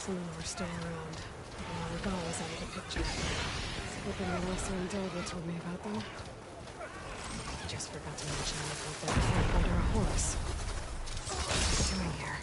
Some more are still around. Now the guy is out of the picture. Skipping the last one Delbert told me about them. I just forgot to mention I got that camp under a horse. What are you doing here?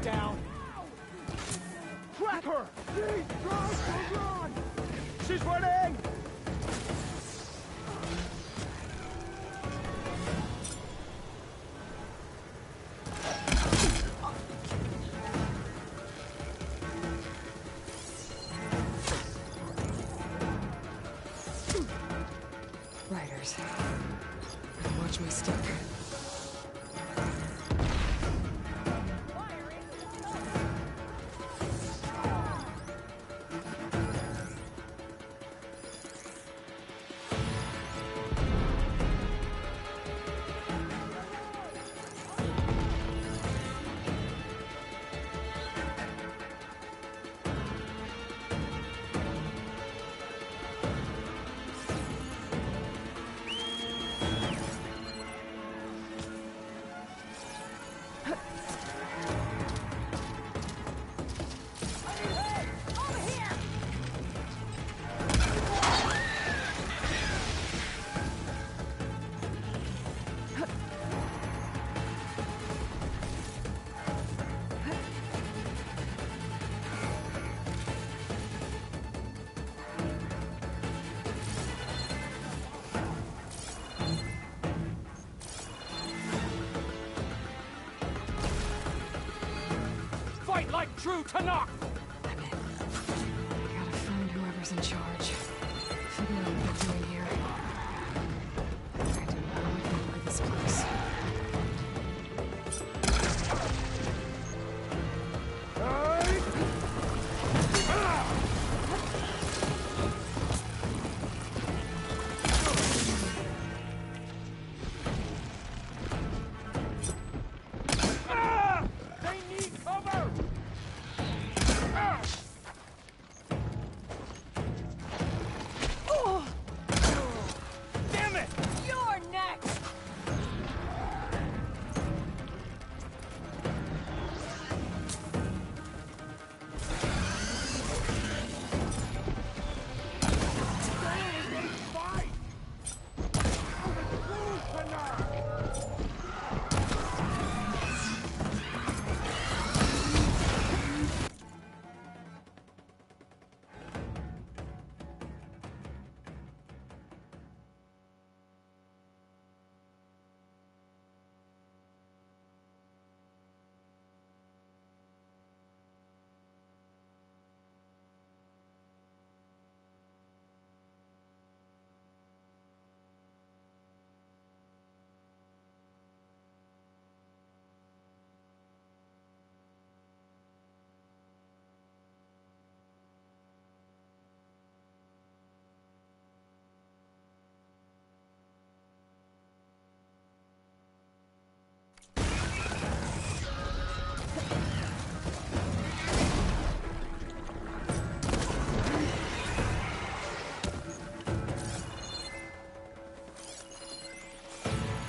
Down. Crack her! Run! She's running! Riders. Watch my step. Like true to knock! I'm in. I gotta find whoever's in charge. Figure out what they're doing here. I do not remember this place.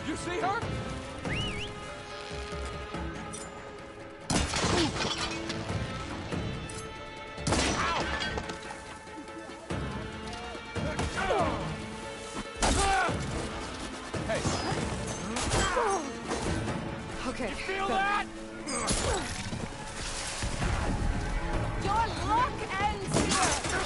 You see her? Hey. Okay. You feel that? Your luck ends here!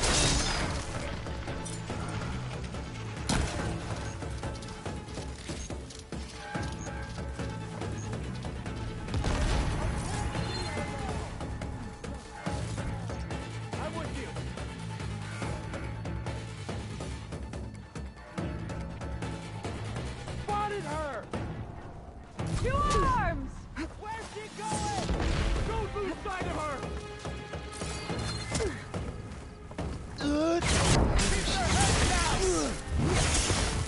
Arms! Where's she going? Don't lose sight of her! Keep her head down!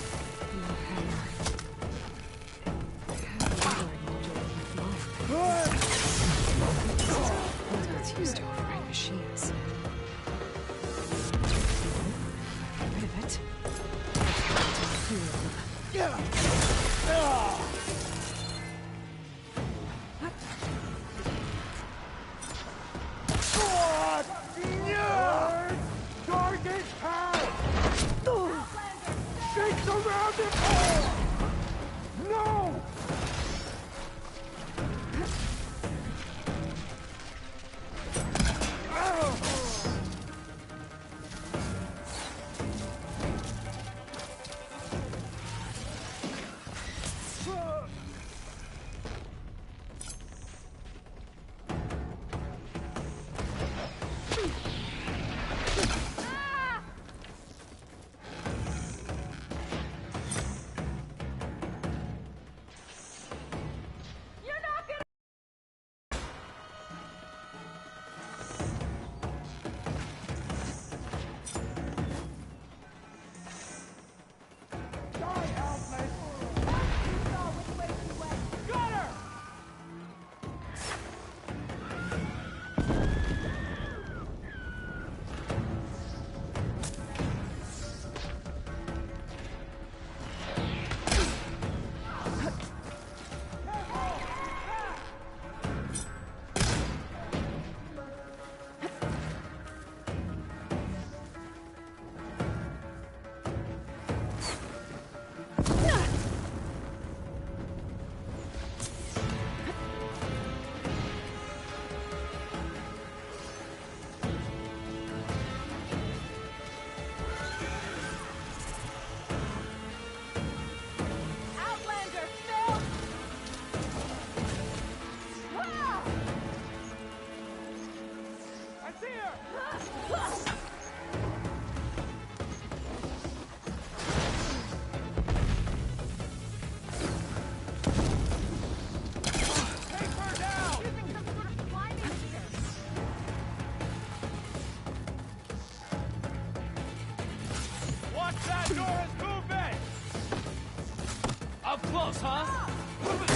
Close, huh?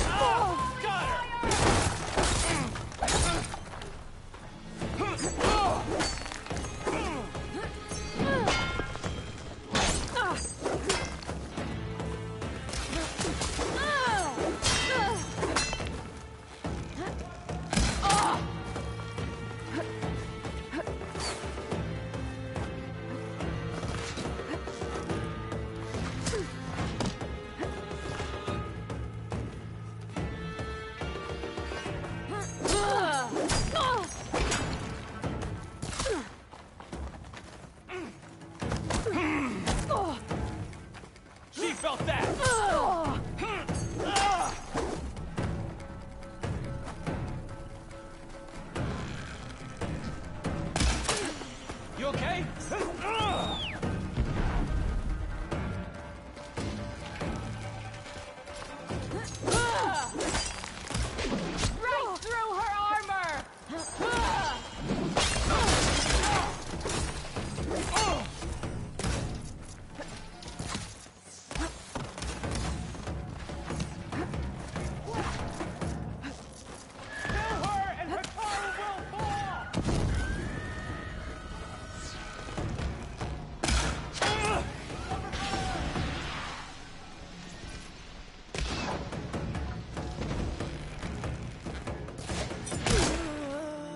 Ah! Got her! She felt that! You okay? Right through her armor! Kill her and Hikaru will fall!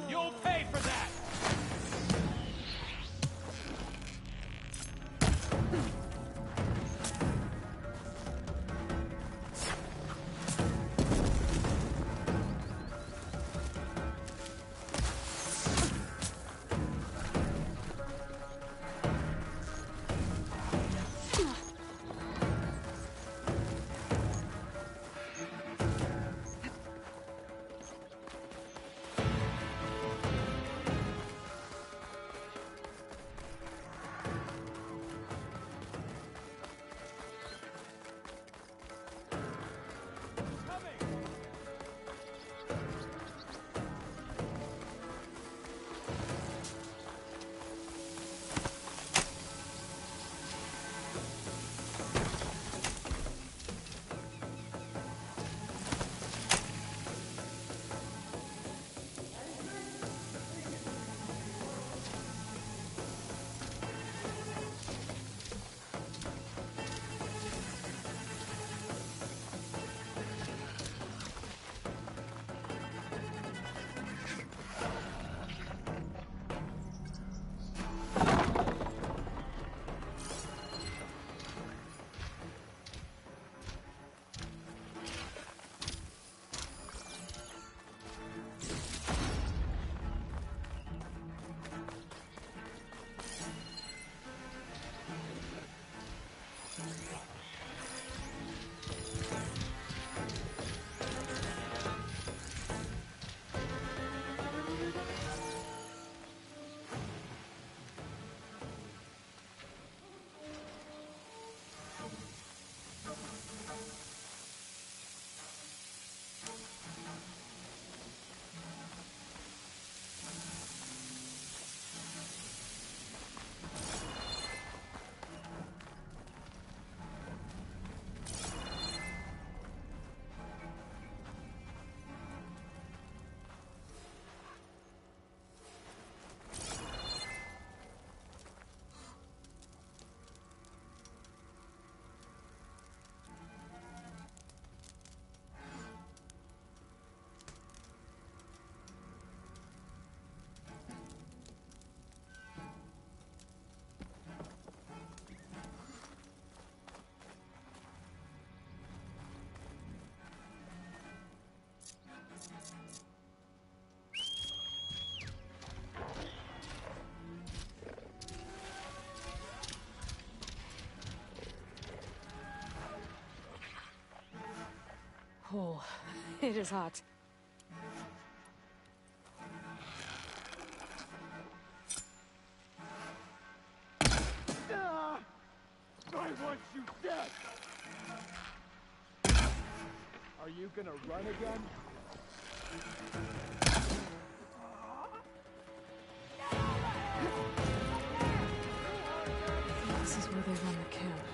You'll pay for that! Oh, it is hot. I want you dead! Are you gonna run again? This is where they run the camp.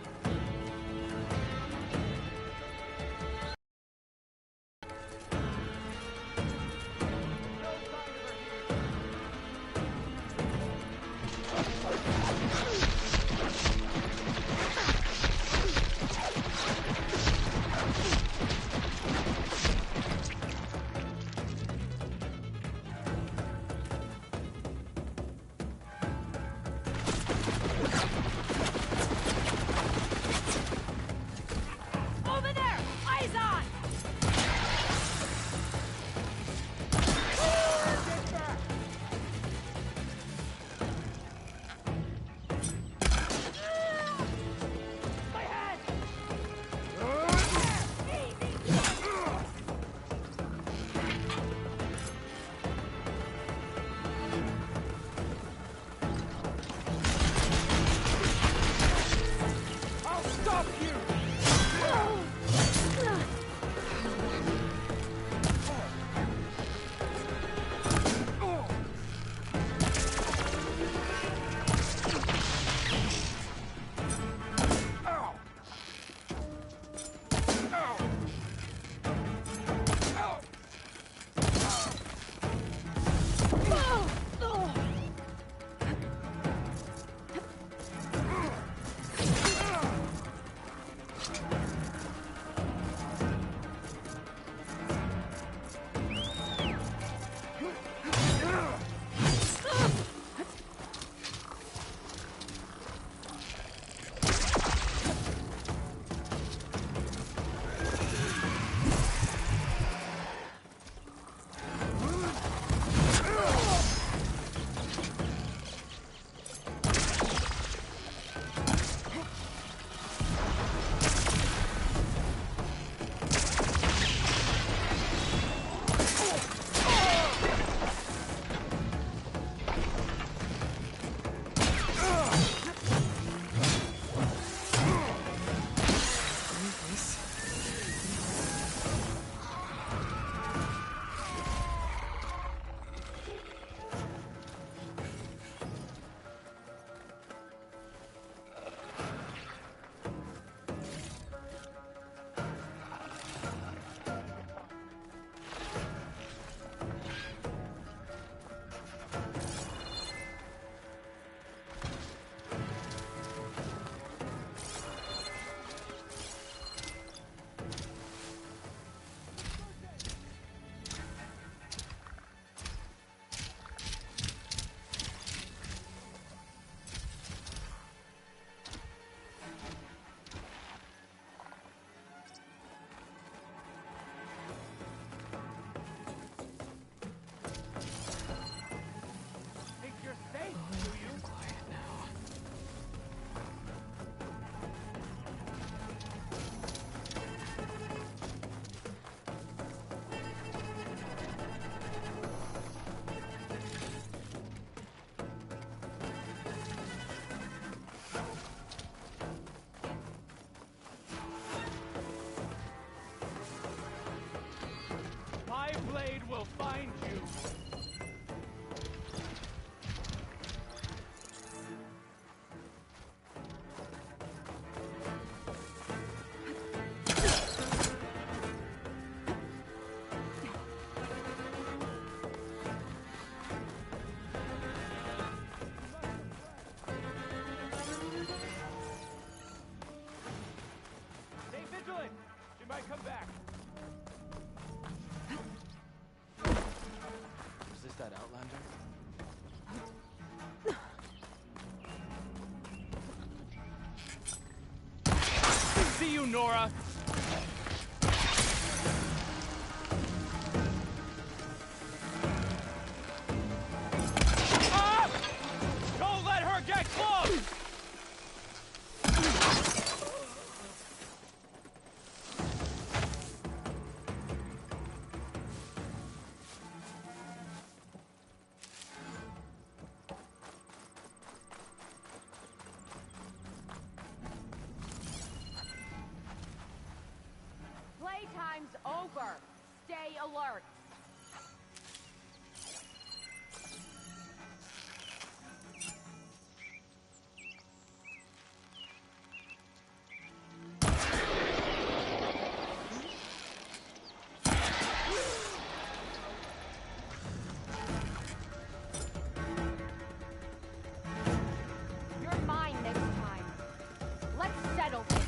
blade will find you. Stay vigilant. She might come back. Is this that Outlander? See you, Nora. Ah! Don't let her get close! Playtime's over. Stay alert. You're mine this time. Let's settle this.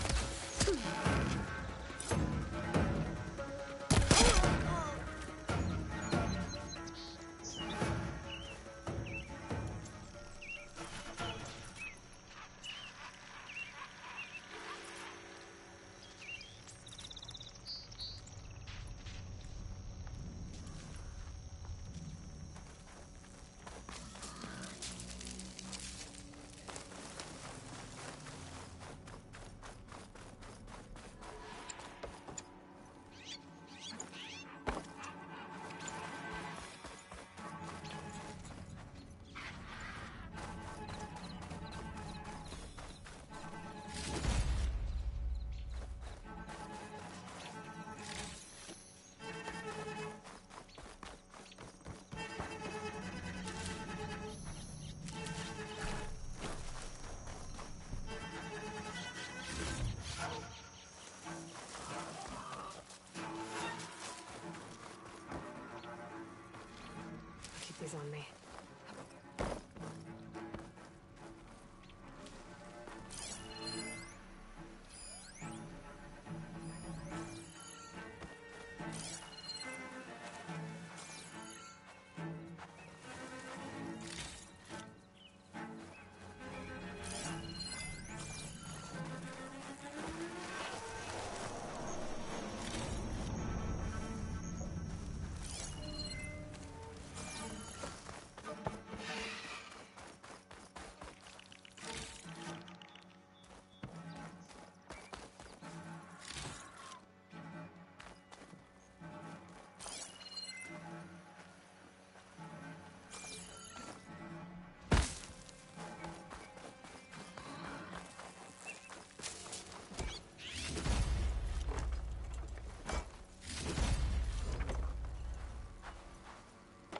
Keep these on me.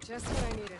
Just what I needed.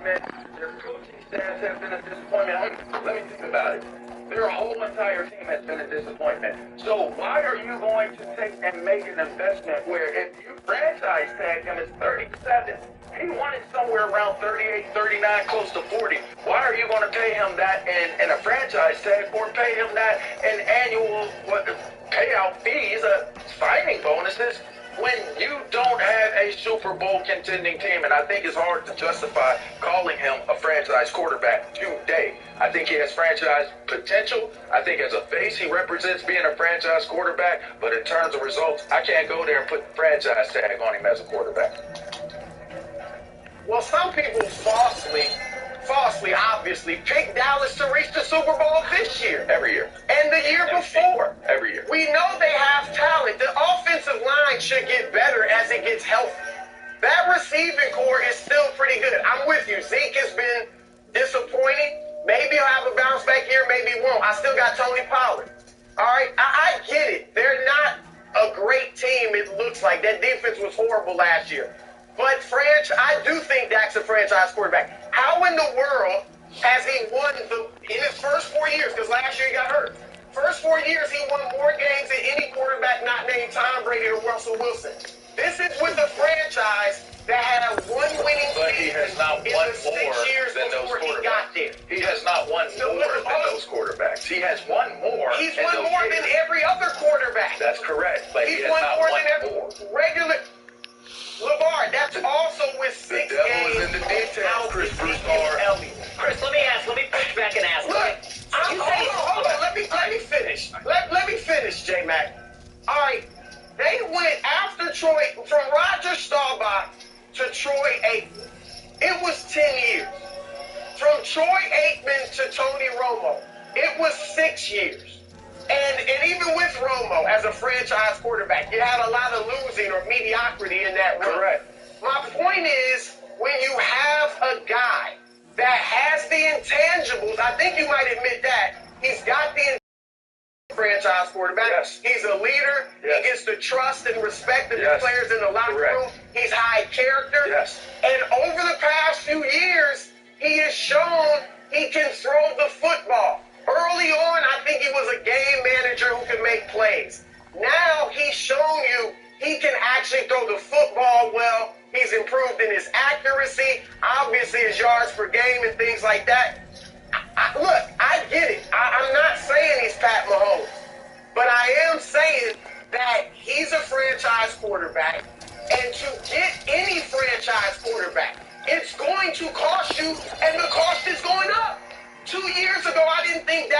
Their coaching staff has been a disappointment. Let me think about it. Their whole entire team has been a disappointment. So why are you going to take and make an investment where if you franchise tag him at 37, he wanted somewhere around 38, 39, close to 40. Why are you going to pay him that in a franchise tag or pay him that in annual payout fees, signing bonuses, when you don't have a Super Bowl contending team? And I think it's hard to justify calling him a franchise quarterback today. I think he has franchise potential. I think as a face, he represents being a franchise quarterback. But in terms of results, I can't go there and put the franchise tag on him as a quarterback. Well, some people falsely, obviously, picked Dallas to reach the Super Bowl this year. Every year. And the year before. Every year. We know they have talent. The offensive line should get better as it gets healthy. That receiving core is still pretty good. I'm with you. Zeke has been disappointing. Maybe he'll have a bounce back year, maybe he won't. I still got Tony Pollard. All right? I get it. They're not a great team, it looks like. That defense was horrible last year. But I do think Dak's a franchise quarterback. How in the world has he won in his first 4 years, because last year he got hurt. First 4 years, he won more games than any quarterback not named Tom Brady or Russell Wilson. This is with a franchise that had one winning But he has not won more than those quarterbacks. He has not won more than those quarterbacks. He has won more. He's won more than every other quarterback. That's correct. But He's he has won not more won than every regular. LeVar, that's also with 6 games. The devil is in the details, Chris Broussard. Chris, let me push back and ask. Look, hold on. Let me finish. Let me finish, J-Mac. All right, they went after Troy, from Roger Staubach to Troy Aikman. It was 10 years. From Troy Aikman to Tony Romo, it was 6 years. And even with Romo as a franchise quarterback, you had a lot of losing or mediocrity in that run. Correct. My point is, when you have a guy that has the intangibles, I think you might admit that, he's got the franchise quarterback. Yes. He's a leader. Yes. He gets the trust and respect of Yes. the players in the locker Correct. room. He's high character. Yes. And over the past few years, he has shown he can throw the football. Early on, I think he was a game manager who could make plays. Now he's shown you he can actually throw the football well. He's improved in his accuracy, obviously his yards per game and things like that. Look, I get it. I'm not saying he's Pat Mahomes, but I am saying that he's a franchise quarterback.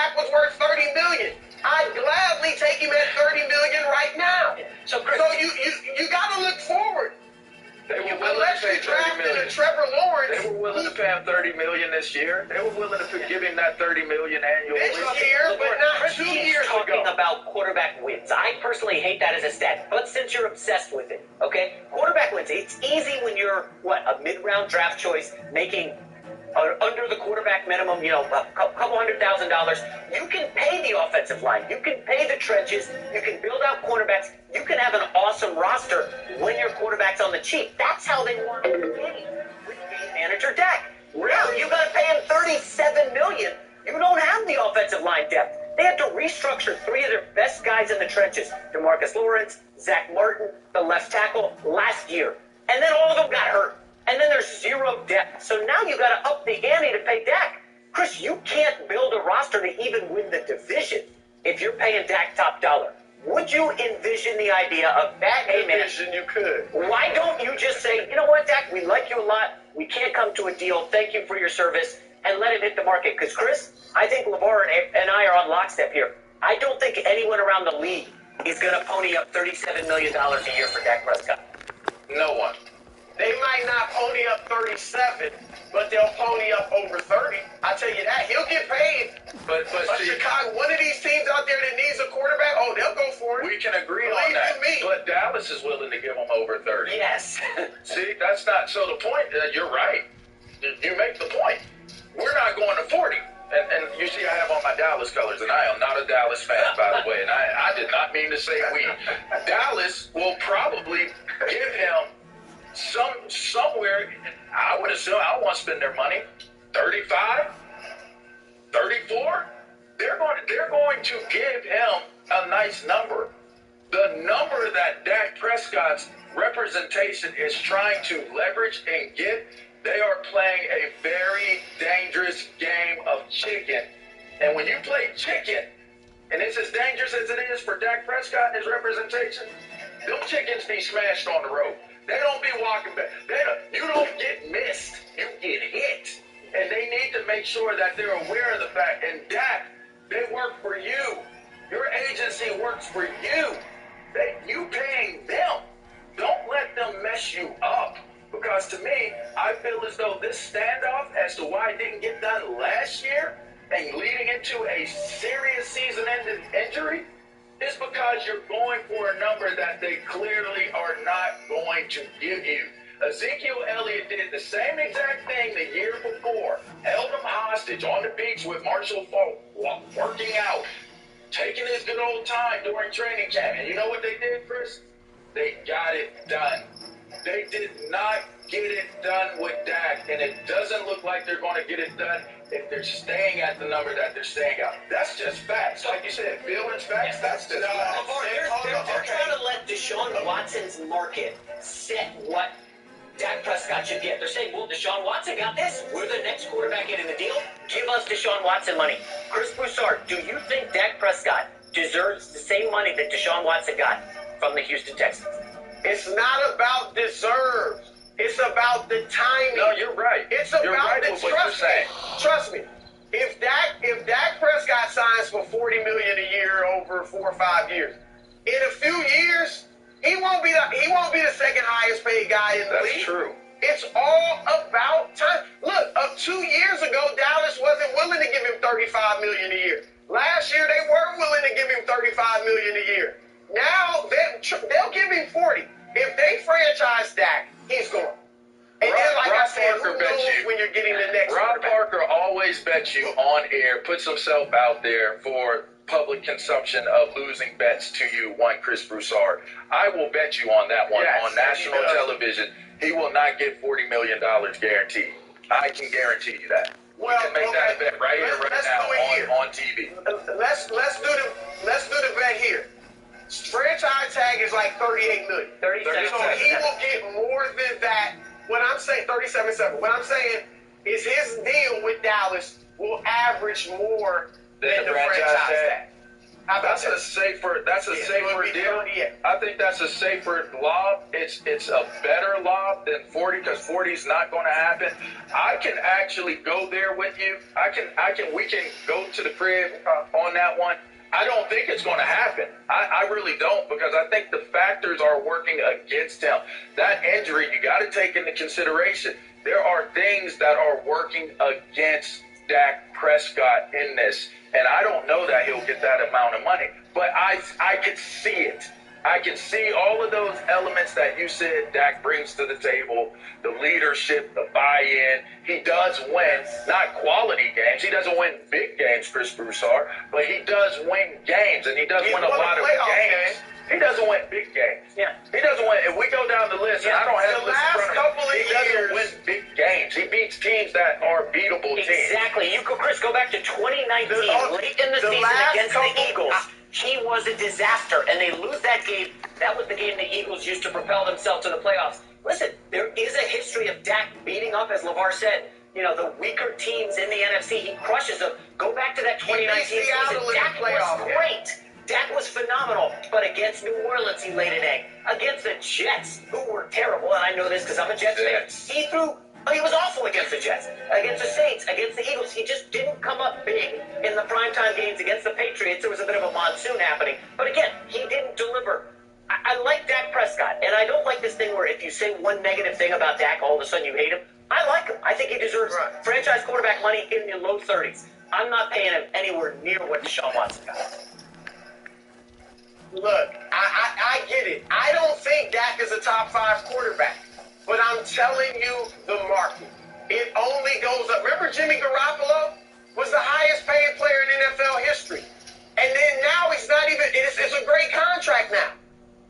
Dak was worth $30 million. I'd gladly take him at $30 million right now. So, Chris, So you got to look forward. They were willing Unless to you pay $30 drafted million. a Trevor Lawrence They were willing to pay him $30 million this year. They were willing to give him that $30 million annually. this year, but not Chris 2 keeps years talking ago. about quarterback wins. I personally hate that as a stat, but since you're obsessed with it, okay? Quarterback wins. It's easy when you're, a mid-round draft choice, making under the quarterback minimum, a couple $100,000. You can pay the offensive line. You can pay the trenches. You can build out cornerbacks. You can have an awesome roster when your quarterback's on the cheap. That's how they won the game with game manager Dak. Really? You got to pay him $37 million. You don't have the offensive line depth. They had to restructure 3 of their best guys in the trenches: DeMarcus Lawrence, Zach Martin, the left tackle, last year. And then all of them got hurt. And then there's 0 depth. So now you got to up the ante to pay Dak. Chris, you can't build a roster to even win the division if you're paying Dak top dollar. Would you envision the idea of that? Hey, man, You could. why don't you just say, you know what, Dak, we like you a lot. We can't come to a deal. Thank you for your service. And let him hit the market. Because, Chris, I think LeVar and I are on lockstep here. I don't think anyone around the league is going to pony up $37 million a year for Dak Prescott. No one. They might not pony up 37, but they'll pony up over 30. I tell you that. He'll get paid. But see, Chicago, one of these teams out there that needs a quarterback, they'll go for it. we can agree on Believe that. you me. But Dallas is willing to give him over 30. Yes. See, that's not. So the point, you're right. You make the point. We're not going to 40. And you see, I have on my Dallas colors, and I am not a Dallas fan, by the way. And I did not mean to say we. Dallas will probably give him somewhere. I would assume, I don't want to spend their money. 35, 34. They're going to give him a nice number. The number that Dak Prescott's representation is trying to leverage and get. They are playing a very dangerous game of chicken. And when you play chicken, and it's as dangerous as it is for Dak Prescott and his representation, them chickens be smashed on the road. They don't be walking back. You don't get missed. You get hit. And they need to make sure that they're aware of the fact. And Dak, they work for you. Your agency works for you. You paying them. Don't let them mess you up. Because to me, I feel as though this standoff as to why it didn't get done last year and leading into a serious season-ending injury is because you're going for a number that they clearly are not going to give you. Ezekiel Elliott did the same exact thing the year before. Held him hostage on the beach with Marshall Falk, working out, taking his good old time during training camp. And you know what they did, Chris? They got it done. They did not get it done with Dak, and it doesn't look like they're going to get it done if they're staying at the number that they're staying at. That's just facts. Like you said, feelings, facts, that's just facts. They're trying to let Deshaun Watson's market set what Dak Prescott should get. They're saying, well, Deshaun Watson got this. We're the next quarterback in the deal. Give us Deshaun Watson money. Chris Broussard, do you think Dak Prescott deserves the same money that Deshaun Watson got from the Houston Texans? It's not about deserve. It's about the timing. No, you're right. It's You're about right the with what you're saying. Trust me. If Dak Prescott signs for $40 million a year over 4 or 5 years, in a few years, he won't be the second highest paid guy in the league. That's true. It's all about time. Look, 2 years ago, Dallas wasn't willing to give him $35 million a year. Last year, they were willing to give him $35 million a year. Now they'll give him 40. If they franchise Dak, he's gone. And then, like I said, who knows when you're getting the next Rob quarterback? Parker always bets you on air, puts himself out there for public consumption of losing bets to you, one Chris Broussard. I will bet you on that one on national television. He will not get $40 million guaranteed. I can guarantee you that. Well, we can make that bet right here, right now on TV. Let's do the bet here. Franchise tag is like $38 million. 37. So he will get more than that. When I'm saying 37.7, what I'm saying is his deal with Dallas will average more than the franchise tag. How about That's a safer deal. 30, yeah. I think that's a safer lob. It's a better lob than 40 because 40 is not going to happen. I can actually go there with you. We can go to the crib on that one. I don't think it's going to happen. I really don't, because I think the factors are working against him. That injury, you got to take into consideration. There are things that are working against Dak Prescott in this, and I don't know that he'll get that amount of money, but I can see it. I can see all of those elements that you said Dak brings to the table, the leadership, the buy-in. He does win, not quality games. He doesn't win big games, Chris Broussard, but he does win games, and he does win a lot of games. He doesn't win big games. Yeah. He doesn't win. If we go down the list, and I don't have The the list in front last of me, couple of he doesn't years- win big games. He beats teams that are beatable teams. Exactly. You could, Chris, go back to 2019, late in the season last against couple- the Eagles. He was a disaster, and they lose that game. That was the game the Eagles used to propel themselves to the playoffs. Listen, there is a history of Dak beating up, as LeVar said, the weaker teams in the NFC. He crushes them. Go back to that 2019 Seattle season. in the Dak playoffs. was great. Dak was phenomenal, but against New Orleans, he laid an egg. Against the Jets, who were terrible, and I know this because I'm a Jets fan, he was awful against the Jets. Against the Saints, against the Eagles, he just didn't come up big in the primetime games. Against the Patriots, there was a bit of a monsoon happening. But again, he didn't deliver. I like Dak Prescott, and I don't like this thing where if you say one negative thing about Dak, all of a sudden you hate him. I like him. I think he deserves franchise quarterback money in the low 30s. I'm not paying him anywhere near what Deshaun Watson got. Look, I get it. I don't think Dak is a top 5 quarterback, but I'm telling you the market. It only goes up. Remember Jimmy Garoppolo was the highest paid player in NFL history. And then now he's not even, it's a great contract now.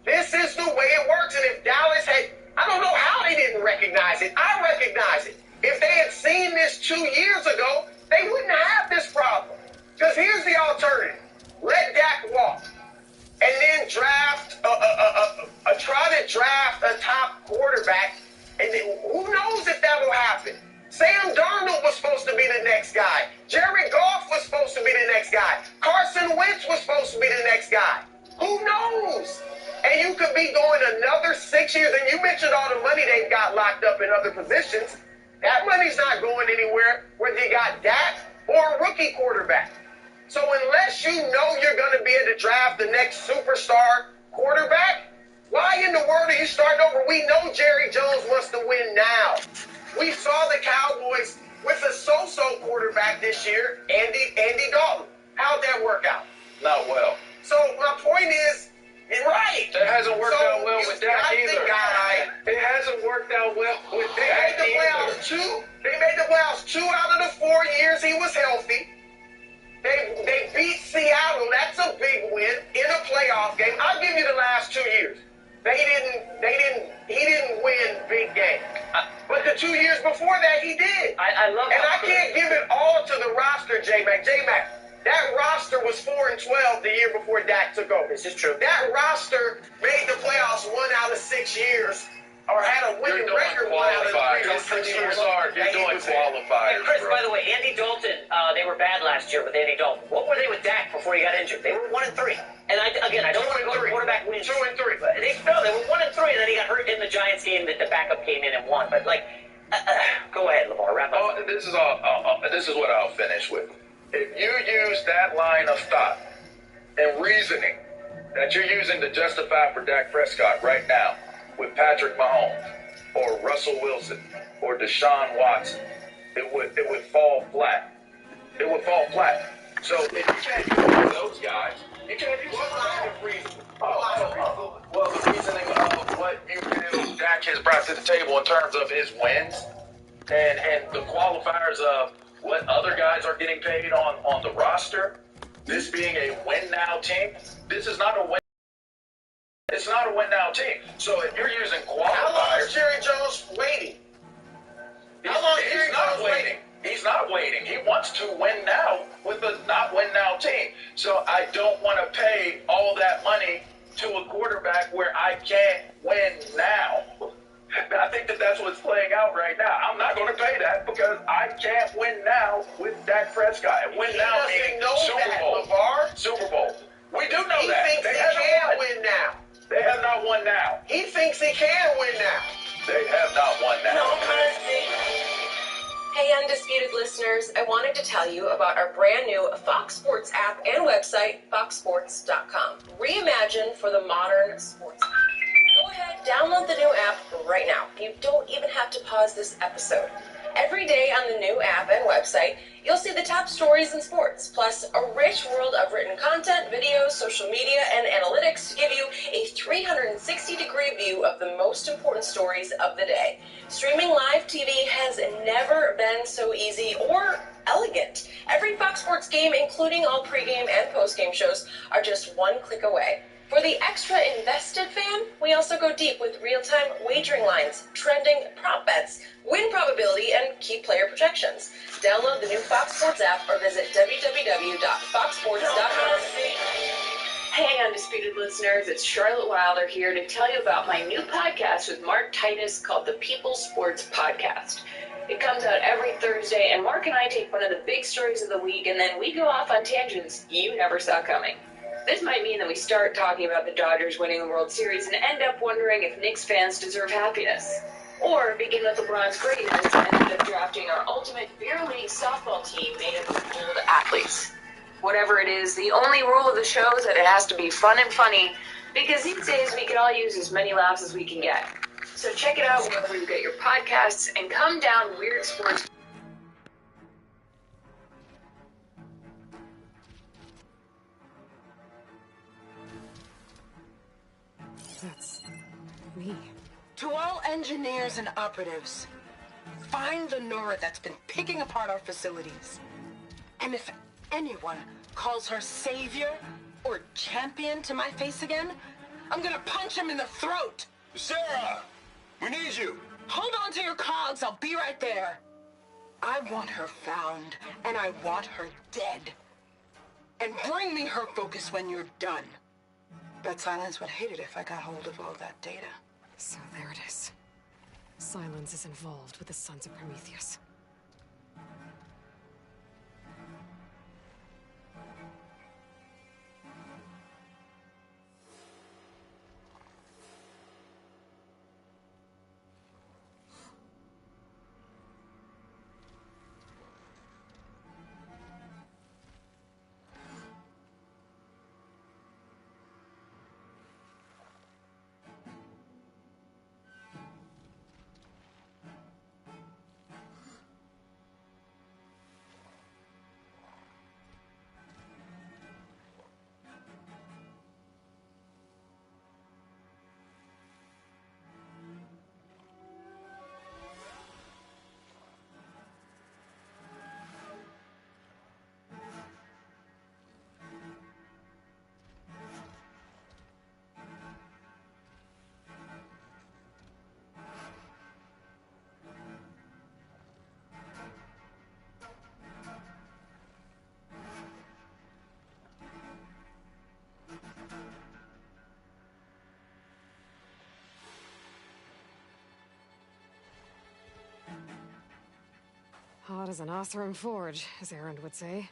This is the way it works. And if Dallas had, I don't know how they didn't recognize it. I recognize it. If they had seen this 2 years ago, they wouldn't have this problem. Because here's the alternative. Let Dak walk. And then try to draft a top quarterback. And then who knows if that will happen. Sam Darnold was supposed to be the next guy. Jared Goff was supposed to be the next guy. Carson Wentz was supposed to be the next guy. Who knows? And you could be going another 6 years. And you mentioned all the money they've got locked up in other positions. That money's not going anywhere, whether you got Dak or a rookie quarterback. So unless you know you're going to be able to draft the next superstar quarterback, why in the world are you starting over? We know Jerry Jones wants to win now. We saw the Cowboys with a so-so quarterback this year, Andy Dalton. How'd that work out? Not well. So my point is, right. It hasn't worked out well with Dak either. It hasn't worked out well with Dak either. They made the playoffs 2 out of the 4 years he was healthy. They beat Seattle. That's a big win in a playoff game. I'll give you the last 2 years. He didn't win big games. But the 2 years before that, he did. I love And I can't give it all to the roster, J-Mac. J-Mac, that roster was 4-12 the year before Dak took over. This is true. That roster made the playoffs 1 out of 6 years, or had a winning record 1 out of 3 years. You're doing qualifiers. And Chris, bro. by the way, Andy Dalton, they were bad last year with Andy Dalton. What were they with Dak before he got injured? They were 1-3. And I don't want to go to quarterback wins. 2-3. But they were 1-3, and then he got hurt in the Giants game that the backup came in and won. But go ahead, LeVar, wrap up. This is what I'll finish with. If you use that line of thought and reasoning that you're using to justify for Dak Prescott right now with Patrick Mahomes or Russell Wilson or Deshaun Watson, it would fall flat. It would fall flat. So if you can't use those guys, you can't use what line of reasoning? Well, the reasoning of what you feel Dak has brought to the table in terms of his wins and the qualifiers of what other guys are getting paid on the roster, this being a win-now team, this is not a win. It's not a win-now team. So if you're using qualifiers... How long is Jerry Jones waiting? How long is Jerry Jones waiting? He's not waiting. He wants to win now with a not win now team. So I don't want to pay all that money to a quarterback where I can't win now. I think that's what's playing out right now. I'm not going to pay that because I can't win now with Dak Prescott. And win now meaning Super Bowl. LeVar. Super Bowl. thinks he can win now. They have not won that. No mercy. Hey, Undisputed listeners, I wanted to tell you about our brand new Fox Sports app and website, foxsports.com. Reimagined for the modern sports. Go ahead, download the new app right now. You don't even have to pause this episode. Every day on the new app and website, you'll see the top stories in sports, plus a rich world of written content, videos, social media, and analytics to give you a 360-degree view of the most important stories of the day. Streaming live TV has never been so easy or elegant. Every Fox Sports game, including all pregame and postgame shows, are just one click away. For the extra invested fan, we also go deep with real-time wagering lines, trending prop bets, win probability, and key player projections. Download the new Fox Sports app or visit www.foxsports.com. Hey, Undisputed listeners, it's Charlotte Wilder here to tell you about my new podcast with Mark Titus called the People Sports Podcast. It comes out every Thursday, and Mark and I take one of the big stories of the week, and then we go off on tangents you never saw coming. This might mean that we start talking about the Dodgers winning the World Series and end up wondering if Knicks fans deserve happiness. Or begin with LeBron's greatness and end up drafting our ultimate beer league softball team made up of old athletes. Whatever it is, the only rule of the show is that it has to be fun and funny, because these days we can all use as many laughs as we can get. So check it out wherever you get your podcasts and come down Weird Sports. That's me. To all engineers and operatives, find the Nora that's been picking apart our facilities. And if anyone calls her savior or champion to my face again, I'm gonna punch him in the throat. Sarah, we need you. Hold on to your cogs, I'll be right there. I want her found, and I want her dead. And bring me her focus when you're done. Bet Silence would hate it if I got hold of all that data. So there it is. Silence is involved with the Sons of Prometheus. Hot as an Oseram forge, as Erend would say.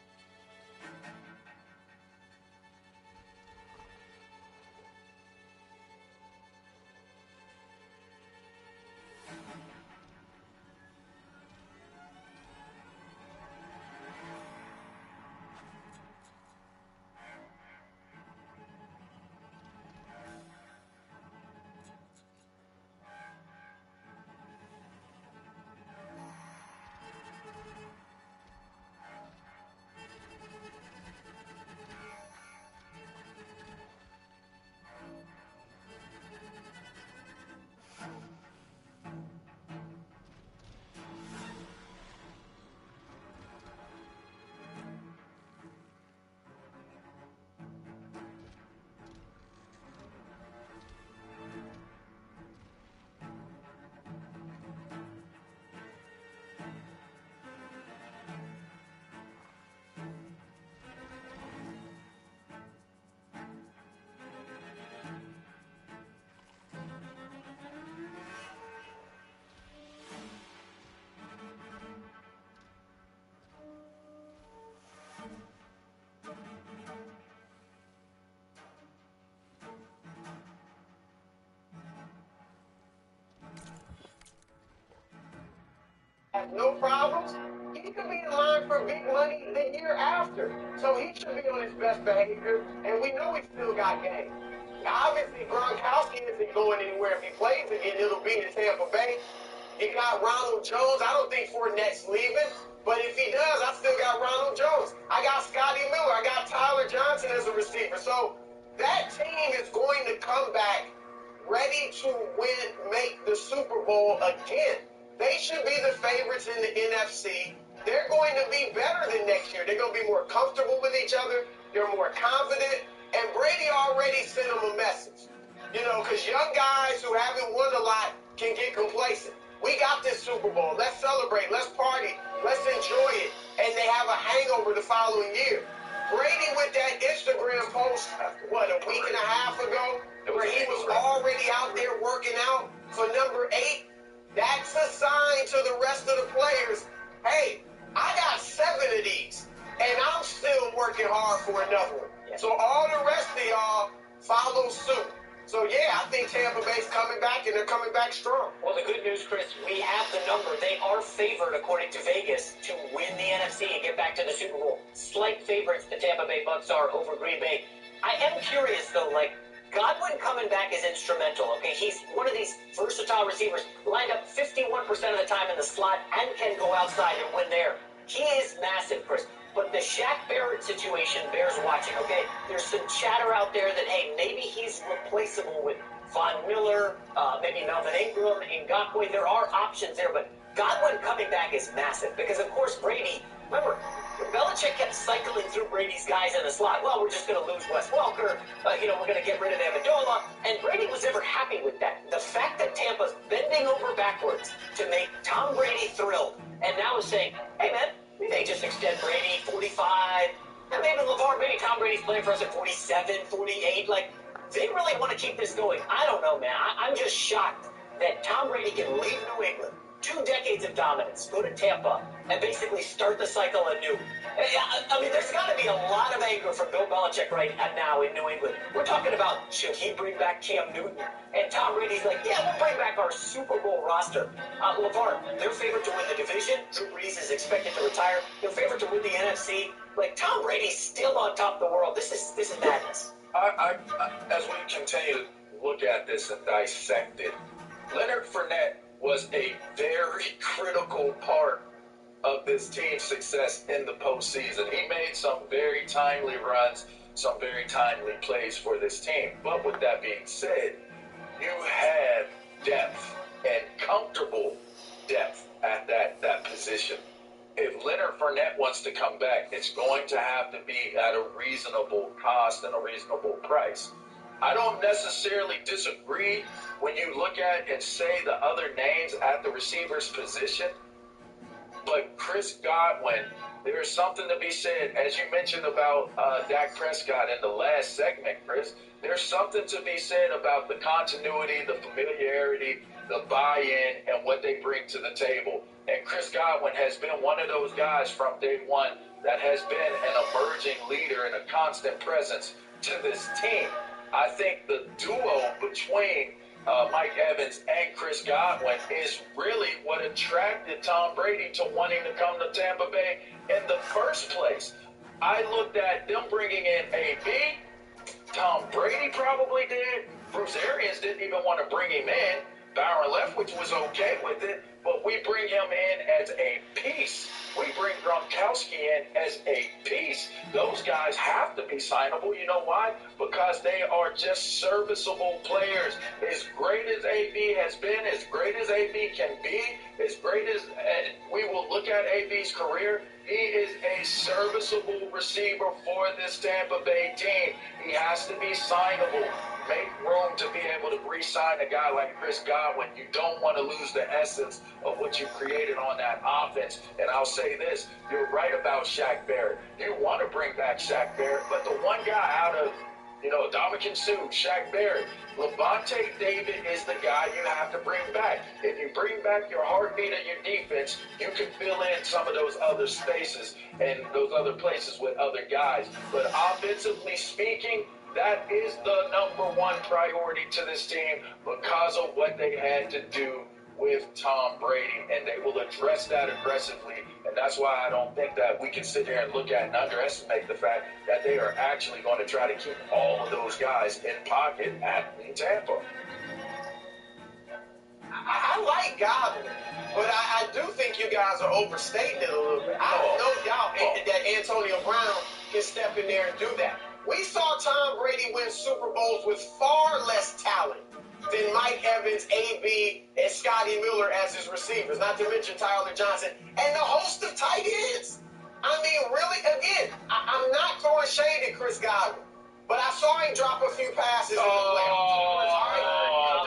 no problems. He could be in line for big money the year after. So he should be on his best behavior, and we know he still got game. Obviously, Gronkowski isn't going anywhere. If he plays again, it'll be in Tampa Bay. You got Ronald Jones. I don't think Fournette's leaving, but if he does, I still got Ronald Jones. I got Scotty Miller. I got Tyler Johnson as a receiver. So that team is going to come back ready to win, make the Super Bowl again. They should be the favorites in the NFC. They're going to be better than next year. They're going to be more comfortable with each other. They're more confident. And Brady already sent them a message. You know, because young guys who haven't won a lot can get complacent. We got this Super Bowl. Let's celebrate. Let's party. Let's enjoy it. And they have a hangover the following year. Brady with that Instagram post, what, a week and a half ago, where he was already out there working out for number 8, that's a sign to the rest of the players, hey, I got 7 of these, and I'm still working hard for another one. So all the rest of y'all follow suit. So, yeah, I think Tampa Bay's coming back, and they're coming back strong. Well, the good news, Chris, we have the number. They are favored, according to Vegas, to win the NFC and get back to the Super Bowl. Slight favorites, the Tampa Bay Bucks are over Green Bay. I am curious, though, like, Godwin coming back is instrumental, okay? He's one of these versatile receivers, lined up 51% of the time in the slot and can go outside and win there. He is massive, Chris. But the Shaq Barrett situation bears watching, okay? There's some chatter out there that, hey, maybe he's replaceable with Von Miller, maybe Melvin Ingram, Ngakoue. There are options there, but Godwin coming back is massive because, of course, Brady, remember, Belichick kept cycling through Brady's guys in the slot. Well, we're just going to lose Wes Welker. We're going to get rid of Amendola. And Brady was never happy with that. The fact that Tampa's bending over backwards to make Tom Brady thrilled and now is saying, hey, man, we may just extend Brady 45. And maybe LeVar, maybe Tom Brady's playing for us at 47, 48. Like, they really want to keep this going. I don't know, man. I'm just shocked that Tom Brady can leave New England, 2 decades of dominance, go to Tampa, and basically start the cycle anew. I mean, there's got to be a lot of anger from Bill Belichick right now in New England. We're talking about, should he bring back Cam Newton? And Tom Brady's like, yeah, we'll bring back our Super Bowl roster. LeVar, they're favored to win the division. Drew Brees is expected to retire. They're favored to win the NFC. Like, Tom Brady's still on top of the world. This is madness. As we continue to look at this and dissect it, Leonard Fournette was a very critical part of this team's success in the postseason. He made some very timely runs, some very timely plays for this team. But with that being said, you have depth and comfortable depth at that position. If Leonard Fournette wants to come back, it's going to have to be at a reasonable cost and a reasonable price. I don't necessarily disagree when you look at and say the other names at the receiver's position, but Chris Godwin, there is something to be said, as you mentioned about Dak Prescott in the last segment, Chris. There's something to be said about the continuity, the familiarity, the buy-in, and what they bring to the table. And Chris Godwin has been one of those guys from day one that has been an emerging leader and a constant presence to this team. I think the duo between Mike Evans and Chris Godwin is really what attracted Tom Brady to wanting to come to Tampa Bay in the first place. I looked at them bringing in AB. Tom Brady probably did. Bruce Arians didn't even want to bring him in. Byron Leftwich was okay with it, but we bring him in as a piece. We bring Gronkowski in as a piece. Those guys have to be signable. You know why? Because they are just serviceable players. As great as AB has been, as great as AB can be, as great as we will look at AB's career, he is a serviceable receiver for this Tampa Bay team. He has to be signable. Make room to be able to re-sign a guy like Chris Godwin. You don't want to lose the essence of what you created on that offense. And I'll say this, you're right about Shaq Barrett. You want to bring back Shaq Barrett, but the one guy out of, Dominican Sue, Shaq Barrett, Levante David is the guy you have to bring back. If you bring back your heartbeat of your defense, you can fill in some of those other spaces and those other places with other guys. But offensively speaking, that is the #1 priority to this team because of what they had to do with Tom Brady, and they will address that aggressively. And that's why I don't think that we can sit here and look at and underestimate the fact that they are actually going to try to keep all of those guys in pocket in Tampa. I like Godwin, but I do think you guys are overstating it a little bit. I have no doubt that Antonio Brown can step in there and do that. We saw Tom Brady win Super Bowls with far less talent than Mike Evans, AB, and Scotty Miller as his receivers, not to mention Tyler Johnson, and the host of tight ends. I mean, really, again, I'm not throwing shade at Chris Godwin, but I saw him drop a few passes in the playoffs.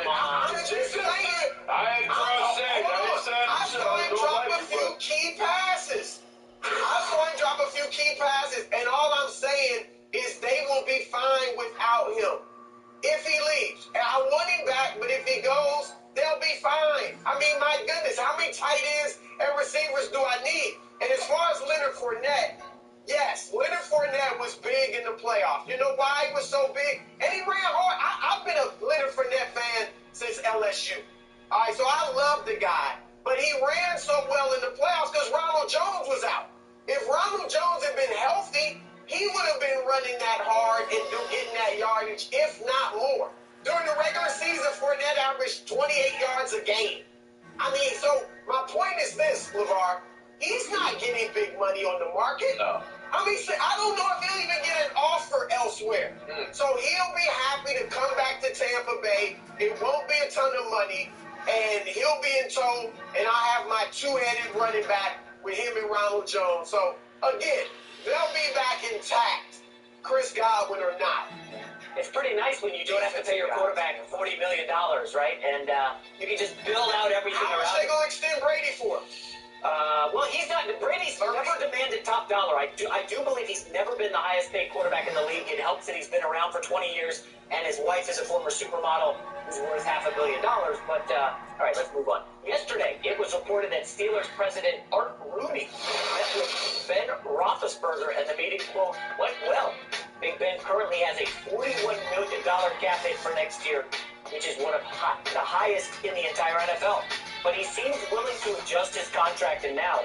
I'm just saying. I saw him drop a few key passes. And all I'm saying is they will be fine without him. If he leaves, and I want him back, but if he goes, they'll be fine. I mean, my goodness, how many tight ends and receivers do I need? And as far as Leonard Fournette, yes, Leonard Fournette was big in the playoffs. You know why he was so big? And he ran hard. I've been a Leonard Fournette fan since LSU. All right, so I love the guy. But he ran so well in the playoffs because Ronald Jones was out. If Ronald Jones had been healthy, he would have been running that hard and getting that yardage, if not more. During the regular season, Fournette averaged 28 yards a game. I mean, so my point is this, LeVar. He's not getting big money on the market. No. I mean, I don't know if he'll even get an offer elsewhere. So he'll be happy to come back to Tampa Bay. It won't be a ton of money. And he'll be in tow. And I have my two-headed running back with him and Ronald Jones. So, again, they'll be back intact, Chris Godwin or not. It's pretty nice when you don't have to pay your quarterback $40 million, right? And you can just build out everything around. How much they going to extend Brady for? Well, he's not. Brady's never demanded top dollar. I do believe he's never been the highest paid quarterback in the league. It helps that he's been around for 20 years, and his wife is a former supermodel who's worth $500 million. But all right, let's move on. Yesterday, it was reported that Steelers president Art Rooney met with Ben Roethlisberger, and the meeting, quote, went well. Big Ben currently has a $41 million cap hit for next year, which is one of the highest in the entire NFL. But he seems willing to adjust his contract, and now,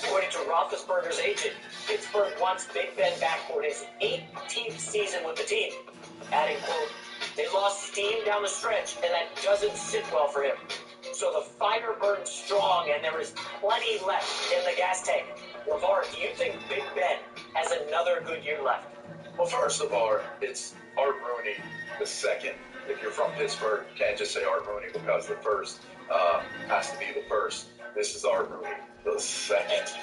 according to Roethlisberger's agent, Pittsburgh wants Big Ben back for his 18th season with the team. Adding, quote, they lost steam down the stretch, and that doesn't sit well for him. So the fire burns strong, and there is plenty left in the gas tank. LeVar, do you think Big Ben has another good year left? Well, first of all, it's Art Rooney the second. If you're from Pittsburgh, you can't just say Art Rooney because the first has to be the first. This is Art Rooney the second.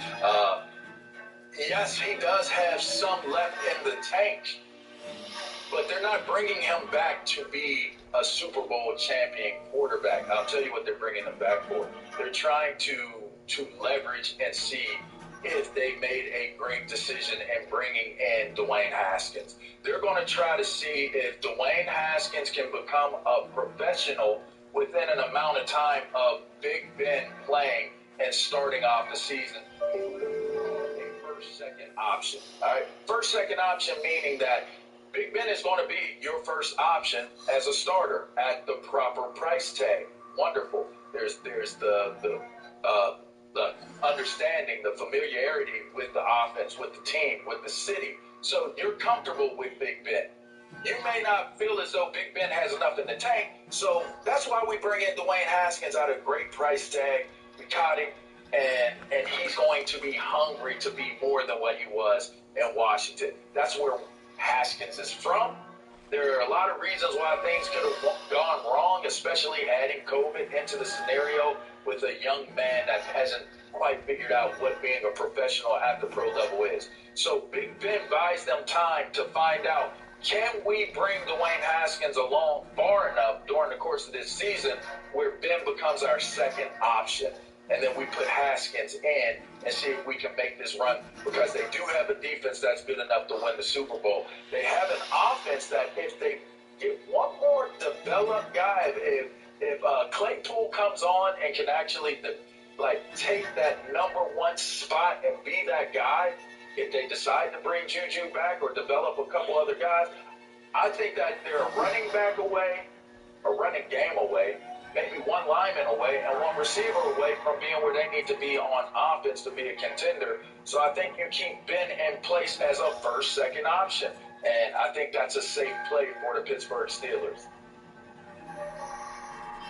Yes, he does have some left in the tank, but they're not bringing him back to be a Super Bowl champion quarterback. I'll tell you what they're bringing him back for. They're trying to leverage and see if they made a great decision in bringing in Dwayne Haskins. They're going to try to see if Dwayne Haskins can become a professional within an amount of time of Big Ben playing and starting off the season. A first-second option. All right, first-second option meaning that Big Ben is going to be your first option as a starter at the proper price tag. Wonderful. There's the understanding, the familiarity with the offense, with the team, with the city. So you're comfortable with Big Ben. You may not feel as though Big Ben has enough in the tank, so that's why we bring in Dwayne Haskins at a great price tag. We caught him, and he's going to be hungry to be more than what he was in Washington. That's where Haskins is from. There are a lot of reasons why things could have gone wrong, especially adding COVID into the scenario with a young man that hasn't quite figured out what being a professional at the pro level is. So Big Ben buys them time to find out, can we bring Dwayne Haskins along far enough during the course of this season where Ben becomes our second option? And then we put Haskins in and see if we can make this run, because they do have a defense that's good enough to win the Super Bowl. They have an offense that if they get one more developed guy, if Claypool comes on and can actually take that number one spot and be that guy, if they decide to bring Juju back or develop a couple other guys, I think that they're a running back away, a running game away, maybe one lineman away and one receiver away from being where they need to be on offense to be a contender. So I think you keep Ben in place as a first, second option. And I think that's a safe play for the Pittsburgh Steelers.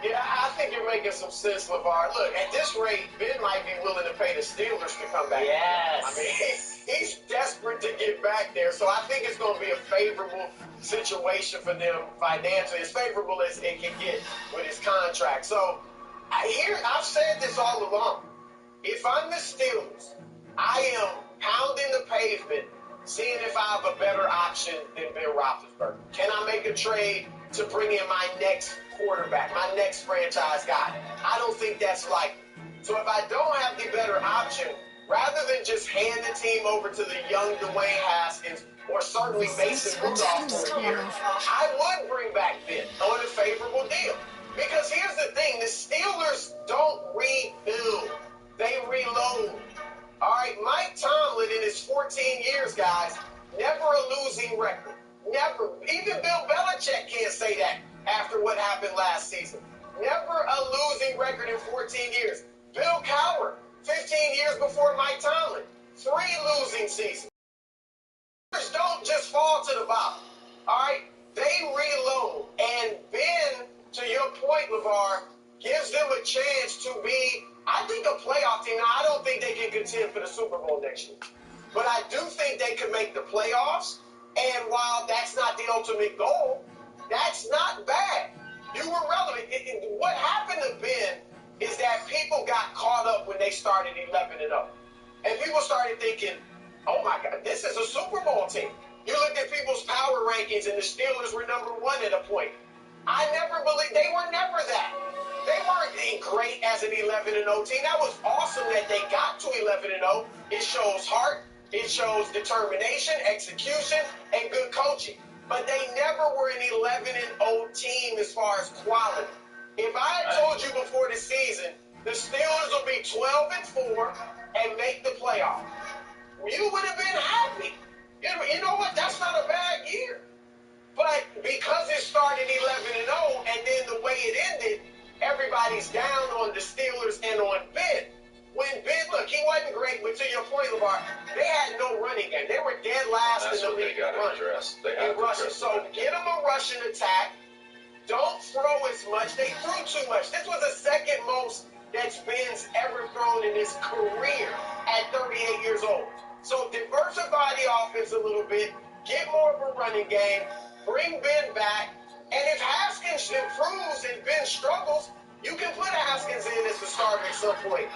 Yeah, I think you're making some sense, LeVar. Look, at this rate, Ben might be willing to pay the Steelers to come back. Yes. I mean, he's desperate to get back there, so I think it's going to be a favorable situation for them financially, as favorable as it can get with his contract. So I've said this all along. If I'm the Steelers, I am pounding the pavement, seeing if I have a better option than Ben Roethlisberger. Can I make a trade to bring in my next quarterback, my next franchise guy? I don't think that's likely. So if I don't have the better option, rather than just hand the team over to the young Dwayne Haskins or certainly Mason Rudolph for a year, I would bring back Ben on a favorable deal. Because here's the thing, the Steelers don't rebuild, they reload. All right, Mike Tomlin in his 14 years, guys, never a losing record. Never. Even Bill Belichick can't say that after what happened last season. Never a losing record in 14 years. Bill Cowher, 15 years before Mike Tomlin, 3 losing seasons. Don't just fall to the bottom. All right? They reload. And Ben, to your point, LeVar, gives them a chance to be, I think, a playoff team. Now, I don't think they can contend for the Super Bowl next year. But I do think they can make the playoffs. And while that's not the ultimate goal, that's not bad. You were relevant. What happened to Ben is that people got caught up when they started 11-0. And people started thinking, oh my God, this is a Super Bowl team. You looked at people's power rankings and the Steelers were number 1 at a point. I never believed, they were never that. They weren't great as an 11-0 team. That was awesome that they got to 11-0. It shows heart. It shows determination, execution, and good coaching. But they never were an 11-0 team as far as quality. If I had told you before the season, the Steelers will be 12-4 and make the playoffs, you would have been happy. You know what? That's not a bad year. But because it started 11-0 and then the way it ended, everybody's down on the Steelers and on Ben. When Ben, look, he wasn't great, but to your point, LeVar, they had no running game. They were dead last in the league in rushing. So get them a rushing attack. Don't throw as much. They threw too much. This was the second most that Ben's ever thrown in his career at 38 years old. So diversify the offense a little bit. Get more of a running game. Bring Ben back. And if Haskins improves and Ben struggles, you can put Haskins in as the starter at some point.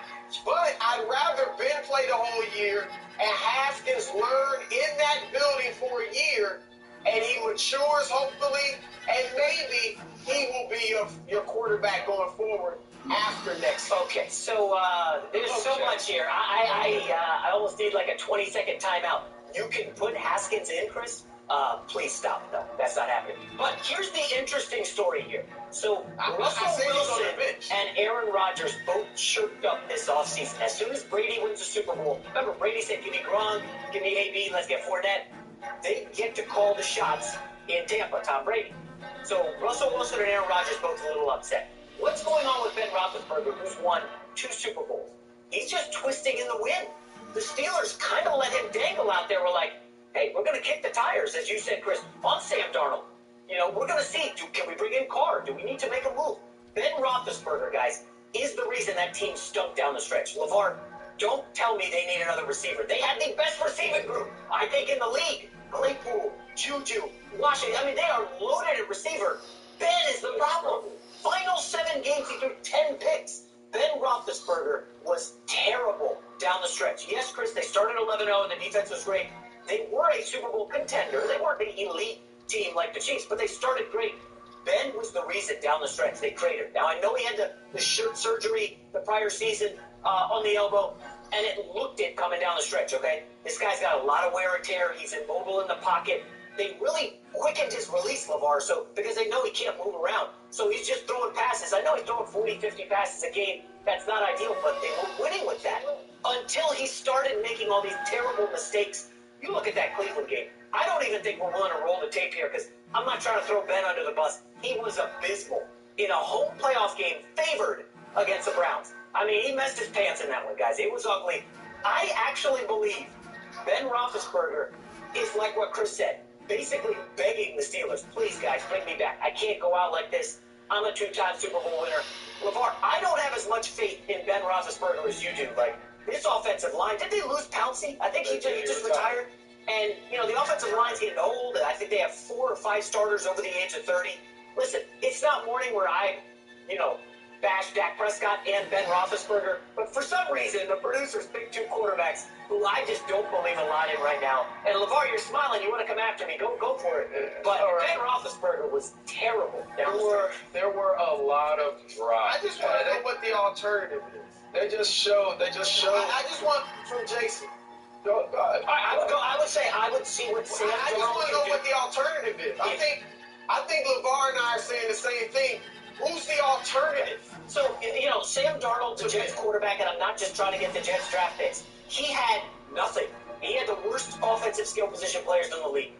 But I'd rather Ben play the whole year and Haskins learn in that building for a year and he matures hopefully and maybe he will be your quarterback going forward after next. Okay, so there's so much here. I almost need like a 20-second timeout. You can put Haskins in, Chris? Please stop. No, that's not happening. But here's the interesting story here. So Russell Wilson and Aaron Rodgers both chirped up this offseason. As soon as Brady wins the Super Bowl, remember Brady said, give me Gronk, give me AB, let's get Fournette. They get to call the shots in Tampa, Tom Brady. So Russell Wilson and Aaron Rodgers both a little upset. What's going on with Ben Roethlisberger, who's won 2 Super Bowls? He's just twisting in the wind. The Steelers kind of let him dangle out there. We're like, hey, we're going to kick the tires, as you said, Chris, on Sam Darnold. You know, we're going to see, can we bring in Carr? Do we need to make a move? Ben Roethlisberger, guys, is the reason that team stunk down the stretch. LeVar, don't tell me they need another receiver. They had the best receiving group, I think, in the league. Claypool, Juju, Washington. I mean, they are loaded at receiver. Ben is the problem. Final 7 games, he threw 10 picks. Ben Roethlisberger was terrible down the stretch. Yes, Chris, they started 11-0, and the defense was great. They were a Super Bowl contender. They weren't an elite team like the Chiefs, but they started great. Ben was the reason down the stretch they cratered. Now, I know he had the shirt surgery the prior season on the elbow, and it looked it coming down the stretch, okay? This guy's got a lot of wear and tear. He's immobile in the pocket. They really quickened his release, LeVar, so because they know he can't move around. So he's just throwing passes. I know he's throwing 40, 50 passes a game. That's not ideal, but they were winning with that until he started making all these terrible mistakes. You look at that Cleveland game. I don't even think we're willing to roll the tape here because I'm not trying to throw Ben under the bus. He was abysmal. in a home playoff game favored against the Browns. I mean, he messed his pants in that one, guys. It was ugly. I actually believe Ben Roethlisberger is like what Chris said, basically begging the Steelers, please, guys, bring me back. I can't go out like this. I'm a two-time Super Bowl winner. LeVar, I don't have as much faith in Ben Roethlisberger as you do. Like, this offensive line, did they lose Pouncey? I think he just retired. And, you know, the offensive line's getting old, and I think they have 4 or 5 starters over the age of 30. Listen, it's not morning where I, bash Dak Prescott and Ben Roethlisberger, but for some reason, the producers picked 2 quarterbacks who I just don't believe a lot in right now. And LeVar, you're smiling. You want to come after me. Go for it. But Ben Roethlisberger was terrible. There were a lot of drops. I just want to know what the alternative is. They just showed. I just want from Jason. Go ahead. I would see what Sam I just want to know what the alternative is. I think LeVar and I are saying the same thing. Who's the alternative? So, Sam Darnold, the Jets quarterback, and I'm not just trying to get the Jets draft picks, he had nothing. He had the worst offensive skill position players in the league.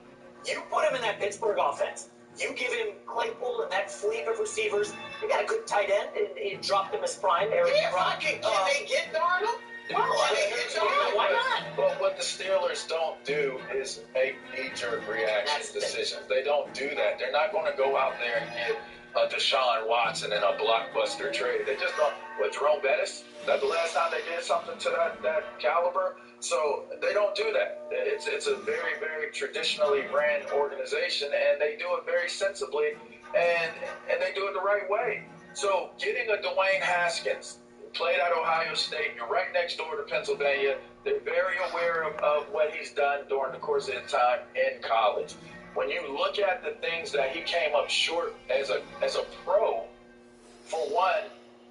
You put him in that Pittsburgh offense. You give him Claypool and that fleet of receivers. You got a good tight end, and he dropped him as prime. Can they get Darnold? Why not? But what the Steelers don't do is make knee-jerk reaction decisions. They don't do that. They're not going to go out there and get a Deshaun Watson in a blockbuster trade. They just don't. What, Jerome Bettis? That the last time they did something to that caliber? So they don't do that. It's a very, very traditionally ran organization, and they do it very sensibly, and they do it the right way. So getting a Dwayne Haskins, played at Ohio State, you're right next door to Pennsylvania. They're very aware of what he's done during the course of his time in college. When you look at the things that he came up short as a pro, for one,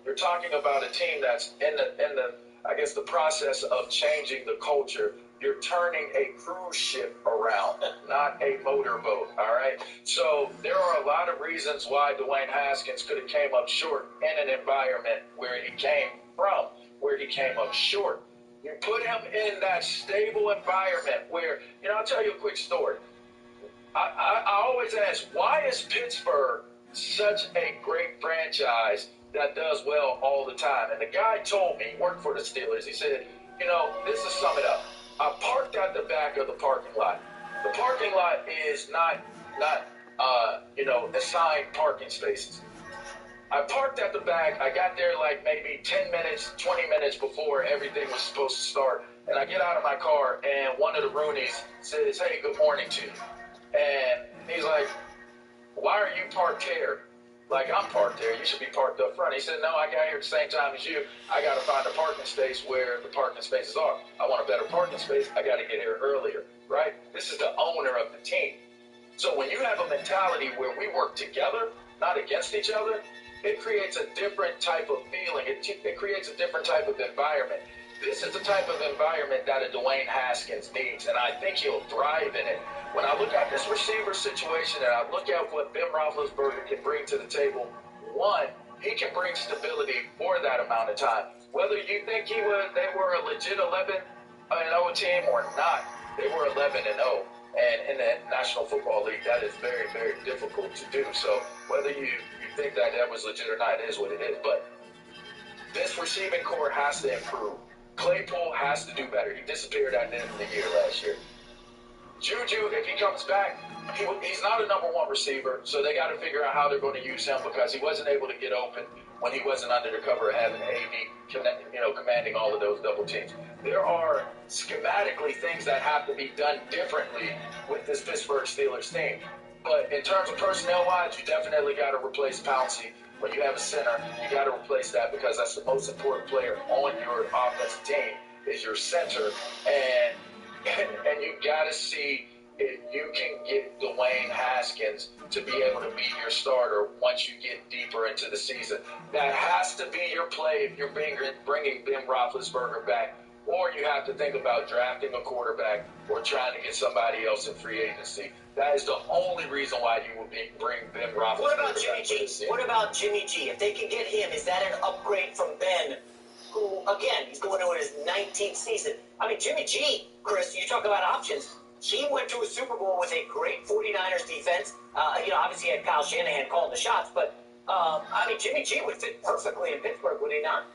you're talking about a team that's in the process of changing the culture. You're turning a cruise ship around, not a motorboat, all right? So there are a lot of reasons why Dwayne Haskins could have came up short in an environment where he came from, where he came up short. You put him in that stable environment where, I'll tell you a quick story. I always ask, why is Pittsburgh such a great franchise that does well all the time? And the guy told me, he worked for the Steelers, he said, this is sum it up. I parked at the back of the parking lot. The parking lot is not assigned parking spaces. I parked at the back. I got there like maybe 10 minutes, 20 minutes before everything was supposed to start. And I get out of my car, and one of the Roonies says, "Hey, good morning to you." And he's like, "Why are you parked here?" Like, "I'm parked there. You should be parked up front." He said, "No, I got here at the same time as you. I got to find a parking space where the parking spaces are. I want a better parking space. I got to get here earlier," right? This is the owner of the team. So when you have a mentality where we work together, not against each other, it creates a different type of feeling. It creates a different type of environment. This is the type of environment that a Dwayne Haskins needs, and I think he'll thrive in it. When I look at this receiver situation and I look at what Ben Roethlisberger can bring to the table, one, he can bring stability for that amount of time. Whether you think they were a legit 11-0 team or not, they were 11-0. And in the National Football League, that is very, very difficult to do. So whether you think that was legit or not, it is what it is. But this receiving core has to improve. Claypool has to do better. He disappeared at the end of the year last year. Juju, if he comes back, he's not a number 1 receiver, so they got to figure out how they're going to use him because he wasn't able to get open when he wasn't under the cover of having AD, commanding all of those double teams. There are schematically things that have to be done differently with this Pittsburgh Steelers team. But in terms of personnel-wise, you definitely got to replace Pouncey. When you have a center, you got to replace that because that's the most important player on your offensive team is your center. And you got to see if you can get Dwayne Haskins to be able to be your starter once you get deeper into the season. That has to be your play if you're bringing Ben Roethlisberger back. Or you have to think about drafting a quarterback or trying to get somebody else in free agency. That is the only reason why you would bring Ben Roethlisberger. What about Jimmy G? What about Jimmy G? If they can get him, is that an upgrade from Ben, who, again, he's going into his 19th season? I mean, Jimmy G, Chris, you talk about options. He went to a Super Bowl with a great 49ers defense. Obviously he had Kyle Shanahan calling the shots, but I mean, Jimmy G would fit perfectly in Pittsburgh, would he not?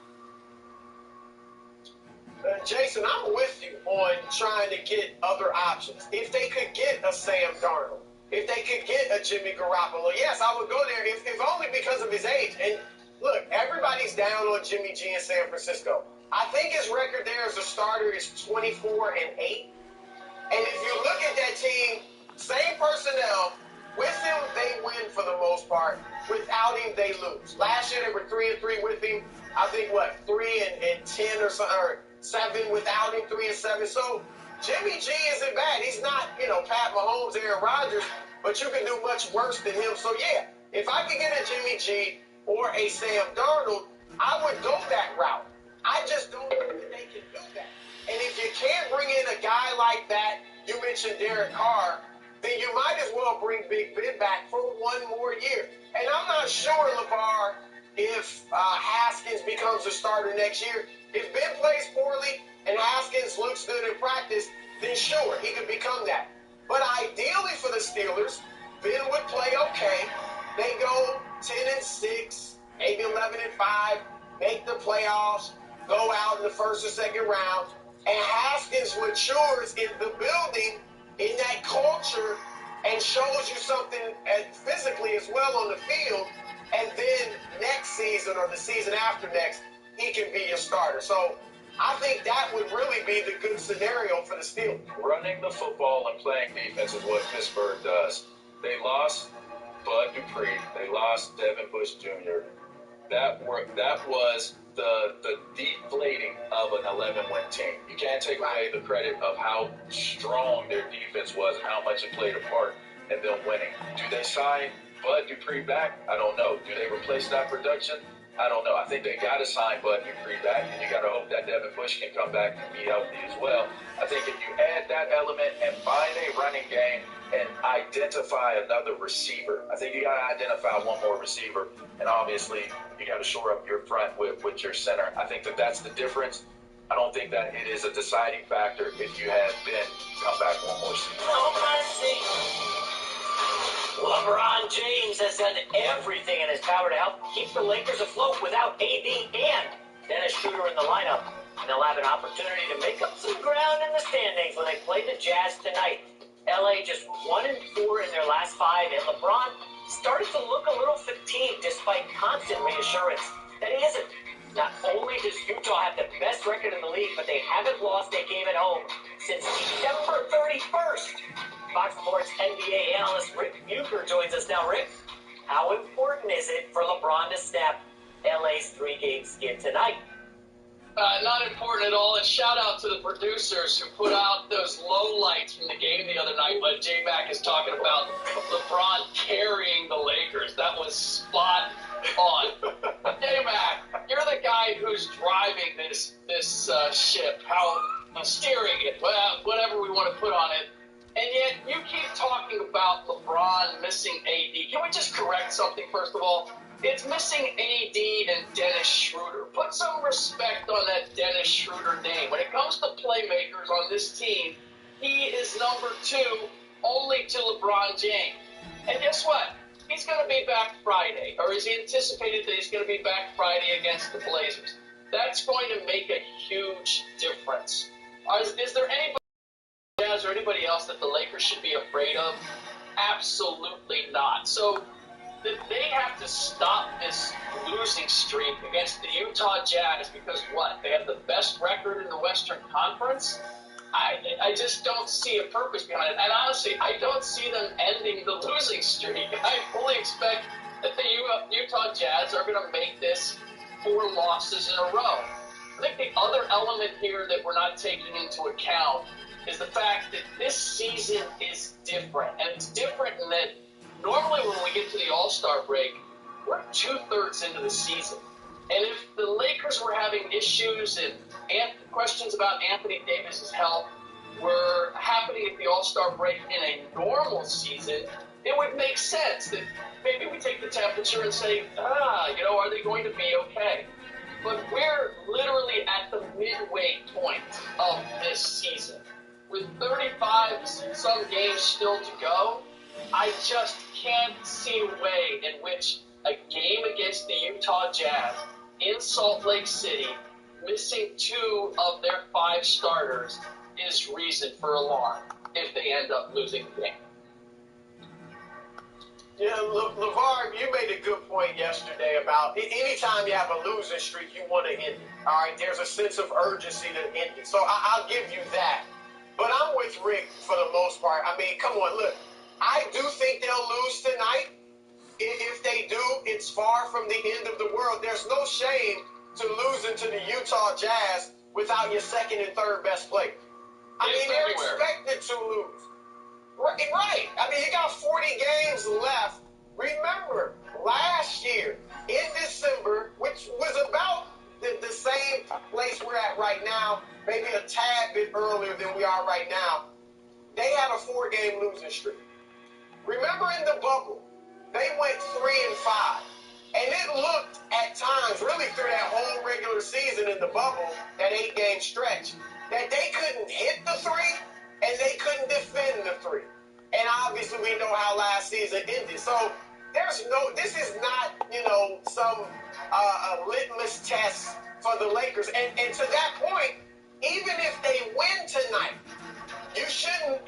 Jason, I'm with you on trying to get other options. If they could get a Sam Darnold, if they could get a Jimmy Garoppolo, yes, I would go there, if only because of his age. And look, everybody's down on Jimmy G in San Francisco. I think his record there as a starter is 24-8. And if you look at that team, same personnel, with him they win for the most part. Without him, they lose. Last year they were 3-3 with him. I think 3-10 or something, or 7 without him, 3-7. So Jimmy G isn't bad. He's not, Pat Mahomes, Aaron Rodgers, but you can do much worse than him. So yeah, if I could get a Jimmy G or a Sam Darnold, I would go that route. I just don't think that they can do that. And if you can't bring in a guy like that, you mentioned Derek Carr, then you might as well bring Big Ben back for one more year. And I'm not sure, LeVar, if Haskins becomes a starter next year. If Ben plays poorly and Haskins looks good in practice, then sure, he could become that. But ideally for the Steelers, Ben would play okay. They go 10-6, maybe 11-5, make the playoffs, go out in the first or second round, and Haskins matures in the building, in that culture, and shows you something physically as well on the field, and then next season or the season after next, he can be your starter. So I think that would really be the good scenario for the Steelers. Running the football and playing defense is what Pittsburgh does. They lost Bud Dupree. They lost Devin Bush Jr. That was the deflating of an 11-win team. You can't take away the credit of how strong their defense was and how much it played a part in them winning. Do they sign Bud Dupree back? I don't know. Do they replace that production? I don't know. I think they got to sign Bud Dupree back, and you got to hope that Devin Bush can come back and be healthy as well. I think if you add that element and find a running game and identify another receiver, I think you got to identify one more receiver, and obviously you got to shore up your front with your center. I think that's the difference. I don't think that it is a deciding factor if you have Ben come back one more season. LeBron James has done everything in his power to help keep the Lakers afloat without AD and Dennis Schroeder in the lineup. And they'll have an opportunity to make up some ground in the standings when they play the Jazz tonight. LA just 1-4 in their last 5, and LeBron started to look a little fatigued despite constant reassurance that he isn't. Not only does Utah have the best record in the league, but they haven't lost a game at home since December 31st. Fox Sports NBA analyst Rick Bucher joins us now. Rick, how important is it for LeBron to snap LA's 3-game skid tonight? Not important at all. And shout out to the producers who put out those low lights from the game the other night when J-Mac is talking about LeBron carrying the Lakers. That was spot on. J-Mac, you're the guy who's driving this ship, steering it, whatever we want to put on it. And yet, you keep talking about LeBron missing AD. Can we just correct something, first of all? It's missing AD and Dennis Schroeder. Put some respect on that Dennis Schroeder name. When it comes to playmakers on this team, he is number 2 only to LeBron James. And guess what? He's going to be back Friday, or is anticipated that he's going to be back Friday against the Blazers. That's going to make a huge difference. Is there anybody or anybody else that the Lakers should be afraid of? Absolutely not. So they have to stop this losing streak against the Utah Jazz because what? They have the best record in the Western Conference? I just don't see a purpose behind it. And honestly, I don't see them ending the losing streak. I fully expect that the Utah Jazz are going to make this 4 losses in a row. I think the other element here that we're not taking into account is the fact that this season is different. And it's different in that normally when we get to the All-Star break, we're 2/3 into the season. And if the Lakers were having issues and questions about Anthony Davis's health were happening at the All-Star break in a normal season, it would make sense that maybe we take the temperature and say, are they going to be okay? But we're literally at the midway point of this season. With 35 some games still to go, I just can't see a way in which a game against the Utah Jazz in Salt Lake City, missing 2 of their 5 starters is reason for alarm if they end up losing the game. Yeah, LeVar, you made a good point yesterday about anytime you have a losing streak, you want to end it. All right, there's a sense of urgency to end it. So I'll give you that. But I'm with Rick for the most part. I mean, come on, look. I do think they'll lose tonight. If they do, it's far from the end of the world. There's no shame to losing to the Utah Jazz without your second and third best player. I mean, they're expected to lose. Right. I mean, you got 40 games left. Remember, last year in December, which was about the same place we're at right now, maybe a tad bit earlier than we are right now, they had a 4-game losing streak. Remember in the bubble, they went 3-5. And it looked at times, really through that whole regular season in the bubble, that 8-game stretch, that they couldn't hit the 3 and they couldn't defend the 3. And obviously we know how last season ended. So this is not, some litmus test for the Lakers. And to that point, even if they win tonight, you shouldn't,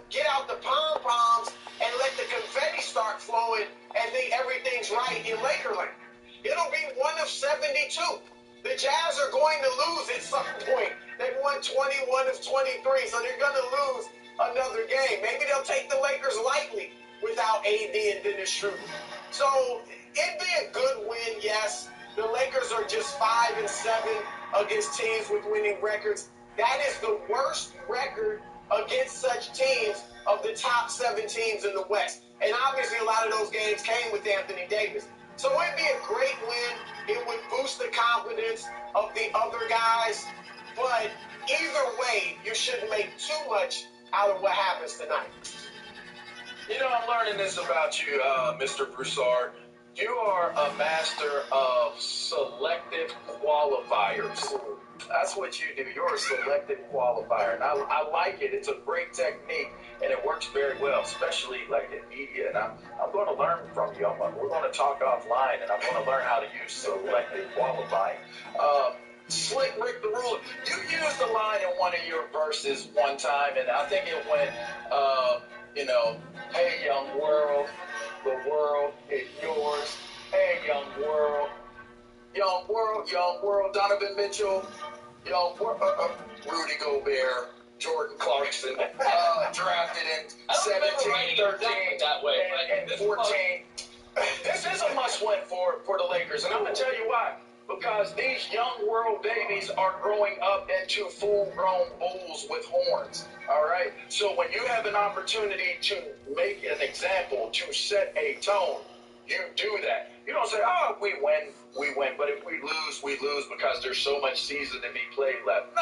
get out the pom-poms and let the confetti start flowing and think everything's right in Lakerland. It'll be 1 of 72. The Jazz are going to lose at some point. They won 21 of 23, so they're going to lose another game. Maybe they'll take the Lakers lightly without AD and Dennis Schroeder. So it'd be a good win, yes. The Lakers are just 5-7 against teams with winning records. That is the worst record against such teams of the top 7 teams in the West. And obviously a lot of those games came with Anthony Davis. So it'd be a great win. It would boost the confidence of the other guys. But either way, you shouldn't make too much out of what happens tonight. I'm learning this about you, Mr. Broussard. You are a master of selective qualifiers. That's what you do. You're a selective qualifier. And I like it. It's a great technique, and it works very well, especially like in media. And I'm going to learn from you. We're going to talk offline, and I'm going to learn how to use selective qualifying. Slick Rick the Ruler, you used the line in one of your verses one time, and I think it went, hey, young world, the world is yours. Hey, young world, Donovan Mitchell, Rudy Gobert, Jordan Clarkson, drafted in 17, 13, that way, and 14. This is a must-win for the Lakers, and I'm going to tell you why. Because these young world babies are growing up into full-grown bulls with horns, all right? So when you have an opportunity to make an example, to set a tone, you do that. You don't say, oh, we win. But if we lose because there's so much season to be played left.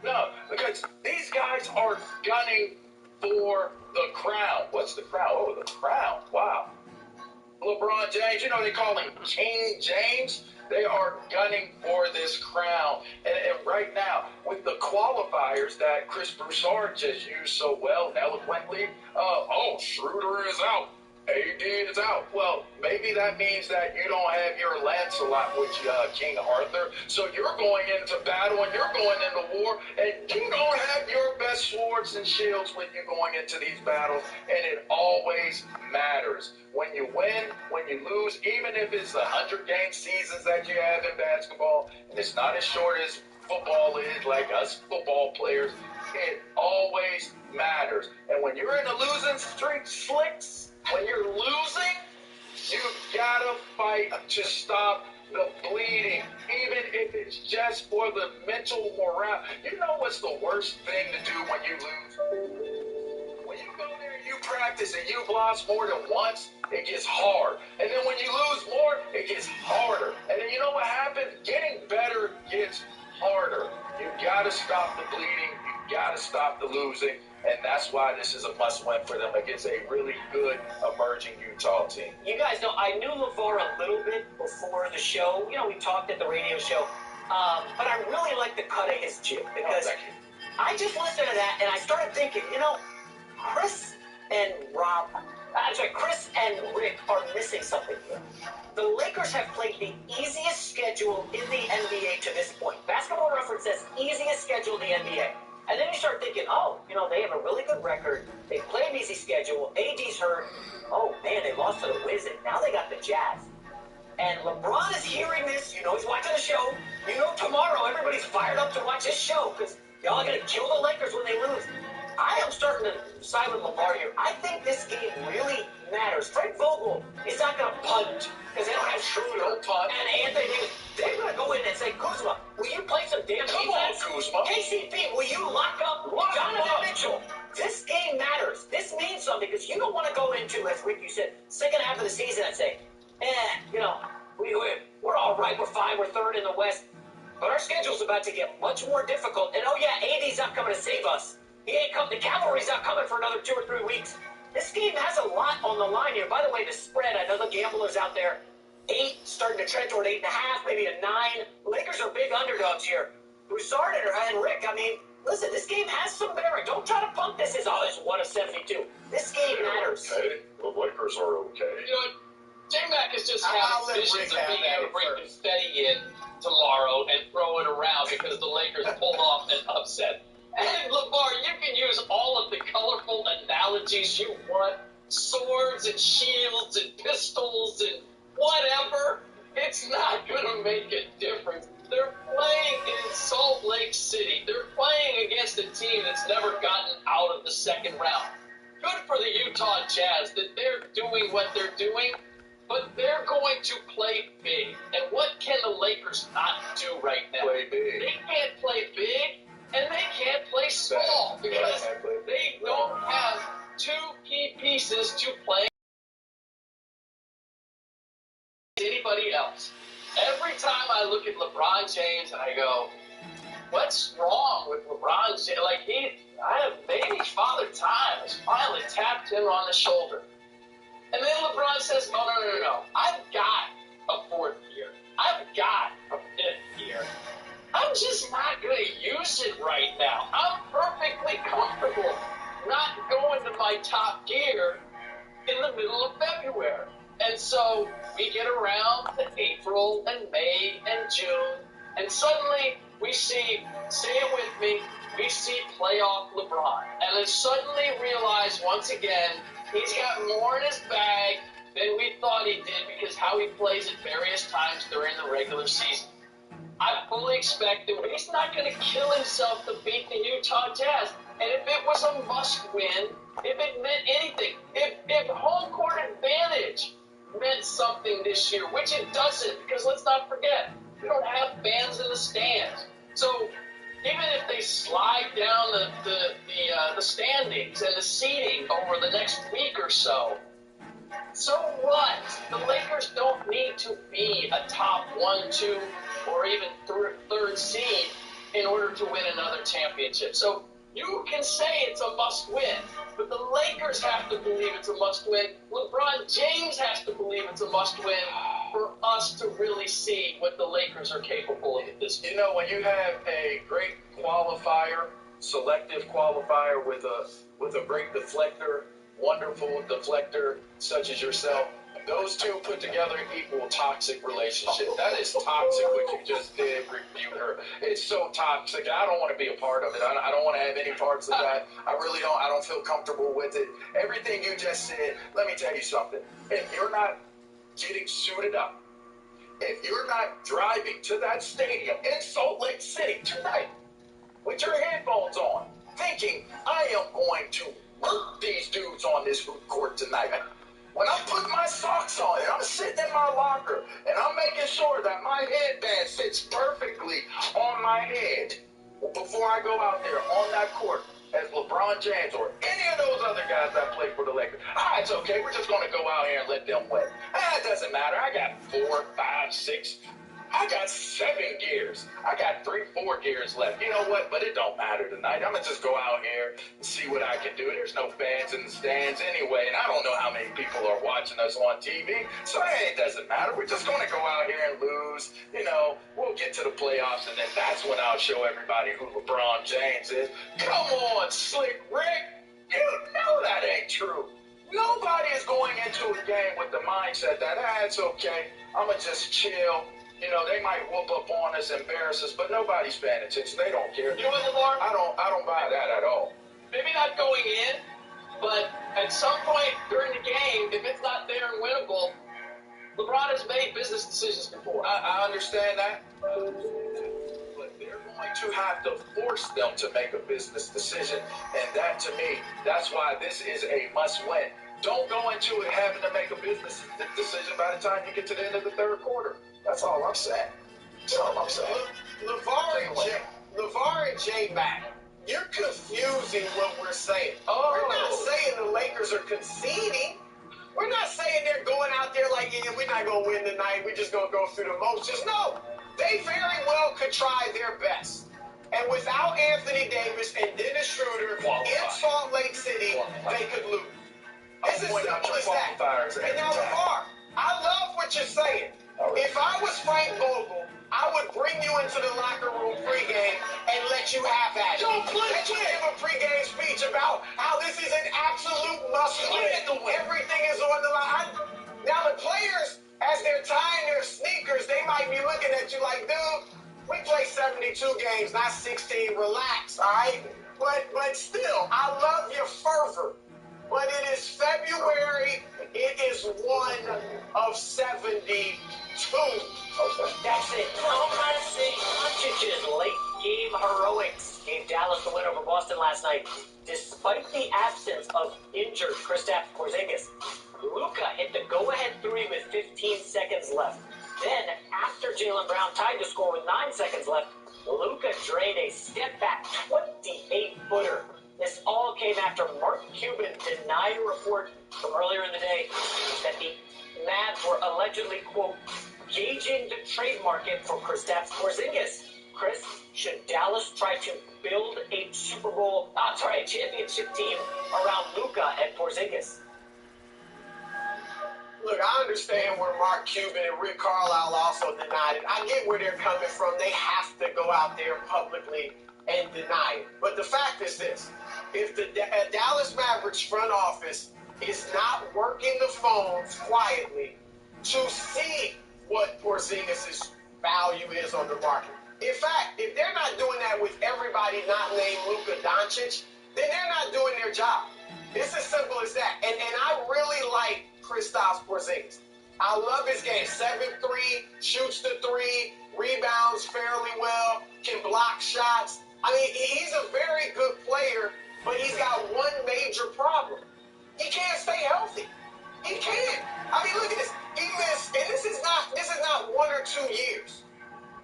No, because these guys are gunning for the crown. What's the crown? Oh, the crown. Wow. LeBron James, they call him King James. They are gunning for this crown. And right now, with the qualifiers that Chris Broussard just used so well and eloquently, Schroeder is out. AD is out. Well, maybe that means that you don't have your Lancelot with King Arthur. So you're going into battle and you're going into war, and you don't have your best swords and shields with you going into these battles. And it always matters. When you win, when you lose, even if it's 100-game seasons that you have in basketball, and it's not as short as football is, like us football players, it always matters. And when you're in a losing streak, Slicks, when you're losing, you gotta fight to stop the bleeding, even if it's just for the mental morale. You know what's the worst thing to do when you lose? When you go there and you practice and you've lost more than once, it gets hard. And then when you lose more, it gets harder. And then you know what happens? Getting better gets harder. You gotta stop the bleeding. You gotta stop the losing. And that's why this is a must-win for them against a really good emerging Utah team. You guys know, I knew LeVar a little bit before the show. We talked at the radio show. But I really like the cut of his jib because I just listened to that and I started thinking, Chris and Rick are missing something here. The Lakers have played the easiest schedule in the NBA to this point. Basketball Reference says easiest schedule in the NBA. And then you start thinking, oh, you know, they have a really good record. They play an easy schedule. AD's hurt. Oh, man, they lost to the Wizards. Now they got the Jazz. And LeBron is hearing this. You know he's watching the show. You know tomorrow everybody's fired up to watch his show because y'all are going to kill the Lakers when they lose. I am starting to side with Lamar here. I think this game really matters. Frank Vogel is not going to punt because they don't have Schroeder and Anthony Davis. They're going to go in and say, Kuzma, will you play some damn Come defense? on, Kuzma. KCP, will you lock up Jonathan Mitchell? This game matters. This means something because you don't want to go into, as Rick, you said, second half of the season and say, you know, we're all right. We're fine. We're third in the West. But our schedule's about to get much more difficult. And, oh, yeah, AD's not coming to save us. He ain't come. The cavalry's not coming for another 2 or 3 weeks. This game has a lot on the line here. By the way, the spread, I know the gamblers out there, 8, starting to trend toward 8.5, maybe a 9. Lakers are big underdogs here. Broussard and Rick, I mean, listen, this game has some bearing. Don't try to pump this as, it's 1 of 72. This game matters. Okay, the Lakers are okay. You know what? J-Mac is just having visions of being able to bring confetti in tomorrow and throw it around because the Lakers pulled off an upset. And LeVar, you can use all of the colorful analogies you want. Swords and shields and pistols and whatever. It's not going to make a difference. They're playing in Salt Lake City. They're playing against a team that's never gotten out of the second round. Good for the Utah Jazz that they're doing what they're doing, but they're going to play big. And what can the Lakers not do right now? Play big. They can't play big. And they can't play small because they don't have 2 key pieces to play anybody else. Every time I look at LeBron James and I go, what's wrong with LeBron James? Like maybe Father Time has finally tapped him on the shoulder. And then LeBron says, no. I've got a 4th year. I've got a 5th year. I'm just not going to use it right now. I'm perfectly comfortable not going to my top gear in the middle of February. And so we get around to April and May and June, and suddenly we see, say it with me, we see playoff LeBron. And then suddenly realize once again, he's got more in his bag than we thought he did because how he plays at various times during the regular season. I fully expect that he's not going to kill himself to beat the Utah Jazz. And if it was a must-win, if it meant anything, if home court advantage meant something this year, which it doesn't, because let's not forget, we don't have fans in the stands. So even if they slide down the standings and the seating over the next week or so what? The Lakers don't need to be a top 1, 2, or even third seed in order to win another championship. So you can say it's a must-win, but the Lakers have to believe it's a must-win. LeBron James has to believe it's a must-win for us to really see what the Lakers are capable of at this point. You know, when you have a great qualifier, selective qualifier with a great deflector, wonderful deflector such as yourself, those two put together equal toxic relationship. That is toxic what you just did, review her. It's so toxic. I don't want to be a part of it. I don't want to have any parts of that. I really don't. I don't feel comfortable with it. Everything you just said, let me tell you something. If you're not getting suited up, if you're not driving to that stadium in Salt Lake City tonight with your headphones on, thinking, I am going to murk these dudes on this hoop court tonight. When I'm putting my socks on and I'm sitting in my locker and I'm making sure that my headband fits perfectly on my head before I go out there on that court as LeBron James or any of those other guys that play for the Lakers. It's okay. We're just going to go out here and let them win. It doesn't matter. I got 4, 5, 6. I got 7 gears. I got 3, 4 gears left. You know what? But it don't matter tonight. I'm going to just go out here and see what I can do. There's no fans in the stands anyway, and I don't know how many people are watching us on TV, so it doesn't matter. We're just going to go out here and lose. You know, we'll get to the playoffs, and then that's when I'll show everybody who LeBron James is. Come on, Slick Rick. You know that ain't true. Nobody is going into a game with the mindset that, it's okay, I'm going to just chill. You know, they might whoop up on us, embarrass us, but nobody's paying attention. They don't care. You know what, Lamar? I don't buy that at all. Maybe not going in, but at some point during the game, if it's not there and winnable, LeBron has made business decisions before. I understand that. But they're going to have to force them to make a business decision. And that, to me, that's why this is a must-win. Don't go into it having to make a business decision by the time you get to the end of the third quarter. That's all I'm saying. That's all I'm saying. LeVar and J-Mac, you're confusing what we're saying. We're not saying the Lakers are conceding. We're not saying they're going out there like, we're not going to win tonight. We're just going to go through the motions. No, they very well could try their best. And without Anthony Davis and Dennis Schroeder in Salt Lake City, they could lose. It's as simple as that. And now, LeVar, I love what you're saying. If I was Frank Vogel, I would bring you into the locker room pregame and let you have at it. Let you give a pregame speech about how this is an absolute must-win. Everything is on the line. Now the players, as they're tying their sneakers, they might be looking at you like, dude, we play 72 games, not 16. Relax, all right? But still, I love your fervor. But it is February. It is 1 of 72. That's it. Doncic's late game heroics gave Dallas the win over Boston last night. Despite the absence of injured Kristaps Porzingis, Luka hit the go-ahead three with 15 seconds left. Then, after Jaylen Brown tied the score with 9 seconds left, Luka drained a step-back 28-footer. This all came after Mark Cuban denied a report from earlier in the day that the Mavs were allegedly, quote, gauging the trade market for Kristaps Porzingis. Chris, should Dallas try to build a championship team around Luka and Porzingis? Look, I understand where Mark Cuban and Rick Carlisle also denied it. I get where they're coming from. They have to go out there publicly and deny it. But the fact is this. If the Dallas Mavericks front office is not working the phones quietly to see what Porzingis' value is on the market. In fact, if they're not doing that with everybody not named Luka Doncic, then they're not doing their job. It's as simple as that. And I really like Kristaps Porzingis. I love his game. 7'3", shoots the three, rebounds fairly well, can block shots. I mean, he's a very good player, but he's got one major problem. He can't stay healthy. He can't. I mean, look at this. He missed, and this is not 1 or 2 years.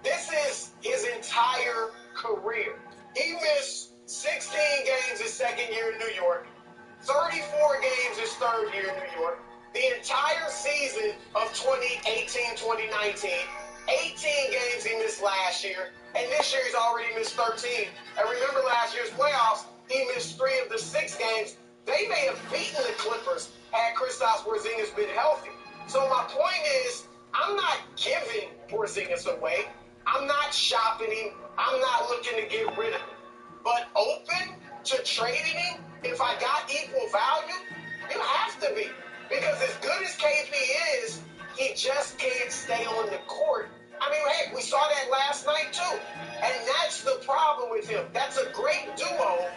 This is his entire career. He missed 16 games his second year in New York, 34 games his third year in New York, the entire season of 2018-2019, 18 games he missed last year, and this year he's already missed 13. And remember last year's playoffs, he missed 3 of the 6 games. They may have beaten the Clippers had Kristaps Porzingis been healthy. So my point is, I'm not giving Porzingis away. I'm not shopping him. I'm not looking to get rid of him. But open to trading him, if I got equal value, you have to be. Because as good as KP is, he just can't stay on the court. I mean, heck, we saw that last night too. And that's the problem with him. That's a great duo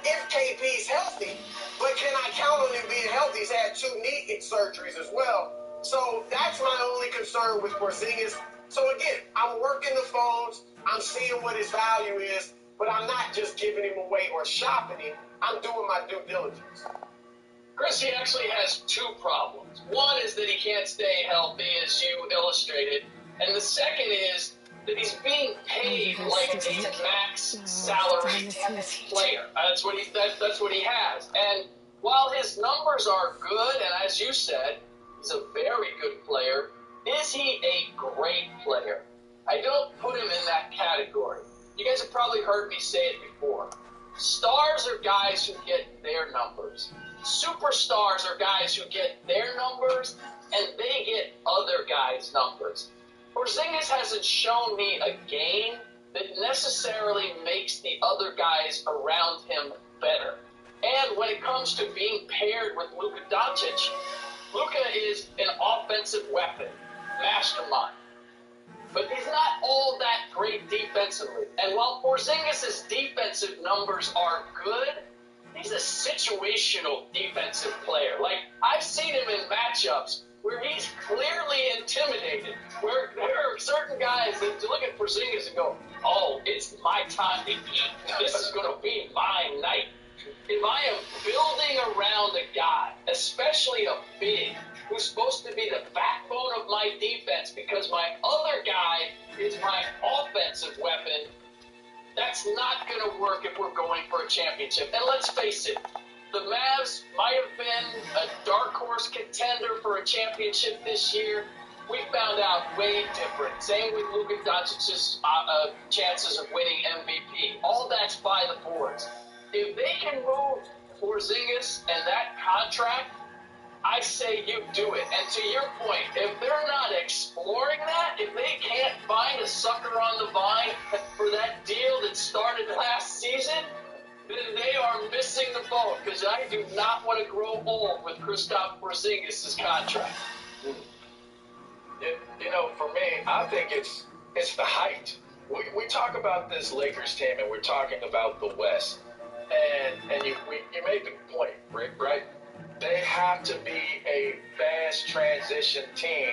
if KP's healthy. But can I count on him being healthy? He's had 2 knee surgeries as well. So that's my only concern with Porzingis. So again, I'm working the phones. I'm seeing what his value is. But I'm not just giving him away or shopping him. I'm doing my due diligence. Chris, he actually has 2 problems. One is that he can't stay healthy, as you illustrated. And the second is that he's being paid like a max salary player. That's what he has. And while his numbers are good, and as you said, he's a very good player, is he a great player? I don't put him in that category. You guys have probably heard me say it before. Stars are guys who get their numbers. Superstars are guys who get their numbers, and they get other guys' numbers. Porzingis hasn't shown me a game that necessarily makes the other guys around him better. And when it comes to being paired with Luka Doncic, Luka is an offensive weapon, mastermind. But he's not all that great defensively. And while Porzingis' defensive numbers are good, he's a situational defensive player. Like, I've seen him in matchups where he's clearly intimidated, where there are certain guys that look at Porzingis and go, oh, it's my time to eat. This is going to be my night. If I am building around a guy, especially a big, who's supposed to be the backbone of my defense because my other guy is my offensive weapon, that's not going to work if we're going for a championship. And let's face it, the Mavs might have been a dark horse contender for a championship this year. We found out way different. Same with Luka Doncic's chances of winning MVP. All that's by the boards. If they can move Porzingis and that contract, I say you do it. And to your point, if they're not exploring that, if they can't find a sucker on the vine for that deal that started last season, then they are missing the boat, because I do not want to grow old with Kristaps Porzingis' contract. You know, for me, I think it's the height. We talk about this Lakers team, and we're talking about the West. And you made the point, Rick, right? They have to be a fast transition team,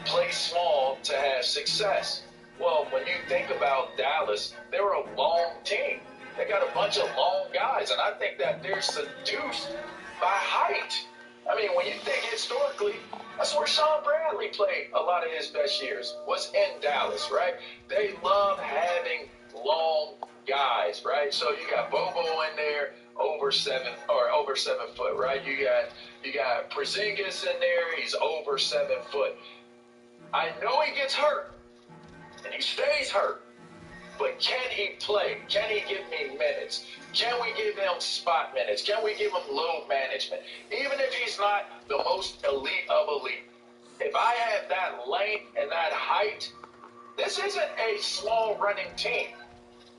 play small to have success. Well, when you think about Dallas, they're a long team. They got a bunch of long guys, and I think that they're seduced by height. I mean, when you think historically, that's where Sean Bradley played a lot of his best years, was in Dallas, right? They love having long guys, right? So you got Bobo in there, over 7 foot, right? You got Porzingis in there, he's over 7 foot. I know he gets hurt, and he stays hurt, but can he play? Can he give me minutes? Can we give him spot minutes? Can we give him load management? Even if he's not the most elite of elite, if I have that length and that height, this isn't a small running team.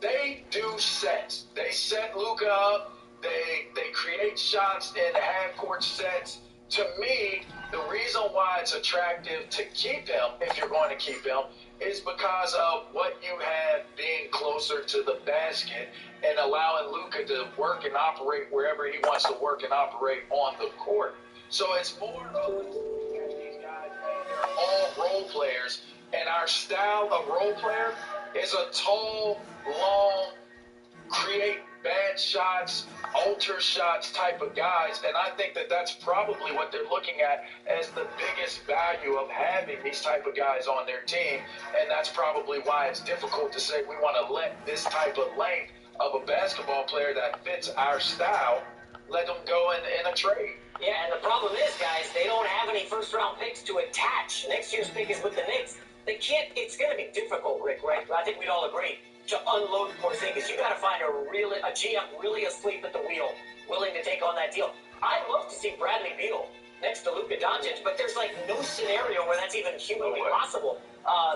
They do sets. They set Luka up. They create shots in half-court sets. To me, the reason why it's attractive to keep him, if you're going to keep him, is because of what you have being closer to the basket and allowing Luka to work and operate wherever he wants to work and operate on the court. So it's more of these guys, they're all role players, and our style of role player is a tall, long, create bad shots, alter shots type of guys, and I think that that's probably what they're looking at as the biggest value of having these type of guys on their team, and that's probably why it's difficult to say we want to let this type of length of a basketball player that fits our style, let them go in a trade. Yeah, and the problem is, guys, they don't have any first-round picks to attach. Next year's pick is with the Knicks. They can't. It's going to be difficult, Rick, right? I think we'd all agree, to unload Porzingis. You got to find a GM really asleep at the wheel, willing to take on that deal. I'd love to see Bradley Beal next to Luka Doncic, but there's like no scenario where that's even humanly possible.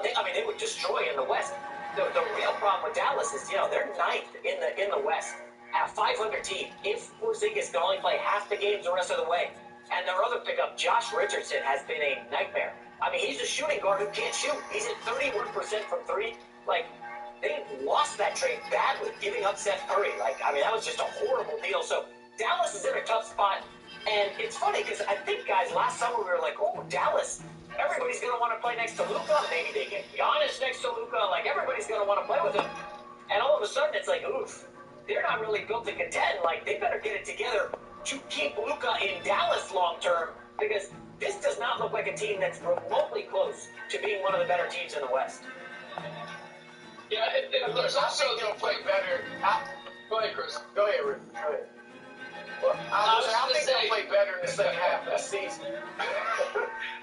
They would destroy in the West. The real problem with Dallas is, they're ninth in the West, at 500 team. If Porzingis can only play half the games the rest of the way, and their other pickup, Josh Richardson, has been a nightmare. I mean, he's a shooting guard who can't shoot. He's at 31% from three. They lost that trade badly, giving up Seth Curry. That was just a horrible deal. So Dallas is in a tough spot. And it's funny because I think, guys, last summer we were like, oh, Dallas, everybody's going to want to play next to Luka. Maybe they get Giannis next to Luka. Everybody's going to want to play with him. And all of a sudden it's like, oof, they're not really built to contend. They better get it together to keep Luka in Dallas long term, because this does not look like a team that's remotely close to being one of the better teams in the West. Yeah, there's also they'll play better. Go ahead, Chris. Go ahead, Rick. Go ahead. Well, I think they'll play better in the second half of the season.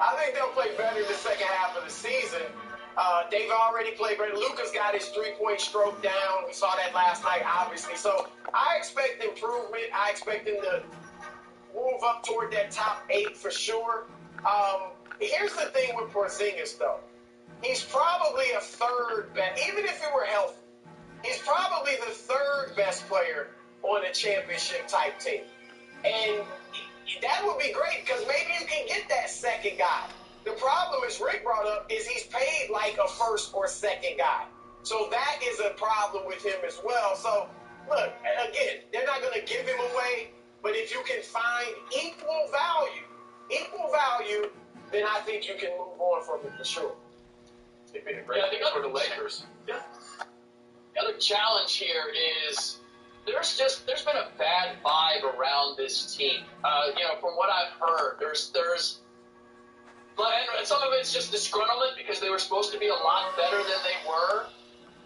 I think they'll play better in the second half of the season. They've already played better. Luka's got his three-point stroke down. We saw that last night, obviously. So I expect improvement. I expect them to move up toward that top 8 for sure. Here's the thing with Porzingis, though. He's probably a third best, even if he were healthy. He's probably the third best player on a championship type team. And that would be great because maybe you can get that second guy. The problem, as Rick brought up, is he's paid like a first or second guy. So that is a problem with him as well. So, look, again, they're not going to give him away, but if you can find equal value, then I think you can move on from it for sure. It'd be a great thing for the Lakers. Yeah. The other challenge here is there's been a bad vibe around this team. From what I've heard, and some of it's just disgruntlement because they were supposed to be a lot better than they were.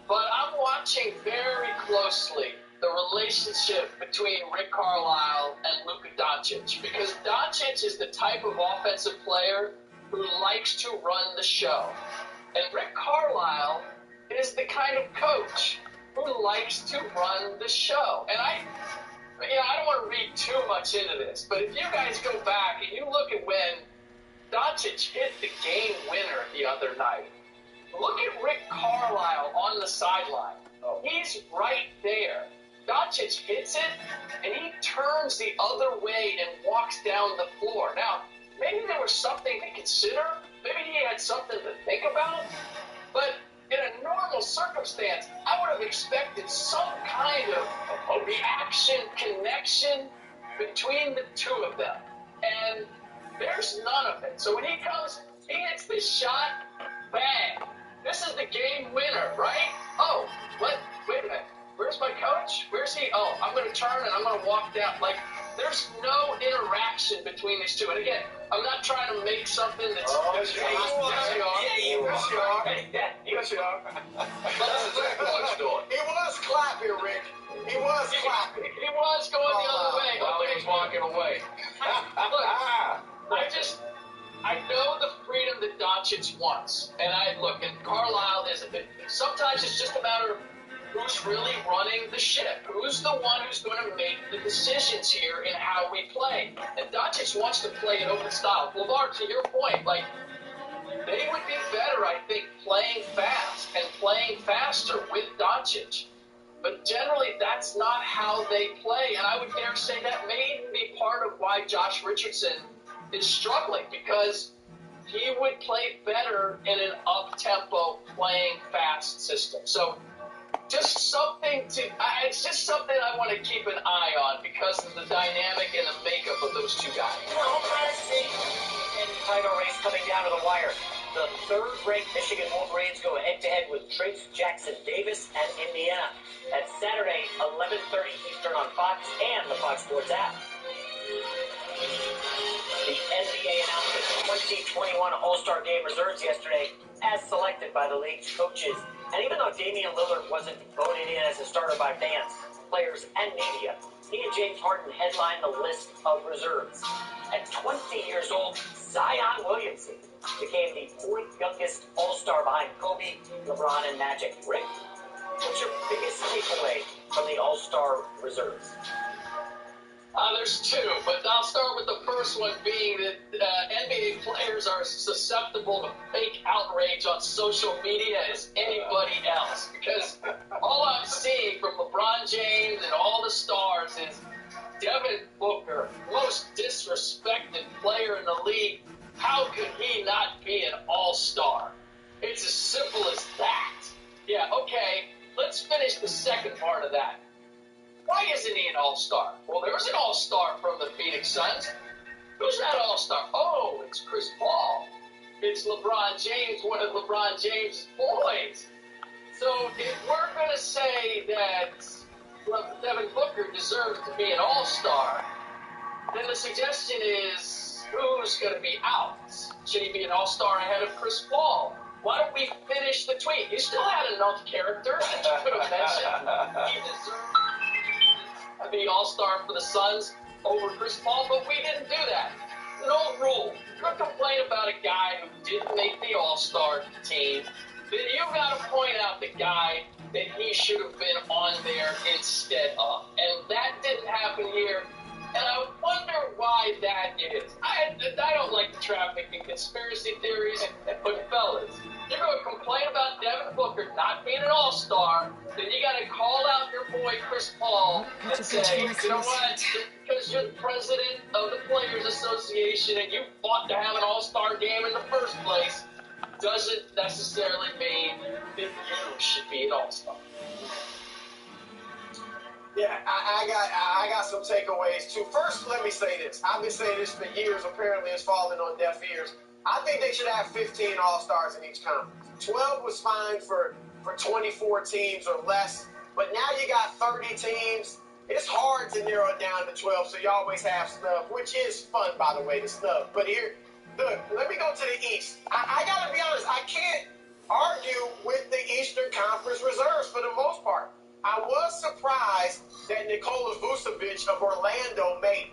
But I'm watching very closely the relationship between Rick Carlisle and Luka Doncic, because Doncic is the type of offensive player who likes to run the show. And Rick Carlisle is the kind of coach who likes to run the show. And I don't want to read too much into this, but if you guys go back and you look at when Doncic hit the game winner the other night, look at Rick Carlisle on the sideline. He's right there. Doncic hits it, and he turns the other way and walks down the floor. Now, maybe there was something to consider. Maybe he had something to think about. But in a normal circumstance, I would have expected some kind of a reaction, connection between the two of them. And there's none of it. So when he comes, he hits this shot, bang. This is the game winner, right? Oh, what? Wait a minute. Where's my coach? Where's he? Oh, I'm going to turn and I'm going to walk down. Like, there's no interaction between these two. And again, I'm not trying to make something that's... Yes, you are. Yes, you are. But this is exactly what you're doing. He was clapping, Rick. He was clapping. He was going the other way. While he was walking away. Look, I know the freedom that Doncic wants. And Carlisle is... Sometimes it's just a matter of who's really running the ship, who's the one who's going to make the decisions here in how we play. And Doncic wants to play an open style. LeVar, to your point, they would be better, I think, playing fast and playing faster with Doncic. But generally, that's not how they play. And I would dare say that may even be part of why Josh Richardson is struggling, because he would play better in an up-tempo, playing fast system. So it's just something I want to keep an eye on because of the dynamic and the makeup of those two guys. And title race coming down to the wire. The third-ranked Michigan Wolverines go head-to-head with Trace Jackson Davis and Indiana. That's Saturday, 11:30 Eastern on Fox and the Fox Sports app. The NBA announced the 2021 All-Star Game reserves yesterday as selected by the league's coaches. And even though Damian Lillard wasn't voted in as a starter by fans, players, and media, he and James Harden headlined the list of reserves. At 20 years old, Zion Williamson became the fourth youngest All-Star behind Kobe, LeBron, and Magic. Rick, what's your biggest takeaway from the All-Star reserves? There's two, but I'll start with the first one being that NBA players are susceptible to fake outrage on social media as anybody else. Because all I'm seeing from LeBron James and all the stars is Devin Booker, most disrespected player in the league. How could he not be an all-star? It's as simple as that. Yeah, okay, let's finish the second part of that. Why isn't he an all-star? Well, there's an all-star from the Phoenix Suns. Who's that all-star? Oh, it's Chris Paul. It's LeBron James, one of LeBron James' boys. So if we're going to say that Devin Booker deserves to be an all-star, then the suggestion is, who's going to be out? Should he be an all-star ahead of Chris Paul? Why don't we finish the tweet? You still had enough character that you could have mentioned he deserved to be all-star for the Suns over Chris Paul, but we didn't do that. It's an old rule. If you're going to complain about a guy who didn't make the all-star team, then you've got to point out the guy that he should have been on there instead of. And that didn't happen here. And I wonder why that is. I don't like to traffic in conspiracy theories. series. But fellas, you're going to complain about Devin Booker not being an all-star, then you got to call out your boy Chris Paul and say, you know what, just because you're the president of the Players Association and you fought to have an all-star game in the first place, doesn't necessarily mean that you should be an all-star. Yeah, I got some takeaways too. First, let me say this. I've been saying this for years. Apparently, it's falling on deaf ears. I think they should have 15 All-Stars in each conference. 12 was fine for 24 teams or less, but now you got 30 teams. It's hard to narrow it down to 12, so you always have snub, which is fun, by the way, to snub. But here, look, let me go to the East. I got to be honest, I can't argue with the Eastern Conference reserves for the most part. I was surprised that Nikola Vucevic of Orlando made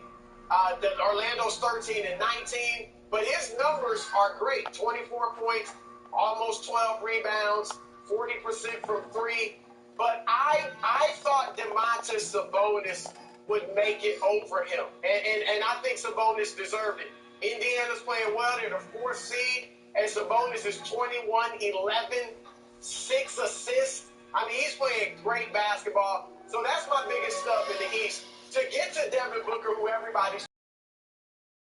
that Orlando's 13 and 19, but his numbers are great. 24 points, almost 12 rebounds, 40% from three. But I thought Domantas Sabonis would make it over him. And I think Sabonis deserved it. Indiana's playing well. They're the fourth seed. And Sabonis is 21-11, 6 assists. I mean, he's playing great basketball. So that's my biggest stuff in the East. To get to Devin Booker, who everybody's...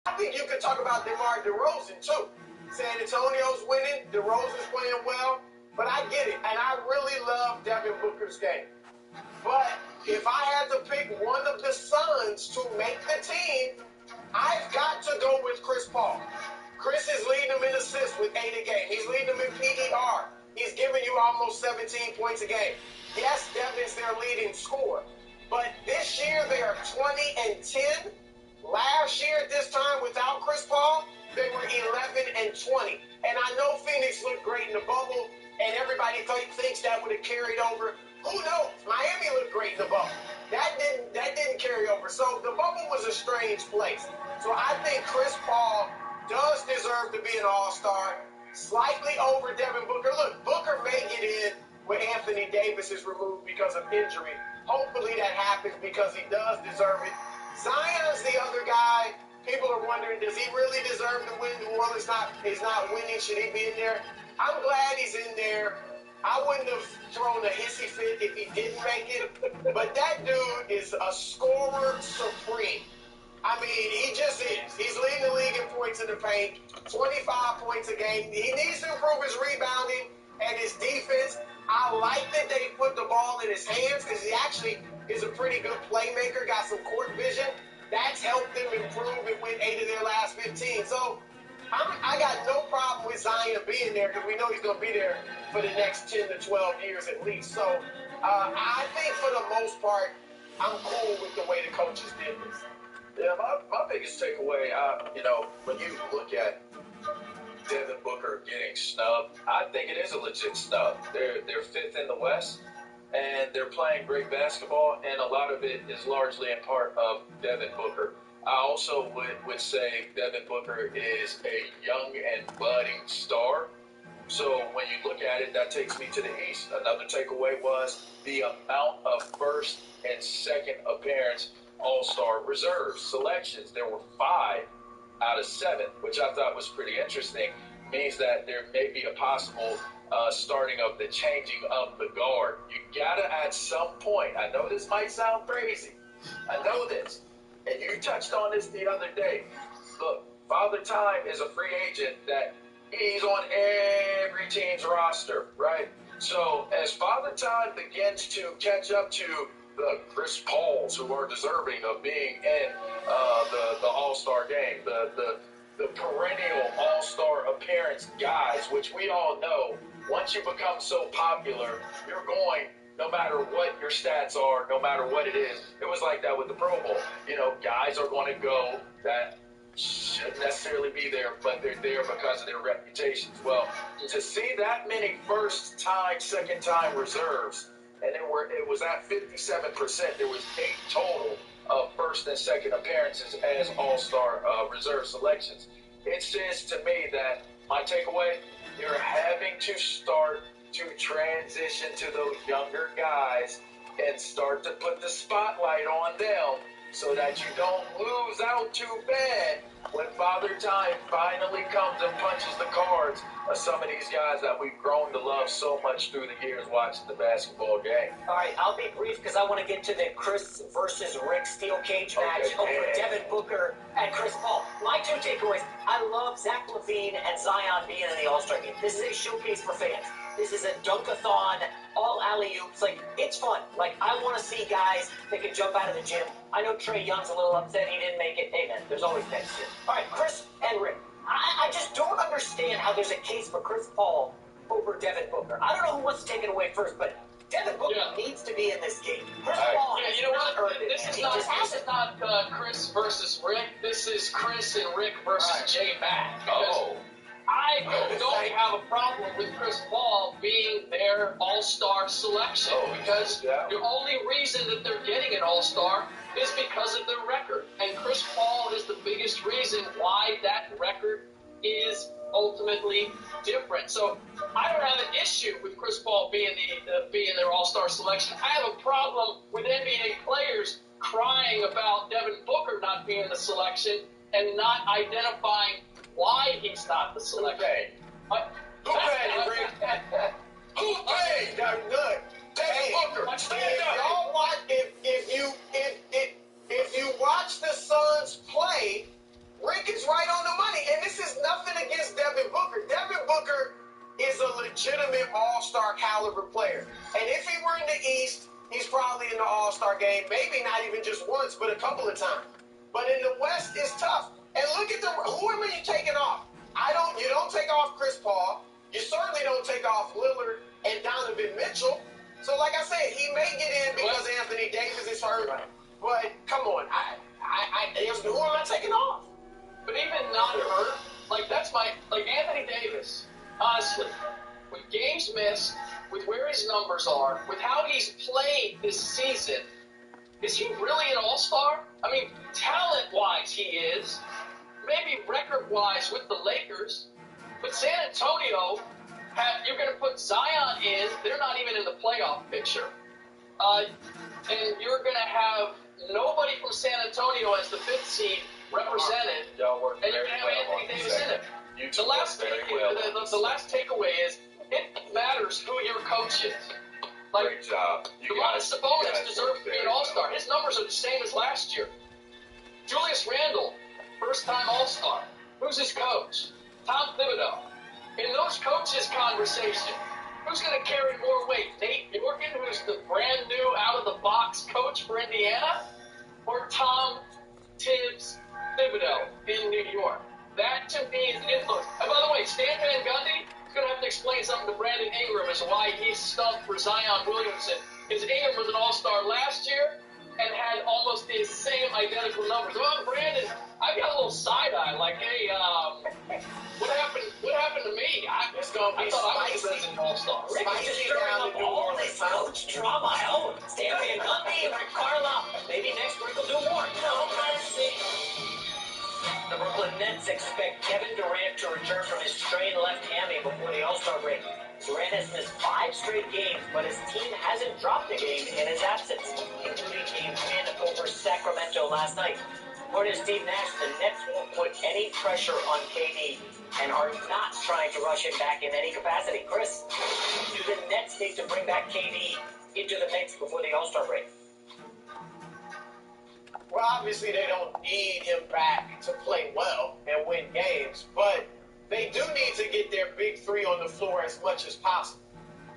I think you could talk about DeMar DeRozan, too. San Antonio's winning. DeRozan's playing well. But I get it. And I really love Devin Booker's game. But if I had to pick one of the Suns to make the team, I've got to go with Chris Paul. Chris is leading them in assists with 8 a game. He's leading them in PER. He's giving you almost 17 points a game. Yes, Devin's their leading scorer. But this year, they are 20 and 10. Last year at this time, without Chris Paul, they were 11 and 20. And I know Phoenix looked great in the bubble, and everybody thinks that would have carried over. Who knows? Miami looked great in the bubble. That didn't carry over. So the bubble was a strange place. So I think Chris Paul does deserve to be an all-star. Slightly over Devin Booker. Look, Booker may get in when Anthony Davis is removed because of injury. Hopefully that happens because he does deserve it. Zion's the other guy. People are wondering, does he really deserve to win? New Orleans is not winning. Should he be in there? I'm glad he's in there. I wouldn't have thrown a hissy fit if he didn't make it. But that dude is a scorer supreme. I mean, he just is. He's leading the league in points in the paint, 25 points a game. He needs to improve his rebounding and his defense. I like that they put the ball in his hands because he actually is a pretty good playmaker, got some court vision. That's helped them improve and win 8 of their last 15. So I got no problem with Zion being there because we know he's going to be there for the next 10 to 12 years at least. So I think for the most part, I'm cool with the way the coaches did this. Yeah, my biggest takeaway, when you look at Devin Booker getting snubbed, I think it is a legit snub. They're fifth in the West, and they're playing great basketball, and a lot of it is largely in part of Devin Booker. I also would say Devin Booker is a young and budding star. So when you look at it, that takes me to the East. Another takeaway was the amount of first and second appearance All-Star reserve selections. There were 5 out of 7, which I thought was pretty interesting. Means that there may be a possible starting of the changing of the guard. You gotta at some point, I know this might sound crazy, I know this, and you touched on this the other day. Look, Father Time is a free agent that he's on every team's roster, right? So as Father Time begins to catch up to the Chris Pauls who are deserving of being in the All-Star game, the perennial All-Star appearance guys, which we all know, once you become so popular, you're going, no matter what your stats are, no matter what it is. It was like that with the Pro Bowl. Guys are going to go that shouldn't necessarily be there, but they're there because of their reputations. Well, to see that many first-time, second-time reserves, and it was at 57%. There was 8 total of first and second appearances as All-Star reserve selections. It says to me that my takeaway, you're having to start to transition to those younger guys and start to put the spotlight on them so that you don't lose out too bad When Father Time finally comes and punches the cards of some of these guys that we've grown to love so much through the years watching the basketball game. All right, I'll be brief because I want to get to the Chris versus Rick steel cage match over Devin Booker and Chris Paul. My two takeaways: I love Zach LaVine and Zion being in the All-Star game. This is a showcase for fans. This is a dunk-a-thon, all alley-oops. Like, it's fun. Like, I want to see guys that can jump out of the gym. I know Trae Young's a little upset he didn't make it. Hey, man, there's always next year. All right, Chris and Rick. I just don't understand how there's a case for Chris Paul over Devin Booker. I don't know who wants to take it away first, but Devin Booker needs to be in this game. Chris Paul has you know not what? earned it. This is not Chris versus Rick. This is Chris and Rick versus J-Mac. I don't have a problem with Chris Paul being their all-star selection because the only reason that they're getting an all-star is because of their record. And Chris Paul is the biggest reason why that record is ultimately different. So I don't have an issue with Chris Paul being being their all-star selection. I have a problem with NBA players crying about Devin Booker not being the selection and not identifying why he's not the selection. Who paid, Rick? Who paid? Look, Devin Booker. Y'all watch if you watch the Suns play, Rick is right on the money, and this is nothing against Devin Booker. Devin Booker is a legitimate all-star caliber player, and if he were in the East, he's probably in the all-star game, maybe not even just once, but a couple of times. But in the West, it's tough. And look at who are you taking off? You don't take off Chris Paul. You certainly don't take off Lillard and Donovan Mitchell. So, like I said, he may get in because Anthony Davis is hurt. But come on, who am I taking off? But even not hurt, like Anthony Davis, honestly, with games missed, with where his numbers are, with how he's played this season, is he really an all-star? I mean, talent-wise he is, maybe record-wise with the Lakers, but San Antonio, you're going to put Zion in, they're not even in the playoff picture, and you're going to have nobody from San Antonio as the fifth seed represented, and you're going to have Anthony Davis in it. The last takeaway is, it matters who your coach is. Like, great job. Sabonis deserves to be an all-star. His numbers are the same as last year. Julius Randle, first-time all-star. Who's his coach? Tom Thibodeau. In those coaches' conversation, who's going to carry more weight? Nate Yorkin, who's the brand-new, out-of-the-box coach for Indiana? Or Tom Tibbs Thibodeau in New York? That, to me, is influence. And by the way, Stan Van Gundy is going to have to explain something to Brandon Ingram as to why he's stumped for Zion Williamson. Because Ingram was an all-star last year and had almost the same identical numbers. Well, Brandon, I got a little side-eye, like, hey, what happened to me? I thought I was an all-star. Rick is just stirring up all this coach drama. Oh, Stan Van Gundy, Rick Carlisle. Maybe next Rick will do more. No mercy. The Brooklyn Nets expect Kevin Durant to return from his strained left hammy before the All-Star break. Durant has missed 5 straight games, but his team hasn't dropped a game in his absence, including a win over Sacramento last night. According to Steve Nash, the Nets won't put any pressure on KD and are not trying to rush him back in any capacity. Chris, do the Nets need to bring back KD into the mix before the All-Star break? Well, obviously they don't need him back to play well and win games, but they do need to get their big three on the floor as much as possible.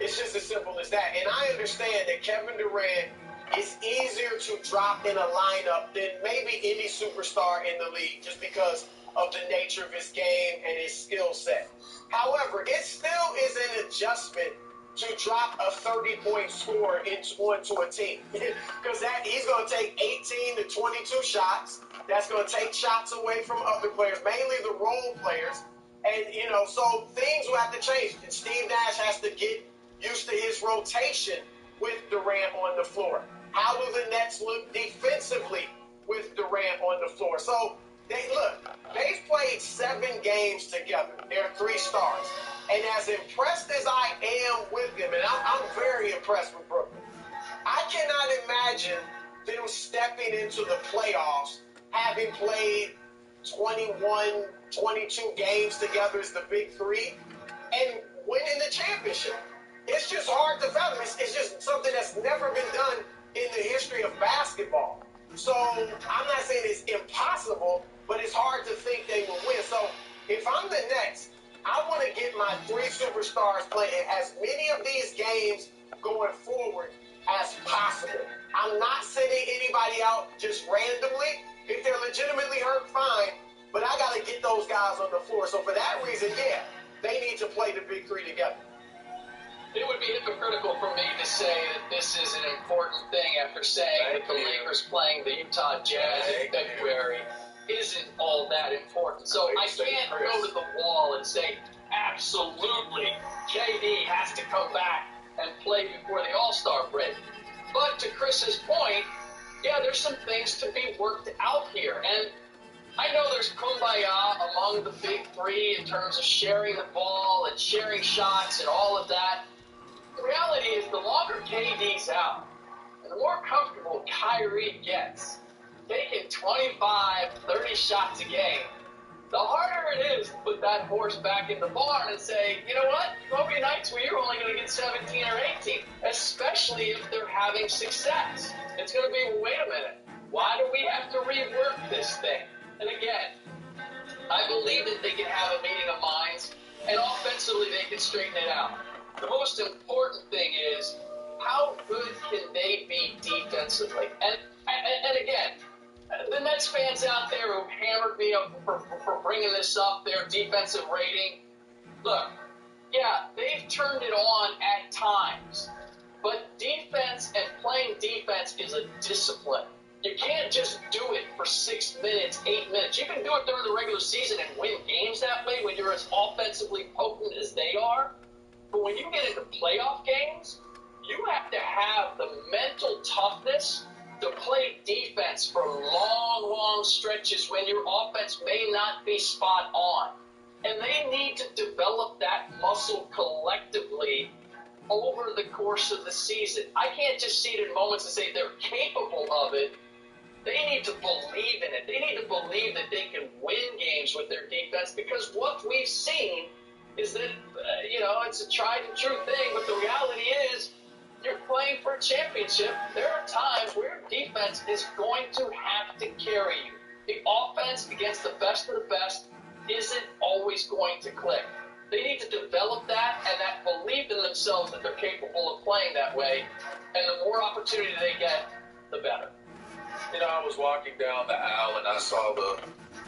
It's just as simple as that. And I understand that Kevin Durant is easier to drop in a lineup than maybe any superstar in the league just because of the nature of his game and his skill set. However, it still is an adjustment to drop a 30-point score onto a team. Because he's going to take 18 to 22 shots. That's going to take shots away from other players, mainly the role players. And, so things will have to change. And Steve Nash has to get used to his rotation with Durant on the floor. How do the Nets look defensively with Durant on the floor? So, they've played 7 games together. They're 3 stars. And as impressed as I am with them, and I'm very impressed with Brooklyn, I cannot imagine them stepping into the playoffs having played 21, 22 games together as the big three and winning the championship. It's just hard to fathom. It's just something that's never been done in the history of basketball. So I'm not saying it's impossible, but it's hard to think they will win. So if I'm the Nets, I want to get my three superstars playing as many of these games going forward as possible. I'm not sending anybody out just randomly. If they're legitimately hurt, fine. But I got to get those guys on the floor. So for that reason, yeah, they need to play the big three together. It would be hypocritical for me to say that this is an important thing after saying that the Lakers playing the Utah Jazz in February isn't all that important. So I can't go to the wall and say, absolutely, KD has to come back and play before the All-Star break. But to Chris's point, yeah, there's some things to be worked out here. And I know there's kumbaya among the big three in terms of sharing the ball and sharing shots and all of that. The reality is the longer KD's out and the more comfortable Kyrie gets taking 25, 30 shots a game, the harder it is to put that horse back in the barn and say, you know what, there'll be nights where you're only going to get 17 or 18, especially if they're having success. It's going to be, wait a minute, why do we have to rework this thing? And again, I believe that they can have a meeting of minds, and offensively they can straighten it out. The most important thing is, how good can they be defensively? And again, the Nets fans out there who hammered me up for bringing this up, their defensive rating, look, yeah, they've turned it on at times, but defense and playing defense is a discipline. You can't just do it for 6 minutes, 8 minutes. You can do it during the regular season and win games that way when you're as offensively potent as they are. But when you get into playoff games, you have to have the mental toughness to play defense for long, long stretches when your offense may not be spot on. And they need to develop that muscle collectively over the course of the season. I can't just see it in moments and say they're capable of it. They need to believe in it. They need to believe that they can win games with their defense, because what we've seen is that, it's a tried and true thing, but the reality is you're playing for a championship. There are times where defense is going to have to carry you. The offense against the best of the best isn't always going to click. They need to develop that and that belief in themselves that they're capable of playing that way, and the more opportunity they get, the better. I was walking down the aisle and I saw the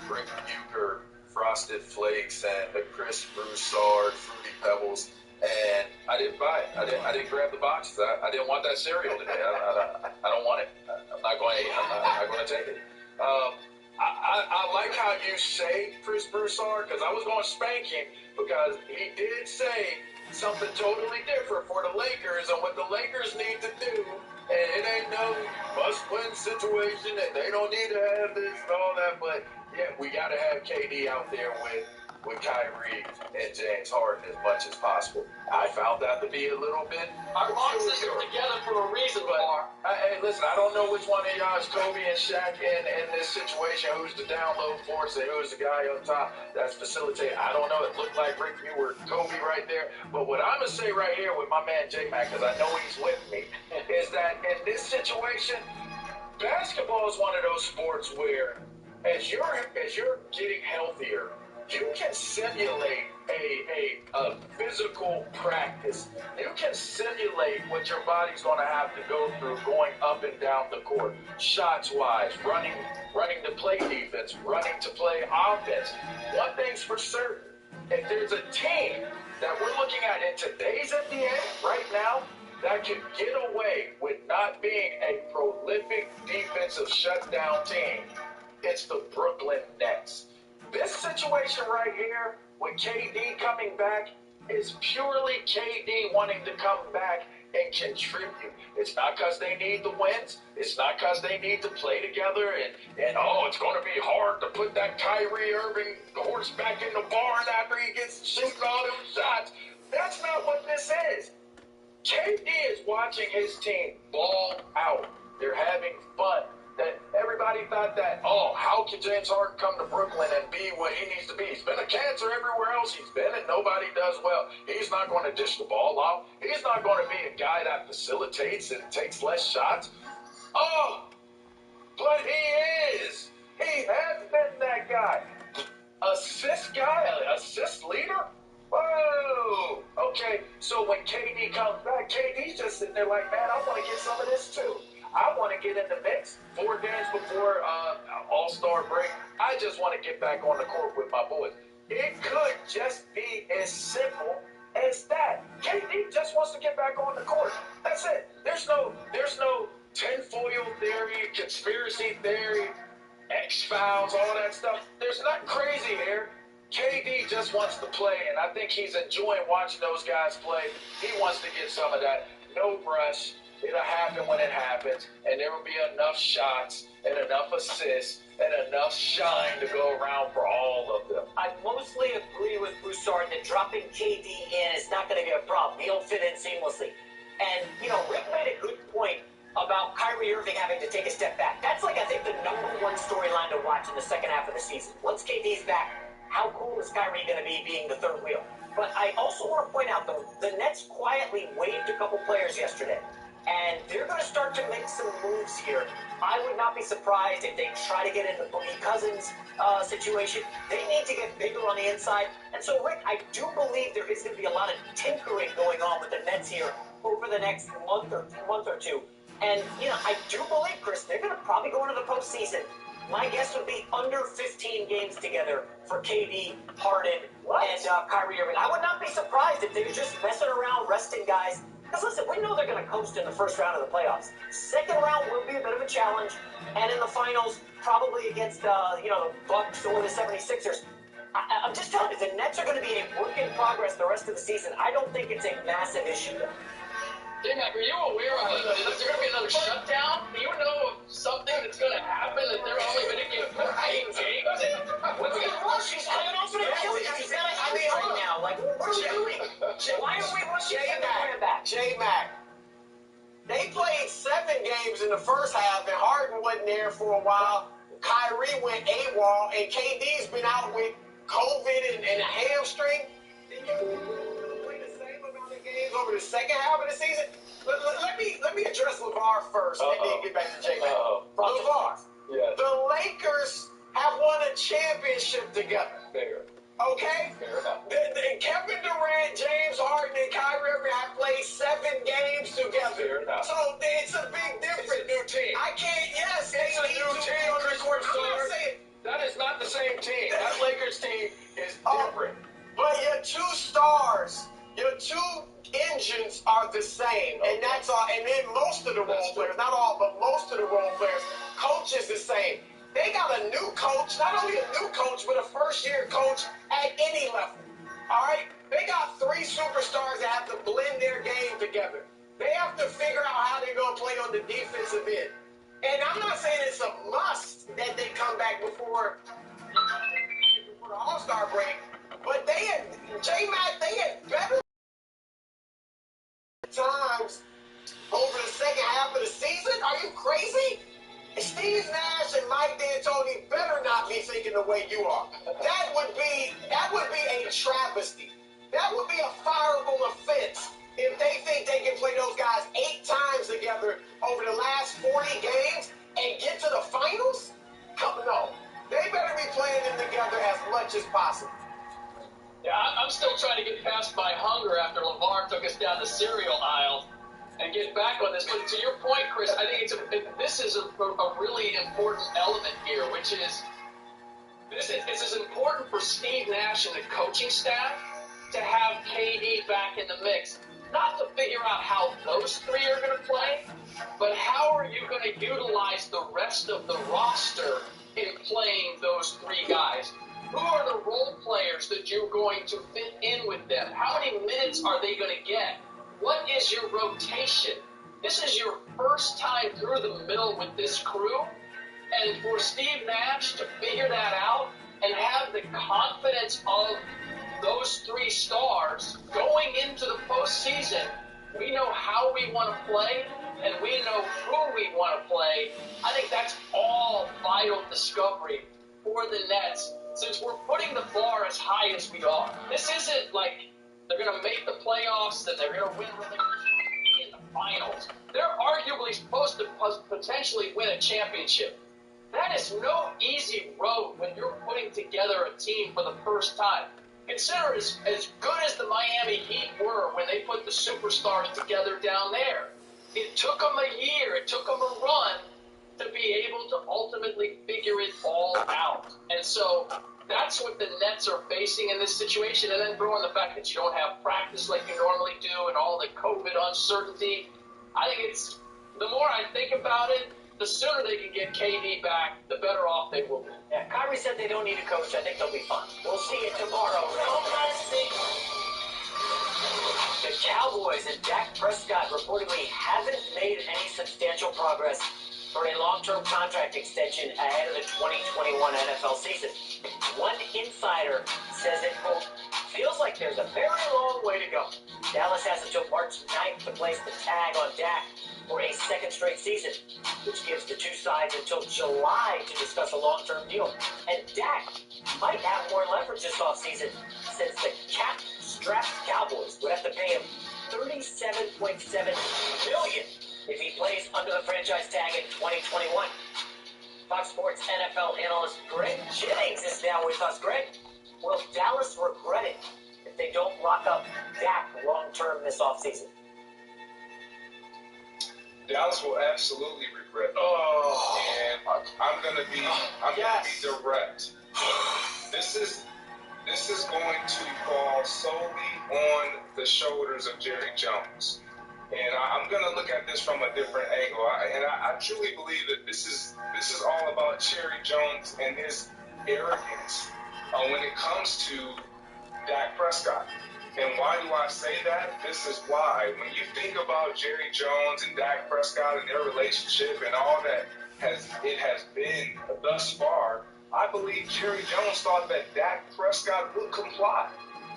Brink Bucher Frosted Flakes and the Chris Broussard Fruity Pebbles, and I didn't buy it. I didn't grab the boxes. I didn't want that cereal today. I don't want it. I'm not going to take it. I like how you say Chris Broussard, because I was going to spank him, because he did say something totally different for the Lakers and what the Lakers need to do. And it ain't no must-win situation, and they don't need to have this and all that. But, yeah, we got to have KD out there with Kyrie and James Harden as much as possible. I found that to be a little bit... Our boxes are together for a reason, but hey, listen, I don't know which one of y'all is Kobe and Shaq in this situation, who's the download force and who's the guy up top that's facilitating. I don't know. It looked like Rick, you were Kobe right there. But what I'm going to say right here with my man J-Mac, because I know he's with me, is that in this situation, basketball is one of those sports where as you're getting healthier, you can simulate a physical practice. You can simulate what your body's going to have to go through going up and down the court, shots-wise, running to play defense, running to play offense. One thing's for certain, if there's a team that we're looking at in today's NBA right now that can get away with not being a prolific defensive shutdown team, it's the Brooklyn Nets. This situation right here with KD coming back is purely KD wanting to come back and contribute. It's not because they need the wins. It's not because they need to play together and it's going to be hard to put that Kyrie Irving horse back in the barn after he gets shooting all them shots. That's not what this is. KD is watching his team ball out. They're having fun. That everybody everybody thought that, oh, how can James Harden come to Brooklyn and be what he needs to be? He's been a cancer everywhere else he's been, and nobody does well. He's not going to dish the ball out. He's not going to be a guy that facilitates and takes less shots. Oh, but he is. He has been that guy. Assist guy, assist leader? Whoa. Okay, so when KD comes back, KD's just sitting there like, man, I want to get some of this too. I want to get in the mix 4 days before All-Star break. I just want to get back on the court with my boys. It could just be as simple as that. KD just wants to get back on the court. That's it. There's no tinfoil theory, conspiracy theory, X-Files, all that stuff. There's nothing crazy here. KD just wants to play, and I think he's enjoying watching those guys play. He wants to get some of that. No rush. It'll happen when it happens, and there will be enough shots and enough assists and enough shine to go around for all of them. I mostly agree with Broussard that dropping KD in is not going to be a problem. He'll fit in seamlessly. And, Rick made a good point about Kyrie Irving having to take a step back. That's I think, the #1 storyline to watch in the second half of the season. Once KD's back, how cool is Kyrie going to be being the third wheel? But I also want to point out, though, the Nets quietly waived a couple players yesterday. And they're going to start to make some moves here. I would not be surprised if they try to get in the Boogie Cousins situation. They need to get bigger on the inside. And so, Rick, I do believe there is going to be a lot of tinkering going on with the Nets here over the next month or two. And, I do believe, Chris, they're going to probably go into the postseason. My guess would be under 15 games together for KD, Harden, and Kyrie Irving. I would not be surprised if they're just messing around, resting guys. Because listen, we know they're going to coast in the first round of the playoffs. Second round will be a bit of a challenge. And in the finals, probably against, the Bucks or the 76ers. I'm just telling you, the Nets are going to be a work in progress the rest of the season. I don't think it's a massive issue. J-Mac, are you aware of is there going to be another shutdown? Do you know of something that's going to happen that they're only going to give 8 games? What's going on? She's coming off an Achilles. He's got a knee right now. What are we doing? Why are we rushing back? J-Mac. They played 7 games in the first half, and Harden wasn't there for a while. Kyrie went AWOL, and KD's been out with COVID and a hamstring. Over the second half of the season. Let me address LeVar first, and then get back to J-Mac. LeVar, yes. The Lakers have won a championship together. Fair. Okay? Fair enough. Kevin Durant, James Harden, and Kyrie Irving have played 7 games together. Fair enough. So it's a big difference. It's a new team. I can't. Yes, it's a new team. That is not the same team. That Lakers team is different. But your 2 stars, your 2 engines are the same, and that's all. And then most of the role players, not all, but most of the role players, coach is the same. They got a new coach, not only a new coach, but a first-year coach at any level. All right, they got 3 superstars that have to blend their game together. They have to figure out how they're going to play on the defensive end. And I'm not saying it's a must that they come back before the All-Star break, but they had J-Mac, they had better times over the second half of the season. Are you crazy? Steve Nash and Mike D'Antoni better not be thinking the way you are. That would be a travesty. That would be a fireable offense if they think they can play those guys 8 times together over the last 40 games and get to the finals. No, they better be playing them together as much as possible. Yeah, I'm still trying to get past my hunger after LeVar took us down the cereal aisle and get back on this. But to your point, Chris, I think this is a really important element here, which is this is important for Steve Nash and the coaching staff to have KD back in the mix. Not to figure out how those 3 are going to play, but how are you going to utilize the rest of the roster in playing those 3 guys? Who are the role players that you're going to fit in with them? How many minutes are they going to get? What is your rotation? This is your first time through the middle with this crew. And for Steve Nash to figure that out and have the confidence of those 3 stars going into the postseason, we know how we want to play, and we know who we want to play. I think that's all vital discovery for the Nets, since we're putting the bar as high as we are. This isn't like they're going to make the playoffs and they're going to win in the finals. They're arguably supposed to potentially win a championship. That is no easy road when you're putting together a team for the first time. Consider as good as the Miami Heat were when they put the superstars together down there. It took them a year, it took them a run to be able to ultimately figure it all out. And so that's what the Nets are facing in this situation. And then throw in the fact that you don't have practice like you normally do and all the COVID uncertainty. I think it's, the more I think about it, the sooner they can get KD back, the better off they will be. Yeah, Kyrie said they don't need a coach. I think they'll be fine. We'll see it tomorrow. The Cowboys and Dak Prescott reportedly hasn't made any substantial progress for a long-term contract extension ahead of the 2021 NFL season. One insider says it, quote, feels like there's a very long way to go. Dallas has until March 9th to place the tag on Dak for a second straight season, which gives the two sides until July to discuss a long-term deal. And Dak might have more leverage this offseason since the cap-strapped Cowboys would have to pay him $37.7 million if he plays under the franchise tag in 2021. Fox Sports NFL analyst Greg Jennings is now with us. Greg, will Dallas regret it if they don't lock up Dak long-term this offseason? Dallas will absolutely regret it. And I'm gonna be direct. This is going to fall solely on the shoulders of Jerry Jones. And I'm going to look at this from a different angle. I truly believe that this is all about Jerry Jones and his arrogance when it comes to Dak Prescott. And why do I say that? This is why. When you think about Jerry Jones and Dak Prescott and their relationship and all that it has been thus far, I believe Jerry Jones thought that Dak Prescott would comply.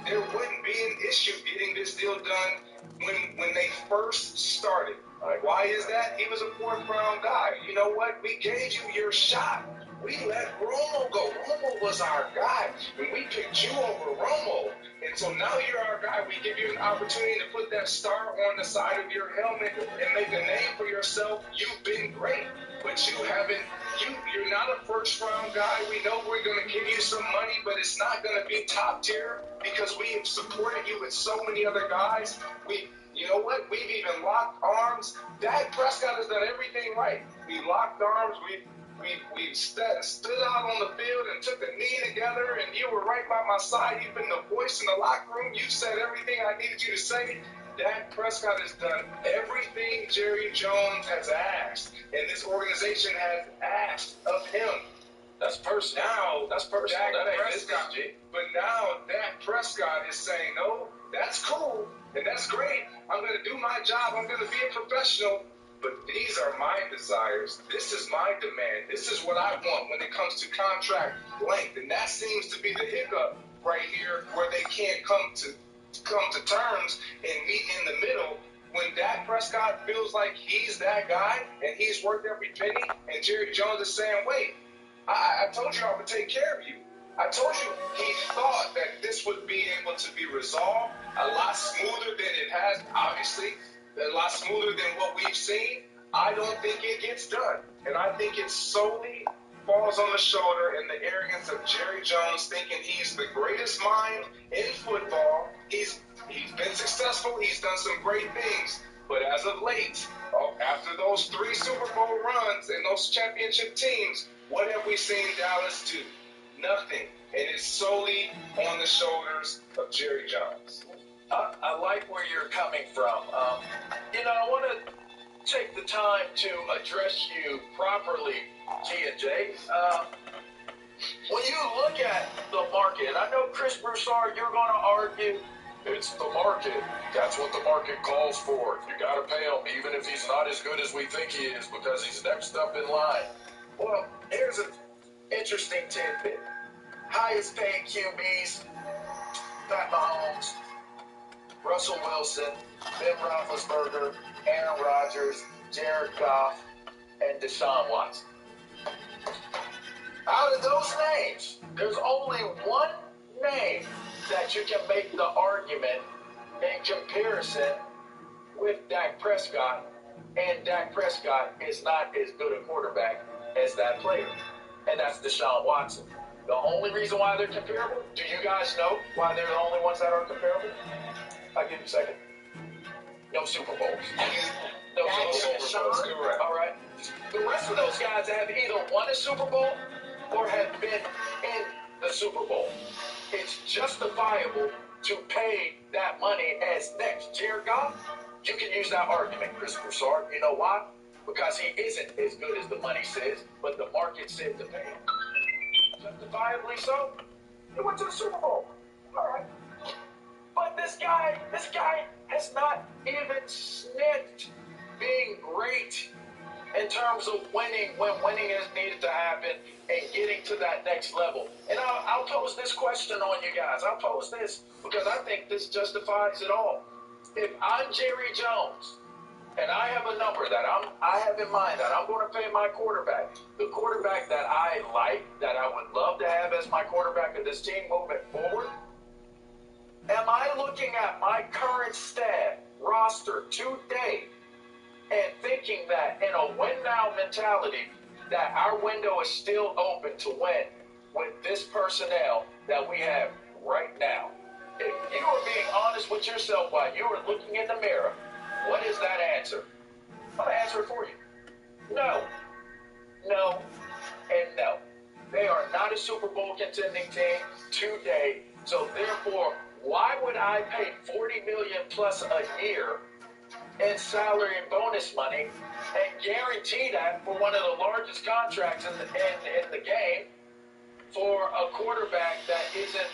There wouldn't be an issue getting this deal done when they first started. Why is that? He was a fourth-round guy. You know what? We gave you your shot. We let Romo go. Romo was our guy, and we picked you over Romo. And so now you're our guy. We give you an opportunity to put that star on the side of your helmet and make a name for yourself. You've been great, but you haven't. You're not a first-round guy. We know we're going to give you some money, but it's not going to be top tier because we have supported you with so many other guys. You know what? We've even locked arms. Dak Prescott has done everything right. We locked arms. We stood out on the field and took a knee together, and you were right by my side. You've been the voice in the locker room. You said everything I needed you to say. Dak Prescott has done everything Jerry Jones has asked, and this organization has asked of him. That's personal. Now, that's personal. Dak that ain't Prescott, business, G. But now Dak Prescott is saying, no, that's cool, and that's great. I'm going to do my job. I'm going to be a professional. But these are my desires. This is my demand. This is what I want when it comes to contract length. And that seems to be the hiccup right here where they can't come to terms and meet in the middle when Dak Prescott feels like he's that guy and he's worth every penny, and Jerry Jones is saying, wait, I told you I would take care of you. I told you. He thought that this would be able to be resolved a lot smoother than it has, obviously. A lot smoother than what we've seen. I don't think it gets done. And I think it solely falls on the shoulder and the arrogance of Jerry Jones thinking he's the greatest mind in football. He's been successful. He's done some great things. But as of late, after those 3 Super Bowl runs and those championship teams, what have we seen Dallas do? Nothing. And it's solely on the shoulders of Jerry Jones. I like where you're coming from. I want to take the time to address you properly, G&J. When you look at the market, and I know, Chris Broussard, you're going to argue, it's the market. That's what the market calls for. You got to pay him, even if he's not as good as we think he is, because he's next up in line. Well, here's an interesting tidbit. Highest paid QBs, Pat Mahomes, Russell Wilson, Ben Roethlisberger, Aaron Rodgers, Jared Goff, and Deshaun Watson. Out of those names, there's only one name that you can make the argument in comparison with Dak Prescott, and Dak Prescott is not as good a quarterback as that player, and that's Deshaun Watson. The only reason why they're comparable, do you guys know why they're the only ones that are comparable? I'll give you a second. No Super Bowls. No Super Bowls. Correct. All right. The rest of those guys have either won a Super Bowl or have been in the Super Bowl. It's justifiable to pay that money as next. Jared Goff, you can use that argument, Chris Broussard. You know why? Because he isn't as good as the money says, but the market said to pay him. Justifiably so. He went to the Super Bowl. All right. But this guy has not even sniffed being great in terms of winning when winning is needed to happen and getting to that next level. And I'll pose this question on you guys. I'll pose this because I think this justifies it all. If I'm Jerry Jones and I have a number that I have in mind that I'm going to pay my quarterback, the quarterback that I like, that I would love to have as my quarterback of this team moving forward, am I looking at my current staff roster today and thinking that in a win-now mentality that our window is still open to win with this personnel that we have right now? If you are being honest with yourself while you are looking in the mirror, what is that answer? I'm going to answer it for you. No. No. And no. They are not a Super Bowl contending team today. So therefore, why would I pay $40 million plus a year in salary and bonus money and guarantee that for one of the largest contracts in the game for a quarterback that isn't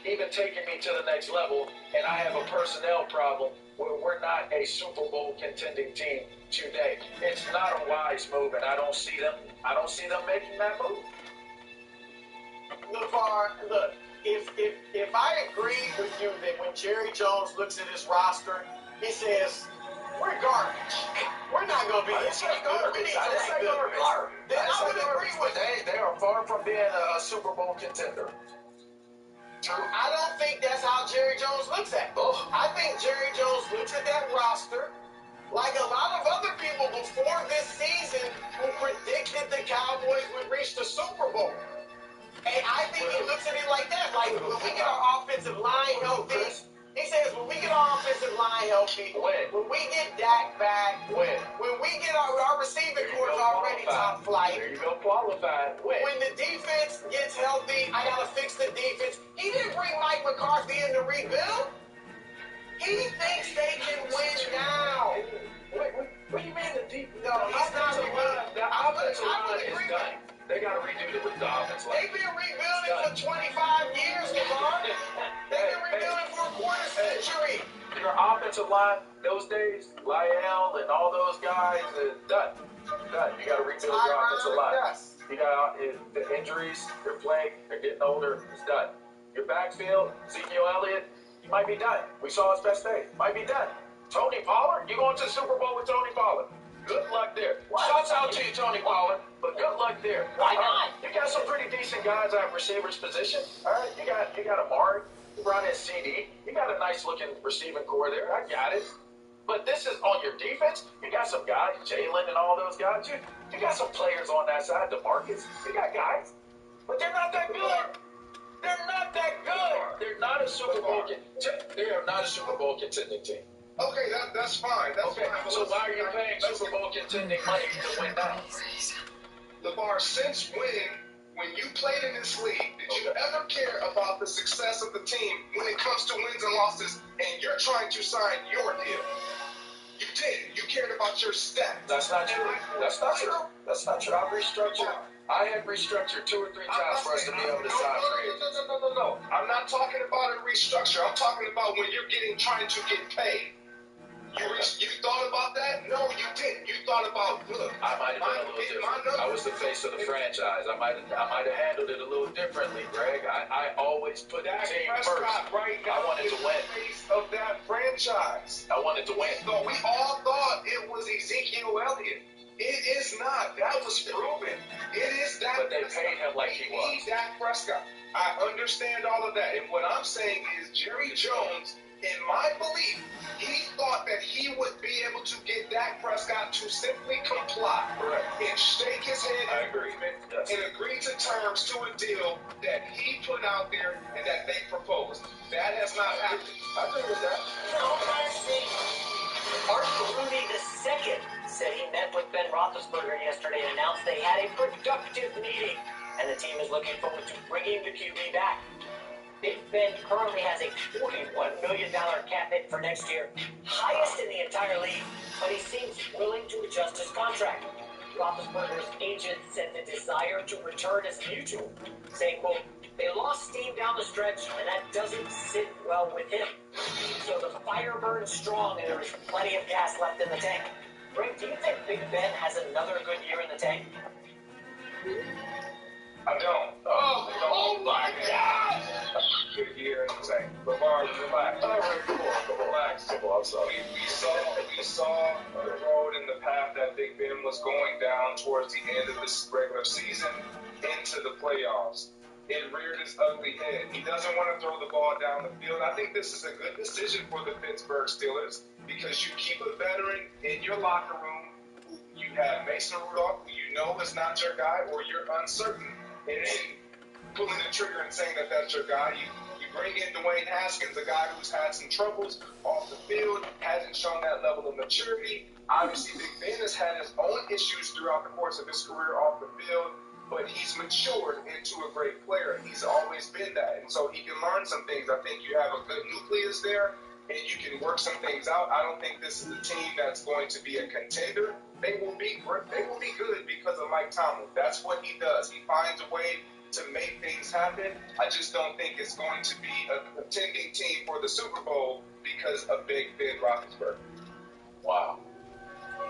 even taking me to the next level, and I have a personnel problem where we're not a Super Bowl contending team today? It's not a wise move, and I don't see them making that move. LeVar, look, if I agree with you that when Jerry Jones looks at his roster, he says, we're garbage. We're not going to be this good. We need to make garbage. Then I would agree with that. They are far from being a Super Bowl contender. True. I don't think that's how Jerry Jones looks at it. I think Jerry Jones looks at that roster like a lot of other people before this season who predicted the Cowboys would reach the Super Bowl. And I think he looks at it like that. Like, when we get our offensive line healthy, he says, when we get our offensive line healthy, when we get Dak back, when we get our receiving corps already top flight, there you go, qualified. When the defense gets healthy, I got to fix the defense. He didn't bring Mike McCarthy in to rebuild. He thinks they can win now. What do you mean the defense? No, he's not rebuilding. The offensive line is done. They got to redo the offensive line. They've been rebuilding for 25 years, LeVar. They've been rebuilding for a quarter century. Your offensive line, those days, Lyle and all those guys, done. Done. You got to rebuild your offensive line. Yes. You got the injuries, they're playing, they're getting older, it's done. Your backfield, Ezekiel Elliott, you might be done. We saw his best days. Might be done. Tony Pollard, you going to the Super Bowl with Tony Pollard. Good luck there. Shouts out to you, Tony Pollard, but good luck there. Why not? You got some pretty decent guys at receivers position. All right, you got Amari, you brought in CD. You got a nice looking receiving core there. I got it. But this is on your defense. You got some guys, Jalen and all those guys. You got some players on that side, DeMarcus. You got guys, but they're not that good. They're not that good. They're not a Super Bowl. They are not a Super Bowl contending team. Okay, that's fine. That's fine. So why are you paying Super Bowl contending money to win now? LeVar, since when you played in this league, did you ever care about the success of the team when it comes to wins and losses, and you're trying to sign your deal? You did. You cared about your stats. That's not true. That's not true. That's not true. I've restructured. I have restructured 2 or 3 times for us to be able to sign free agents. No. I'm not talking about a restructure. I'm talking about when you're trying to get paid. You thought about that? No, you didn't. You thought about, look, I might have been a little different. I was the face of the franchise. I might have handled it a little differently, Greg. I always put the team first. Right I now wanted to win. Face of that franchise. franchise. I wanted to win. So we all thought it was Ezekiel Elliott. It is not. That was proven. It is Dak. But they paid him like he was. He's Dak Prescott. I understand all of that. And what I'm saying is Jerry Jones, in my belief, he thought that he would be able to get Dak Prescott to simply comply. Correct. And shake his head I agree. Yes. and agree to terms to a deal that he put out there and that they proposed. That has not happened. I agree with that. Art Rooney II said he met with Ben Roethlisberger yesterday and announced they had a productive meeting, and the team is looking forward to bringing the QB back. Big Ben currently has a $41 million cap hit for next year, highest in the entire league, but he seems willing to adjust his contract. Roethlisberger's agent said the desire to return is mutual, saying, quote, they lost steam down the stretch, and that doesn't sit well with him. So the fire burns strong, and there is plenty of gas left in the tank. Brink, do you think Big Ben has another good year in the tank? I don't. Oh my God! Good year in the tank. Lamar, relax. All right, come on, relax. I'm sorry. We saw the road and the path that Big Ben was going down towards the end of this regular season into the playoffs. It reared its ugly head. He doesn't want to throw the ball down the field. I think this is a good decision for the Pittsburgh Steelers because you keep a veteran in your locker room. You have Mason Rudolph, who you know is not your guy, or you're uncertain in pulling the trigger and saying that that's your guy. You bring in Dwayne Haskins, a guy who's had some troubles off the field, hasn't shown that level of maturity. Obviously, Big Ben has had his own issues throughout the course of his career off the field, but he's matured into a great player. He's always been that, and so he can learn some things. I think you have a good nucleus there, and you can work some things out. I don't think this is a team that's going to be a contender. They will be good because of Mike Tomlin. That's what he does. He finds a way to make things happen. I just don't think it's going to be a contending team for the Super Bowl because of Big Ben Roethlisberger. Wow.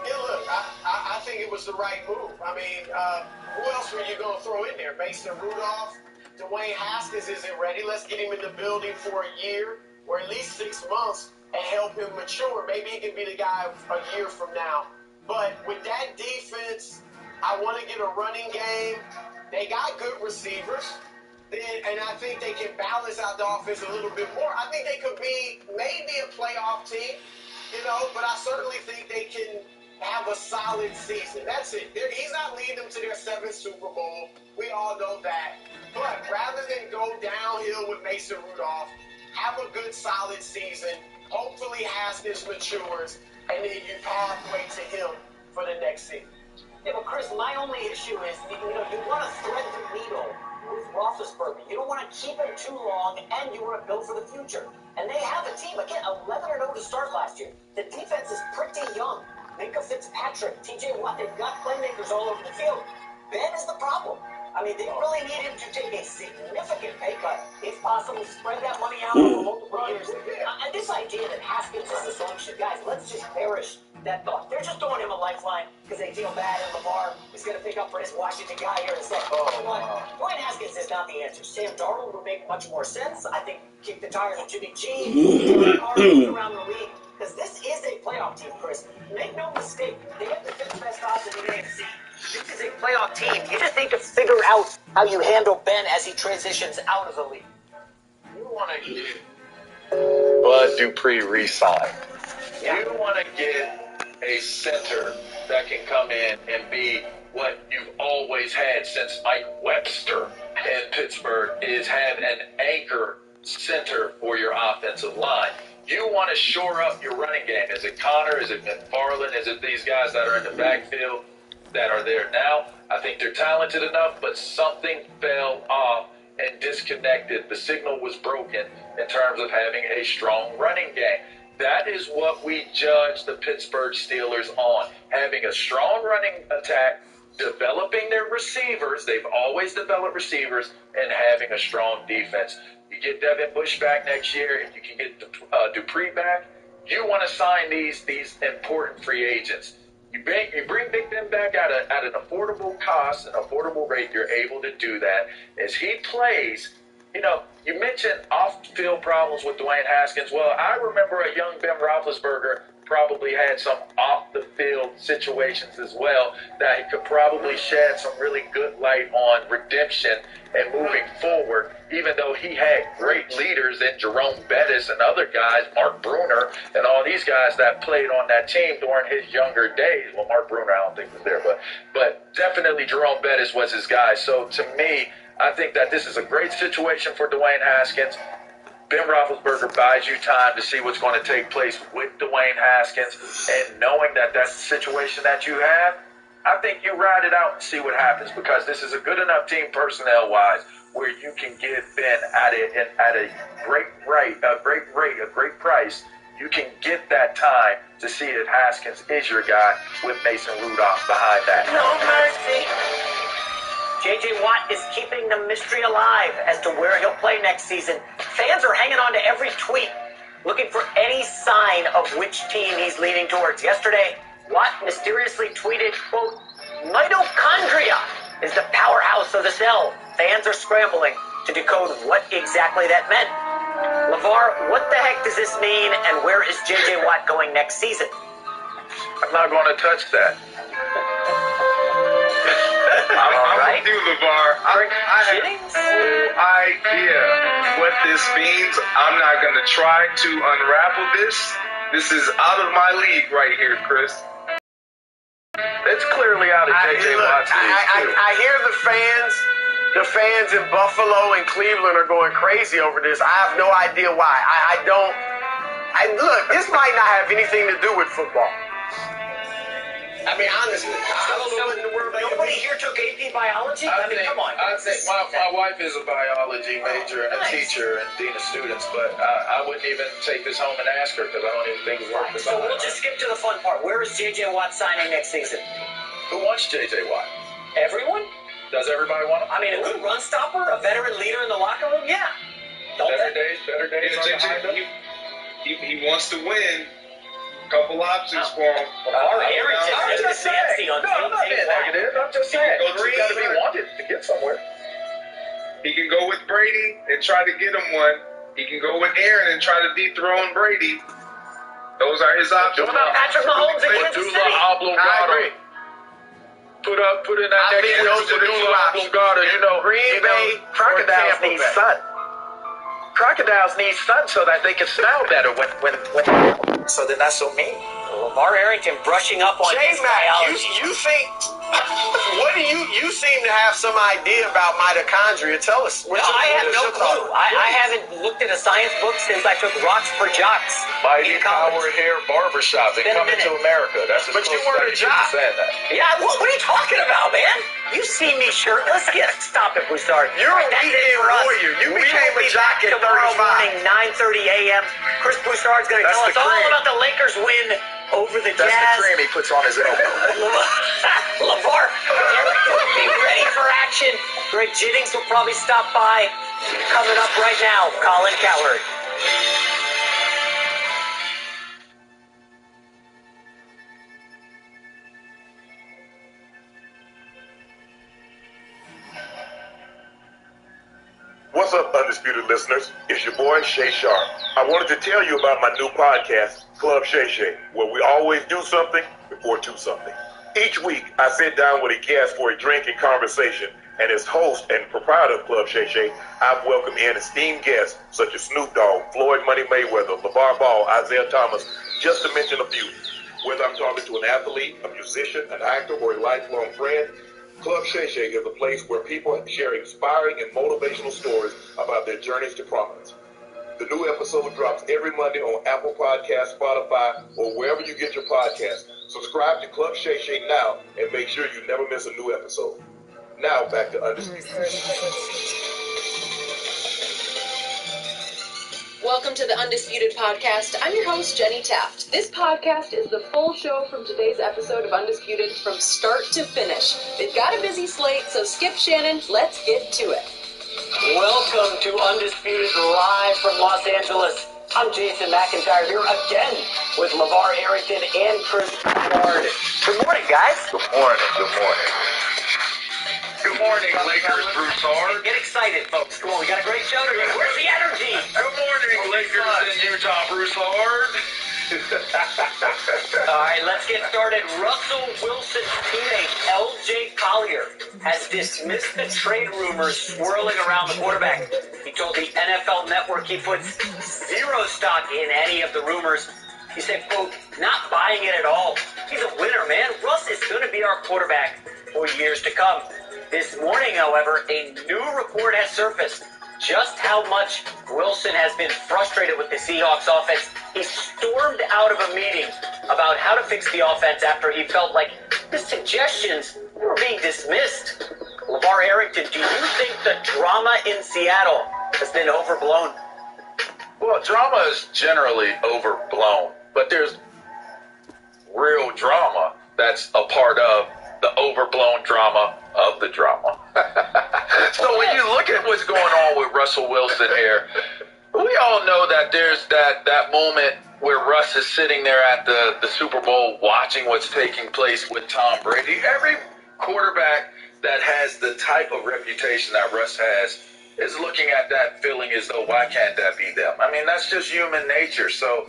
Yeah, look, I think it was the right move. I mean, who else were you going to throw in there? Mason Rudolph? Dwayne Haskins isn't ready. Let's get him in the building for a year or at least 6 months and help him mature. Maybe he can be the guy a year from now. But with that defense, I want to get a running game. They got good receivers. And I think they can balance out the offense a little bit more. I think they could be maybe a playoff team, but I certainly think they can have a solid season. That's it. He's not leading them to their 7th Super Bowl. We all know that. But rather than go downhill with Mason Rudolph, have a good, solid season. Hopefully Haskins matures, and then you pathway to him for the next season. Yeah, but Chris, my only issue is, you want to thread the needle with Roethlisberger. You don't want to keep him too long, and you want to build for the future. And they have a team, again, 11-0 to start last year. The defense is pretty young. Minka Fitzpatrick, TJ Watt, they've got playmakers all over the field. Ben is the problem. I mean, they really need him to take a significant pay cut. If possible, spread that money out over multiple years. And this idea that Haskins is the solution, guys, let's just perish that thought. They're just throwing him a lifeline because they feel bad, and Lamar is going to pick up for his Washington guy here in a second. Dwayne Haskins is not the answer. Sam Darnold would make much more sense. I think kick the tires of Jimmy G. Around the league. Because this is a playoff team, Chris. Make no mistake, they have the 5th best odds in the AFC. This is a playoff team. You just need to figure out how you handle Ben as he transitions out of the league. You want to get Bud Dupree re-signed. Yeah. You want to get a center that can come in and be what you've always had since Mike Webster in Pittsburgh, is have an anchor center for your offensive line. You want to shore up your running game. Is it Connor? Is it McFarland? Is it these guys that are in the backfield that are there now? I think they're talented enough, but something fell off and disconnected. The signal was broken in terms of having a strong running game. That is what we judge the Pittsburgh Steelers on. Having a strong running attack, developing their receivers. They've always developed receivers, and having a strong defense. You get Devin Bush back next year, if you can get Dupree back, you want to sign these important free agents. You bring Big Ben back at an affordable cost, an affordable rate. You're able to do that. As he plays, You know, you mentioned off-field problems with Dwayne Haskins. Well, I remember a young Ben Roethlisberger probably had some off-the-field situations as well that he could probably shed some really good light on redemption and moving forward, even though he had great leaders in Jerome Bettis and other guys, Mark Bruner, and all these guys that played on that team during his younger days. Well, Mark Bruner, I don't think was there, but definitely Jerome Bettis was his guy. So to me, I think that this is a great situation for Dwayne Haskins. Ben Roethlisberger buys you time to see what's going to take place with Dwayne Haskins, and knowing that that's the situation that you have, I think you ride it out and see what happens, because this is a good enough team personnel-wise where you can get Ben at a great rate, a great price. You can get that time to see if Haskins is your guy with Mason Rudolph behind that. No mercy. J.J. Watt is keeping the mystery alive as to where he'll play next season. Fans are hanging on to every tweet, looking for any sign of which team he's leaning towards. Yesterday, Watt mysteriously tweeted, quote, "Mitochondria is the powerhouse of the cell." Fans are scrambling to decode what exactly that meant. LeVar, what the heck does this mean, and where is J.J. Watt going next season? I'm not going to touch that. I'm with you, LeVar. I have no idea what this means. I'm not going to try to unravel this. This is out of my league right here, Chris. It's clearly out of J.J. Watt's league, too. I hear the fans in Buffalo and Cleveland are going crazy over this. I have no idea why. Look, this might not have anything to do with football. I mean, honestly, I don't know what in the world. Nobody here took AP biology? I mean, come on. I think my wife is a biology major and a teacher and dean of students, but I wouldn't even take this home and ask her, because I don't even think it's worth it. So we'll just skip to the fun part. Where is J.J. Watt signing next season? Who wants J.J. Watt? Everyone? Does everybody want him? I mean, a good run stopper, a veteran leader in the locker room, yeah. Better days are behind him. He wants to win. Couple options for him. I'm just saying. No, I'm not being negative. I'm just saying. You got to be wanted to get somewhere. He can go with Brady and try to get him one. He can go with Aaron and try to dethrone Brady. Those are his options. What about Patrick Mahomes in Kansas City? I agree. Put in that next to Dula Oblongata. You know, Green Bay, crocodiles need sun. Crocodiles need sun so that they can smell better when. So then that's so mean. LeVar Arrington brushing up on his biology. You think? What do you seem to have some idea about mitochondria? Tell us. No, I have no clue. I haven't looked at a science book since I took Rocks for Jocks. Mighty Power Hair Barbershop. They coming to America. That's but you weren't a jock. Yeah, what are you talking about, man? You see me shirtless? Stop it, Broussard. You're a weekend warrior. You became a jock at 35. Tomorrow morning, 9:30 a.m. Chris Broussard's going to tell us all about the Lakers win over the Jazz. That's the cream he puts on his elbow. LeVar, be ready for action. Greg Jennings will probably stop by. Coming up right now, Colin Cowherd. What's up, Undisputed listeners? It's your boy, Shay Sharp. I wanted to tell you about my new podcast, Club Shay Shay, where we always do something before do something. Each week, I sit down with a guest for a drink and conversation, and as host and proprietor of Club Shay Shay, I've welcomed in esteemed guests such as Snoop Dogg, Floyd Money Mayweather, LeVar Ball, Isaiah Thomas, just to mention a few. Whether I'm talking to an athlete, a musician, an actor, or a lifelong friend, Club Shay Shay is a place where people share inspiring and motivational stories about their journeys to prominence. The new episode drops every Monday on Apple Podcasts, Spotify, or wherever you get your podcasts. Subscribe to Club Shay Shay now and make sure you never miss a new episode. Now back to Undisputed. Welcome to the Undisputed Podcast. I'm your host, Jenny Taft. This podcast is the full show from today's episode of Undisputed from start to finish. They've got a busy slate, so skip Shannon, let's get to it. Welcome to Undisputed live from Los Angeles. I'm Jason McIntyre here again with LeVar Arrington and Chris Broussard. Good morning, guys. Good morning. Good morning. Good Good morning, Lakers, Broussard. Get excited, folks. Come on, we got a great show today. Where's the energy? Good morning, Lakers in Utah, Broussard. All right, let's get started. Russell Wilson's teammate, L.J. Collier, has dismissed the trade rumors swirling around the quarterback. He told the NFL Network he puts zero stock in any of the rumors. He said, quote, not buying it at all. He's a winner, man. Russ is going to be our quarterback for years to come. This morning, however, a new report has surfaced just how much Wilson has been frustrated with the Seahawks offense. He stormed out of a meeting about how to fix the offense after he felt like his suggestions were being dismissed. LeVar Arrington, do you think the drama in Seattle has been overblown? Well, drama is generally overblown, but there's real drama that's a part of the overblown drama of the drama. So when you look at what's going on with Russell Wilson here, we all know that there's that moment where Russ is sitting there at the Super Bowl watching what's taking place with Tom Brady. Every quarterback that has the type of reputation that Russ has is looking at that feeling as though, why can't that be them? I mean, that's just human nature. So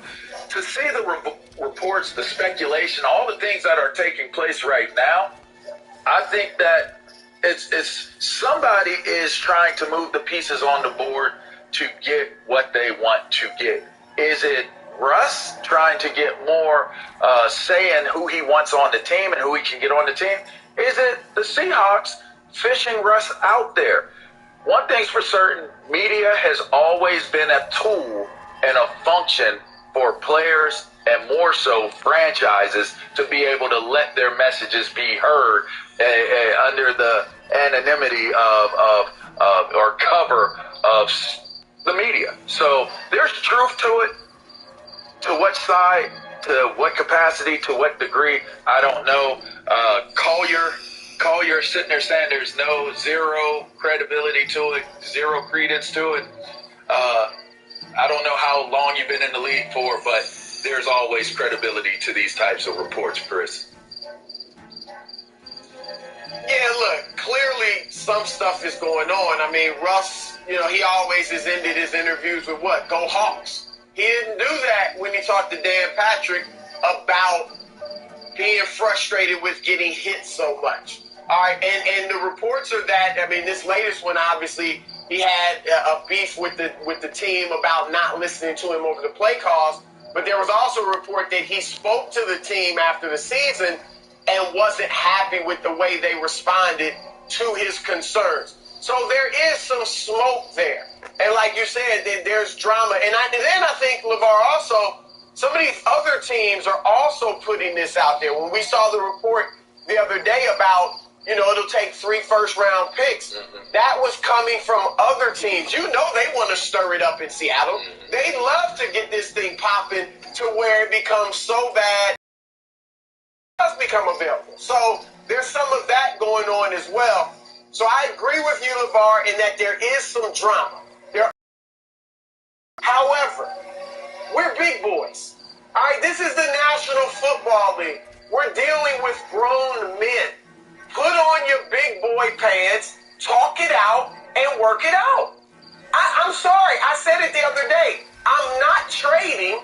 to see the reports, the speculation, all the things that are taking place right now, I think that it's somebody is trying to move the pieces on the board to get what they want to get. Is it Russ trying to get more say in who he wants on the team and who he can get on the team? Is it the Seahawks fishing Russ out there? One thing's for certain, media has always been a tool and a function for players and more so franchises to be able to let their messages be heard under the anonymity of or cover of the media. So there's truth to it. To what side, to what capacity, to what degree, I don't know. Collier sitting there saying there's zero credibility to it, zero credence to it. I don't know how long you've been in the league for, but there's always credibility to these types of reports, Chris. Yeah, look, clearly some stuff is going on. I mean, Russ, he always has ended his interviews with what? Go Hawks. He didn't do that when he talked to Dan Patrick about being frustrated with getting hit so much. All right, and the reports are that, I mean, this latest one, obviously, he had a beef with the team about not listening to him over the play calls, but there was also a report that he spoke to the team after the season and wasn't happy with the way they responded to his concerns. So there is some smoke there. And like you said, there's drama. And then I think, LeVar, also, some of these other teams are also putting this out there. When we saw the report the other day about, it'll take 3 first-round picks, that was coming from other teams. They want to stir it up in Seattle. They'd love to get this thing popping to where it becomes so bad it does become available. So there's some of that going on as well. So I agree with you, LeVar, in that there is some drama. However, we're big boys. All right, this is the National Football League. We're dealing with grown men. Put on your big boy pants, talk it out, and work it out. I'm sorry, I said it the other day. I'm not trading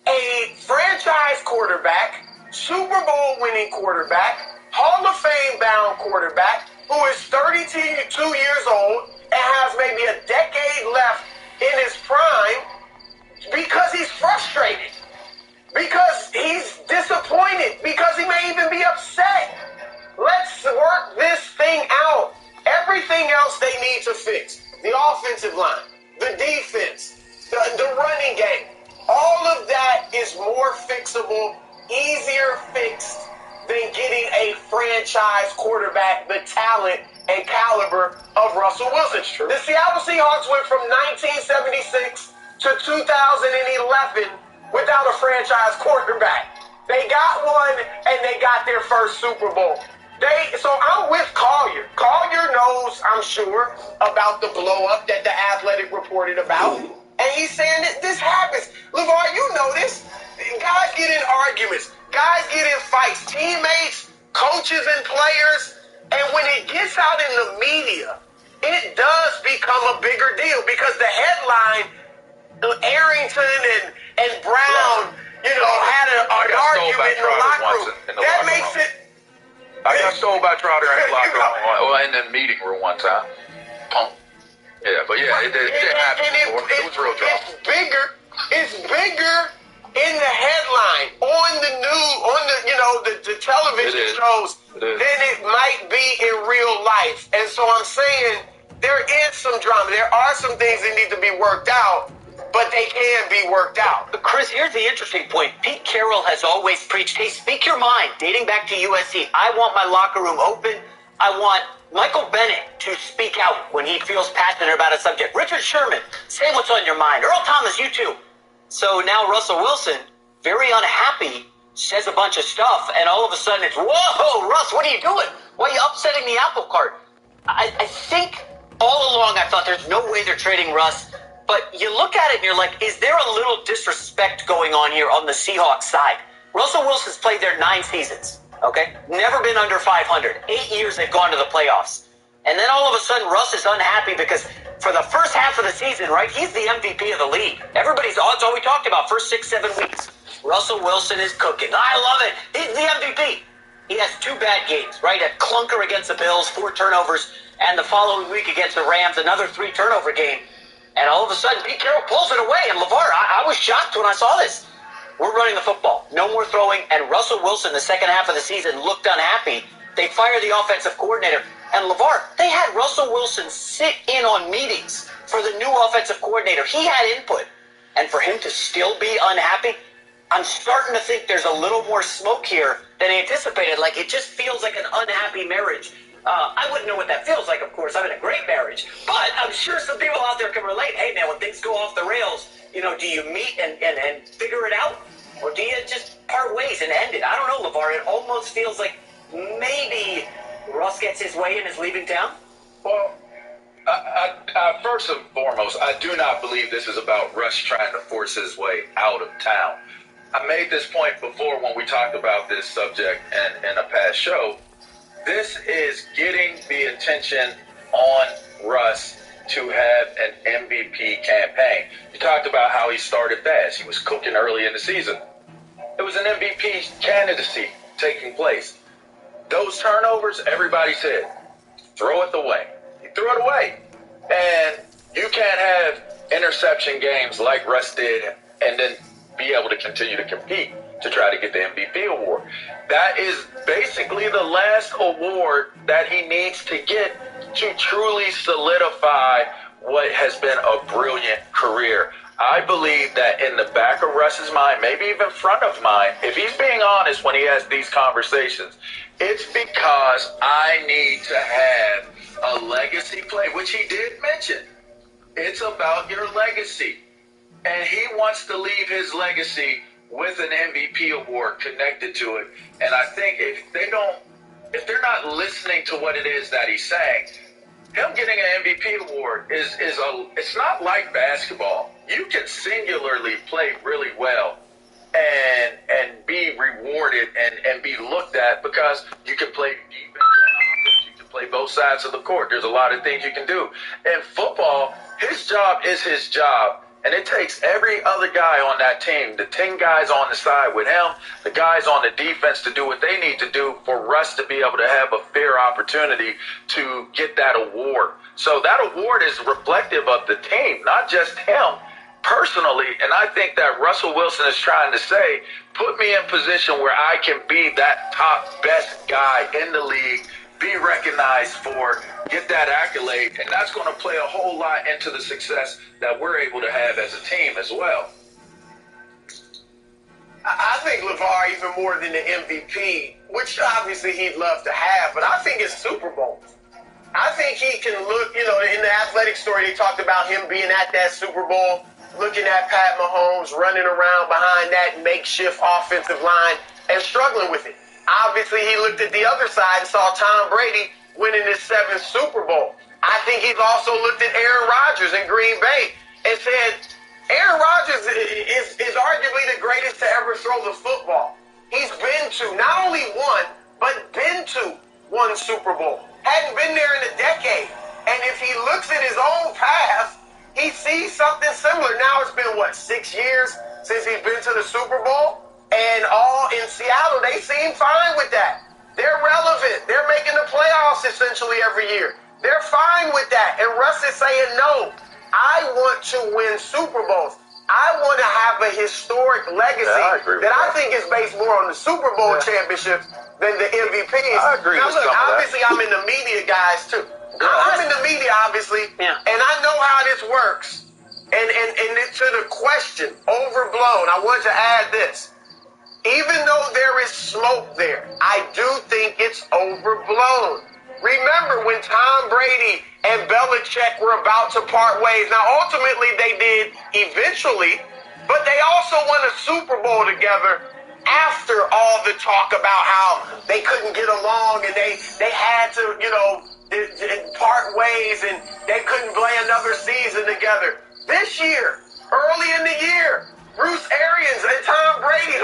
a franchise quarterback, Super Bowl winning quarterback, Hall of Fame bound quarterback, who is 32 years old and has maybe a decade left in his prime because he's frustrated, because he's disappointed, because he may even be upset. Let's work this thing out. Everything else they need to fix. The offensive line, the defense, the running game. All of that is more fixable, easier fixed than getting a franchise quarterback, the talent and caliber of Russell Wilson. The Seattle Seahawks went from 1976 to 2011 without a franchise quarterback. They got one, and they got their first Super Bowl. So I'm with Collier. Collier knows, I'm sure, about the blow-up that The Athletic reported about. And he's saying that this happens. LeVar, you know this. Guys get in arguments. Guys get in fights. Teammates, coaches, and players. And when it gets out in the media, it does become a bigger deal because the headline, Arrington and Brown, had an argument in the locker room. That makes it. I got stole by Trotter in the locker room, in the meeting room one time. Punk. Yeah, but yeah, it happened before. It was real drama. It's bigger in the headline, on the news, on the television shows than it might be in real life. And so I'm saying there is some drama. There are some things that need to be worked out, but they can be worked out. But Chris, here's the interesting point. Pete Carroll has always preached, hey, speak your mind, dating back to USC. I want my locker room open. I want Michael Bennett to speak out when he feels passionate about a subject. Richard Sherman, say what's on your mind. Earl Thomas, you too. So now Russell Wilson, very unhappy, says a bunch of stuff, and all of a sudden it's, whoa, Russ, what are you doing? Why are you upsetting the apple cart? I think all along I thought there's no way they're trading Russ, but you look at it and you're like, is there a little disrespect going on here on the Seahawks side? Russell Wilson's played there 9 seasons, okay? Never been under 500. 8 years they've gone to the playoffs. And then all of a sudden Russ is unhappy because for the first half of the season, right, he's the MVP of the league. That's all we talked about, first 6-7 weeks. Russell Wilson is cooking. I love it. He's the MVP. He has 2 bad games, right? A clunker against the Bills, 4 turnovers, and the following week against the Rams, another 3-turnover game. And all of a sudden, Pete Carroll pulls it away. And LeVar, I was shocked when I saw this. We're running the football. No more throwing. And Russell Wilson, the second half of the season, looked unhappy. They fired the offensive coordinator. And LeVar, they had Russell Wilson sit in on meetings for the new offensive coordinator. He had input. And for him to still be unhappy, I'm starting to think there's a little more smoke here than anticipated. Like, it just feels like an unhappy marriage. I wouldn't know what that feels like, of course. I'm in a great marriage. But I'm sure some people out there can relate. Hey, man, when things go off the rails, do you meet and figure it out? Or do you just part ways and end it? I don't know, LeVar. It almost feels like maybe Russ gets his way and is leaving town. Well, I first and foremost, I do not believe this is about Russ trying to force his way out of town. I made this point before when we talked about this subject in a past show. This is getting the attention on Russ to have an MVP campaign. You talked about how he started fast. He was cooking early in the season. It was an MVP candidacy taking place. Those turnovers, everybody said, throw it away. He threw it away. And you can't have interception games like Russ did and then be able to continue to compete to try to get the MVP award. That is basically the last award that he needs to get to truly solidify what has been a brilliant career. I believe that in the back of Russ's mind, maybe even front of mind, if he's being honest when he has these conversations, it's because I need to have a legacy play, which he did mention. It's about your legacy. And he wants to leave his legacy with an MVP award connected to it. And I think if they're not listening to what it is that he's saying, him getting an MVP award it's not like basketball. You can singularly play really well and be rewarded and be looked at because you can play defense, you can play both sides of the court. There's a lot of things you can do. In football, his job is his job. And it takes every other guy on that team, the 10 guys on the side with him, the guys on the defense to do what they need to do for Russ to be able to have a fair opportunity to get that award. So that award is reflective of the team, not just him personally. And I think that Russell Wilson is trying to say, put me in position where I can be that top best guy in the league, be recognized for, get that accolade, and that's going to play a whole lot into the success that we're able to have as a team as well. I think LeVar, even more than the MVP, which obviously he'd love to have, but I think it's Super Bowl. I think he can look, in the athletic story, they talked about him being at that Super Bowl, looking at Pat Mahomes running around behind that makeshift offensive line and struggling with it. Obviously, he looked at the other side and saw Tom Brady winning his 7th Super Bowl. I think he's also looked at Aaron Rodgers in Green Bay and said, Aaron Rodgers is arguably the greatest to ever throw the football. He's been to not only one, but been to won Super Bowl. Hadn't been there in a decade. And if he looks at his own past, he sees something similar. Now it's been, 6 years since he's been to the Super Bowl? And all in Seattle, they seem fine with that. They're relevant. They're making the playoffs essentially every year. They're fine with that. And Russ is saying, no, I want to win Super Bowls. I want to have a historic legacy that I think is based more on the Super Bowl championships than the MVPs. I agree now, with look, some of that. obviously, I'm in the media, guys, too. I'm in the media, obviously, and I know how this works. And to the question, overblown, I want to add this. Even though there is smoke there, I do think it's overblown. Remember when Tom Brady and Belichick were about to part ways? Now, ultimately, they did eventually, but they also won a Super Bowl together after all the talk about how they couldn't get along and they had to, part ways and they couldn't play another season together. This year, early in the year, Bruce Arians and Tom Brady.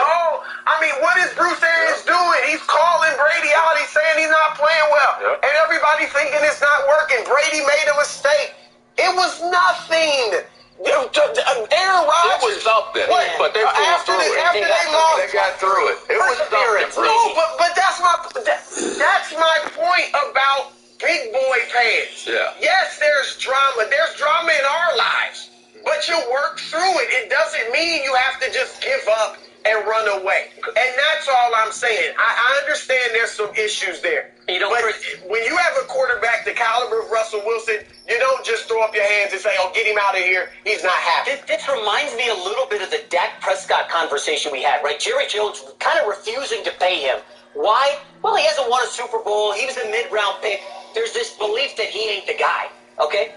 What is Bruce Arians doing? He's calling Brady out. He's saying he's not playing well. And everybody thinking it's not working. Brady made a mistake. It was nothing. Aaron Rodgers. It was something. But they pulled through it. After they lost. They got through it. It was something. No, but that's my point about big boy pants. Yeah. Yes, there's drama. There's drama in our lives. But you work through it. It doesn't mean you have to just give up and run away. And that's all I'm saying. I understand there's some issues there. But when you have a quarterback the caliber of Russell Wilson, you don't just throw up your hands and say, get him out of here. He's not happy. This reminds me a little bit of the Dak Prescott conversation we had, right? Jerry Jones kind of refusing to pay him. Why? Well, he hasn't won a Super Bowl. He was a mid-round pick. There's this belief that he ain't the guy, okay?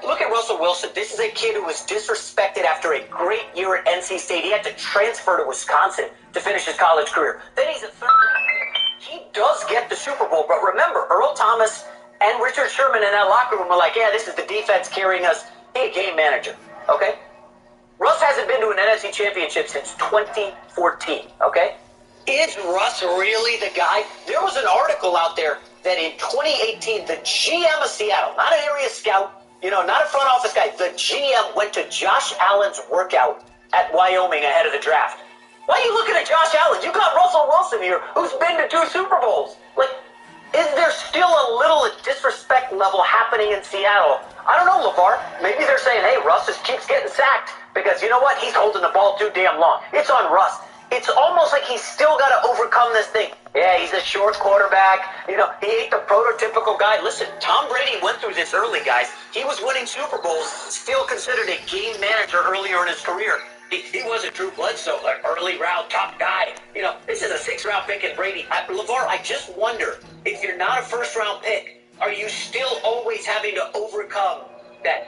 Look at Russell Wilson. This is a kid who was disrespected after a great year at NC State. He had to transfer to Wisconsin to finish his college career. Then he's a third round pick. He does get the Super Bowl, but remember, Earl Thomas and Richard Sherman in that locker room were like, this is the defense carrying us. He a game manager, okay? Russ hasn't been to an NFC championship since 2014, okay? Is Russ really the guy? There was an article out there that in 2018, the GM of Seattle, not an area scout, not a front office guy, the GM went to Josh Allen's workout at Wyoming ahead of the draft. Why are you looking at Josh Allen? You got Russell Wilson here, who's been to 2 Super Bowls. Is there still a little disrespect level happening in Seattle? I don't know, LeVar. Maybe they're saying, hey, Russ just keeps getting sacked because you know what? He's holding the ball too damn long. It's on Russ. It's almost like he's still got to overcome this thing. Yeah, he's a short quarterback. He ain't the prototypical guy. Listen, Tom Brady went through this early, guys. He was winning Super Bowls, still considered a game manager earlier in his career. He wasn't Drew Bledsoe, an early round top guy. This is a 6th-round pick in Brady. LeVar, I just wonder, if you're not a first-round pick, are you still always having to overcome that,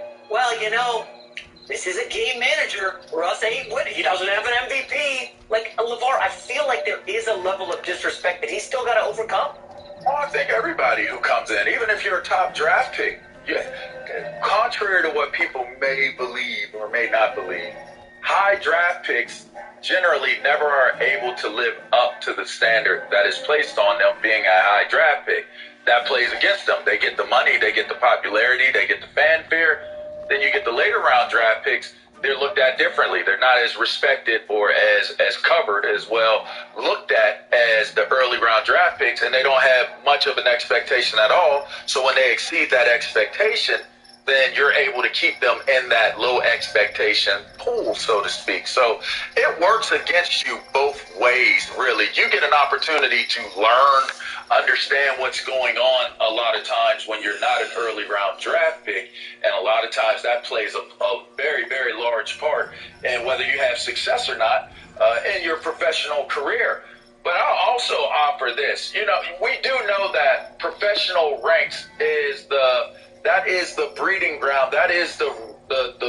this is a game manager. Russ ain't winning. He doesn't have an MVP. LeVar, I feel like there is a level of disrespect that he's still got to overcome. Well, I think everybody who comes in, even if you're a top draft pick, contrary to what people may believe or may not believe, high draft picks generally never are able to live up to the standard that is placed on them being a high draft pick. That plays against them. They get the money, they get the popularity, they get the fanfare. Then you get the later round draft picks, they're looked at differently. They're not as respected or as covered as well looked at as the early round draft picks, and they don't have much of an expectation at all. So when they exceed that expectation, then you're able to keep them in that low expectation pool, so to speak. So it works against you both ways, really. You get an opportunity to learn, understand what's going on a lot of times when you're not an early round draft pick, and a lot of times that plays a very, very large part in whether you have success or not in your professional career. But I'll also offer this. We do know that professional ranks is the breeding ground. That is the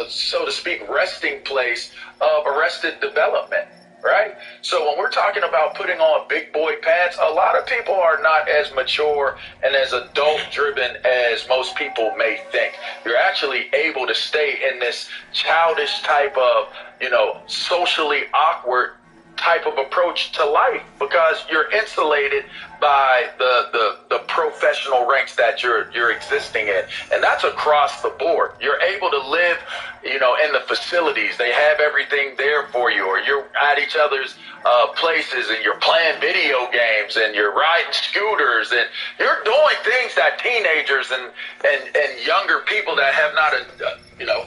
so to speak resting place of arrested development, right? So when we're talking about putting on big boy pants, a lot of people are not as mature and as adult driven as most people may think. You're actually able to stay in this childish type of, socially awkward type of approach to life because you're insulated by the professional ranks that you're existing in, and that's across the board. You're able to live, you know, in the facilities. They have everything there for you, or you're at each other's places, and you're playing video games, and you're riding scooters, and you're doing things that teenagers and younger people that have not, you know,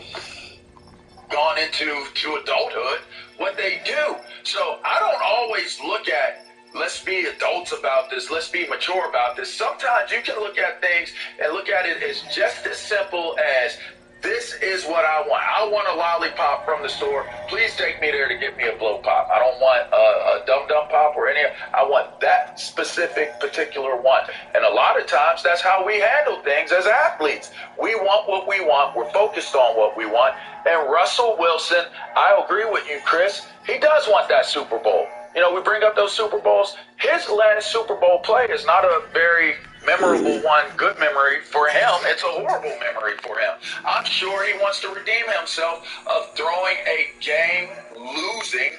gone into adulthood, what they do. So I don't always look at, let's be adults about this, let's be mature about this. Sometimes you can look at things and look at it as just as simple as, this is what I want. I want a lollipop from the store. Please take me there to get me a blow pop. I don't want a dum-dum pop or any. I want that specific particular one. And a lot of times that's how we handle things as athletes. We want what we want. We're focused on what we want. And Russell Wilson, I agree with you, Chris. He does want that Super Bowl. You know, we bring up those Super Bowls. His last Super Bowl play is not a very memorable one, good memory for him. It's a horrible memory for him. I'm sure he wants to redeem himself of throwing a game-losing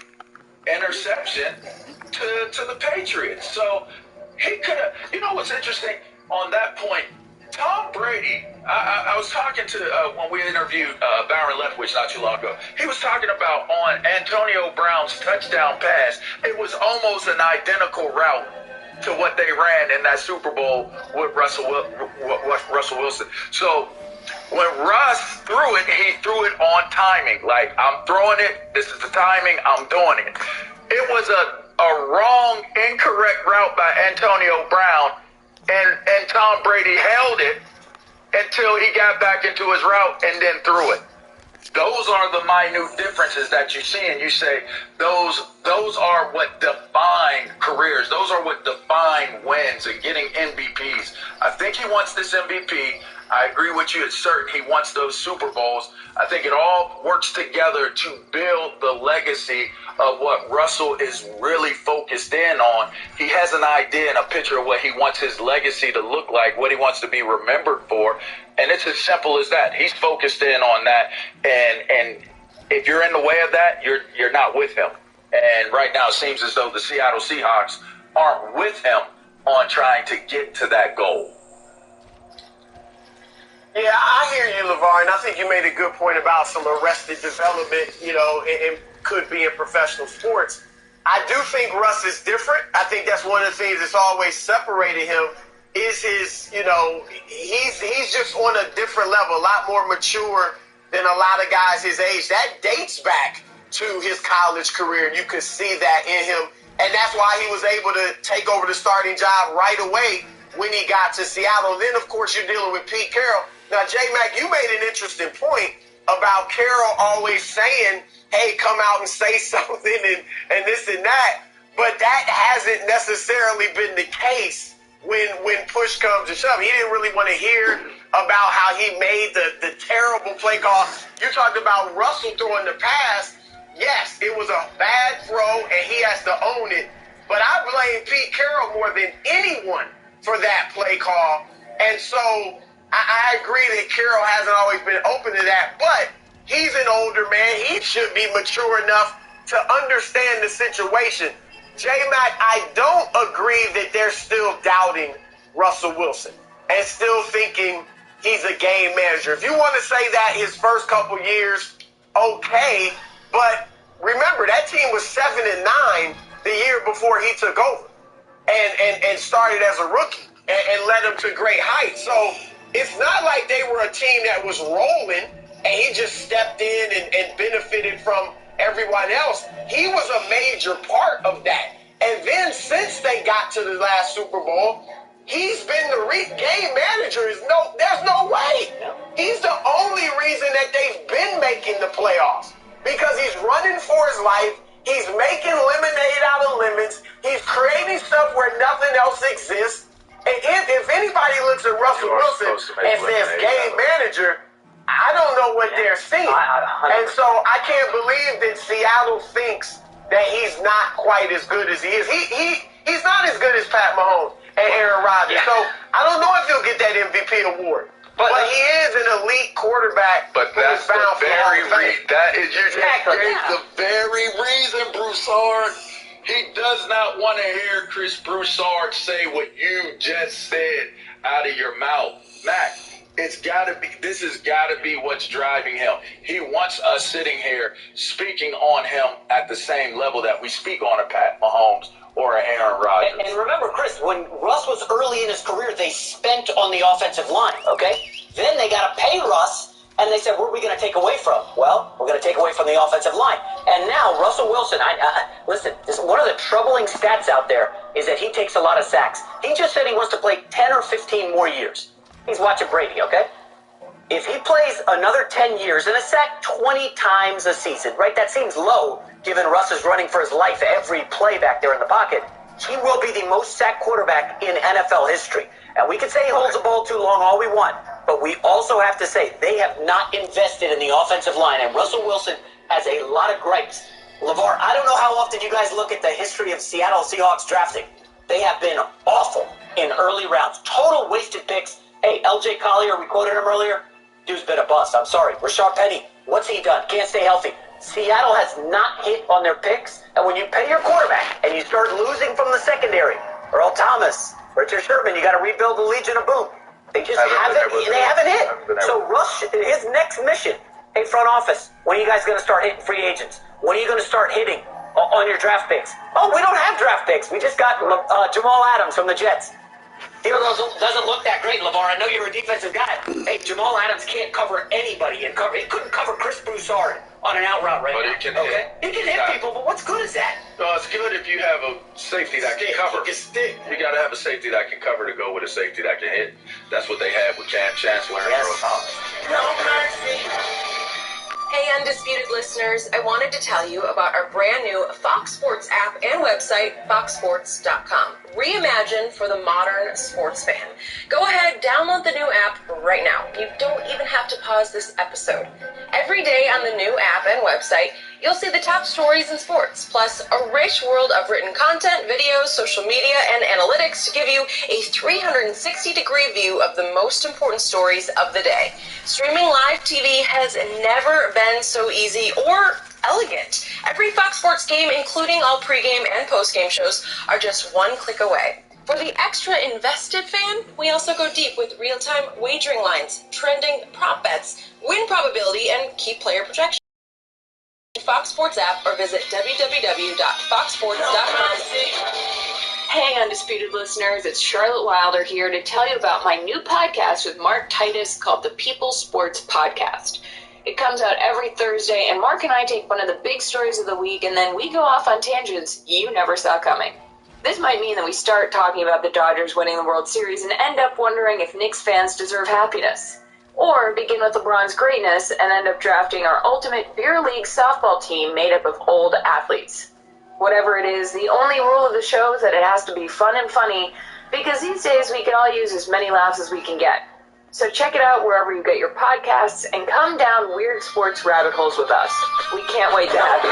interception to the Patriots. So he could have, you know what's interesting on that point? Tom Brady, I was talking to, when we interviewed Byron Leftwich not too long ago, he was talking about on Antonio Brown's touchdown pass, it was almost an identical route to what they ran in that Super Bowl with Russell Wilson. So when Russ threw it, he threw it on timing. Like, I'm throwing it, this is the timing, I'm doing it. It was a wrong, incorrect route by Antonio Brown, and Tom Brady held it until he got back into his route and then threw it. Those are the minute differences that you see, and you say those are what define careers. Those are what define wins and getting MVPs. I think he wants this MVP. I agree with you. It's certain he wants those Super Bowls. I think it all works together to build the legacy of what Russell is really focused in on. He has an idea and a picture of what he wants his legacy to look like, what he wants to be remembered for. And it's as simple as that. He's focused in on that. And if you're in the way of that, you're not with him. And right now it seems as though the Seattle Seahawks aren't with him on trying to get to that goal. Yeah, I hear you, LeVar, and I think you made a good point about some arrested development, you know, and could be in professional sports. I do think Russ is different. I think that's one of the things that's always separated him is his, you know, he's just on a different level, a lot more mature than a lot of guys his age. That dates back to his college career. You could see that in him, and that's why he was able to take over the starting job right away when he got to Seattle. Then, of course, you're dealing with Pete Carroll. Now, J-Mac, you made an interesting point about Carroll always saying, hey, come out and say something and this and that. But that hasn't necessarily been the case when push comes to shove. He didn't really want to hear about how he made the terrible play call. You talked about Russell throwing the pass. Yes, it was a bad throw, and he has to own it. But I blame Pete Carroll more than anyone for that play call. And so I agree that Carroll hasn't always been open to that, but he's an older man. He should be mature enough to understand the situation. J-Mac, I don't agree that they're still doubting Russell Wilson and still thinking he's a game manager. If you want to say that his first couple years, okay, but remember, that team was 7-9 the year before he took over and started as a rookie and led them to great heights. So it's not like they were a team that was rolling and he just stepped in and benefited from everyone else. He was a major part of that. And then since they got to the last Super Bowl, he's been the game manager. There's no way. He's the only reason that they've been making the playoffs because he's running for his life. He's making lemonade out of lemons. He's creating stuff where nothing else exists. And if anybody looks at Russell Wilson and says game manager, I don't know what they're seeing. And so I can't believe that Seattle thinks that he's not quite as good as he is. He's not as good as Pat Mahomes and Aaron Rodgers. So I don't know if he'll get that MVP award. But he is an elite quarterback. But that's the very reason. That is, you just gave the very reason, Broussard. He does not want to hear Chris Broussard say what you just said out of your mouth. Mac, this has got to be what's driving him. He wants us sitting here speaking on him at the same level that we speak on a Pat Mahomes or a Aaron Rodgers. And remember, Chris, when Russ was early in his career, they spent on the offensive line, okay? Then they got to pay Russ. And they said, where are we going to take away from? Well, we're going to take away from the offensive line. And now, Russell Wilson, listen, one of the troubling stats out there is that he takes a lot of sacks. He just said he wants to play 10 or 15 more years. He's watching Brady, okay? If he plays another 10 years and a sack 20 times a season, right, that seems low, given Russ is running for his life every play back there in the pocket, he will be the most sacked quarterback in NFL history. And we can say he holds the ball too long all we want, but we also have to say they have not invested in the offensive line, and Russell Wilson has a lot of gripes. LeVar, I don't know how often you guys look at the history of Seattle Seahawks drafting. They have been awful in early rounds. Total wasted picks. Hey, LJ Collier, we quoted him earlier. Dude's been a bust. I'm sorry. Rashard Penny, what's he done? Can't stay healthy. Seattle has not hit on their picks, and when you pay your quarterback and you start losing from the secondary, Earl Thomas, Richard Sherman, you got to rebuild the Legion of Boom. They just haven't hit. So Russ, his next mission, hey, front office, when are you guys going to start hitting free agents? When are you going to start hitting on your draft picks? Oh, we don't have draft picks. We just got Jamal Adams from the Jets. He doesn't look that great, LeVar. I know you're a defensive guy. Hey, Jamal Adams can't cover anybody. He couldn't cover Chris Broussard on an out route right now. But he can hit. He can hit people, but what's good is that? No, it's good if you have a safety that can cover. You got to have a safety that can cover to go with a safety that can hit. That's what they had with Cam Chancellor and Earl Thomas. No mercy. Hey, Undisputed listeners, I wanted to tell you about our brand new Fox Sports app and website, foxsports.com. Reimagine for the modern sports fan. Go ahead, download the new app right now. You don't even have to pause this episode. Every day on the new app and website, you'll see the top stories in sports, plus a rich world of written content, videos, social media, and analytics to give you a 360-degree view of the most important stories of the day. Streaming live TV has never been so easy or elegant. Every Fox Sports game, including all pregame and postgame shows, are just one click away. For the extra invested fan, we also go deep with real-time wagering lines, trending prop bets, win probability, and key player projections. Fox Sports app or visit www.foxsports.com. Hey, Undisputed listeners, it's Charlotte Wilder here to tell you about my new podcast with Mark Titus called the People's Sports Podcast. It comes out every Thursday, and Mark and I take one of the big stories of the week, and then we go off on tangents you never saw coming. This might mean that we start talking about the Dodgers winning the World Series and end up wondering if Knicks fans deserve happiness. Or begin with LeBron's greatness and end up drafting our ultimate beer league softball team made up of old athletes. Whatever it is, the only rule of the show is that it has to be fun and funny, because these days we can all use as many laughs as we can get. So check it out wherever you get your podcasts and come down weird sports rabbit holes with us. We can't wait to have you.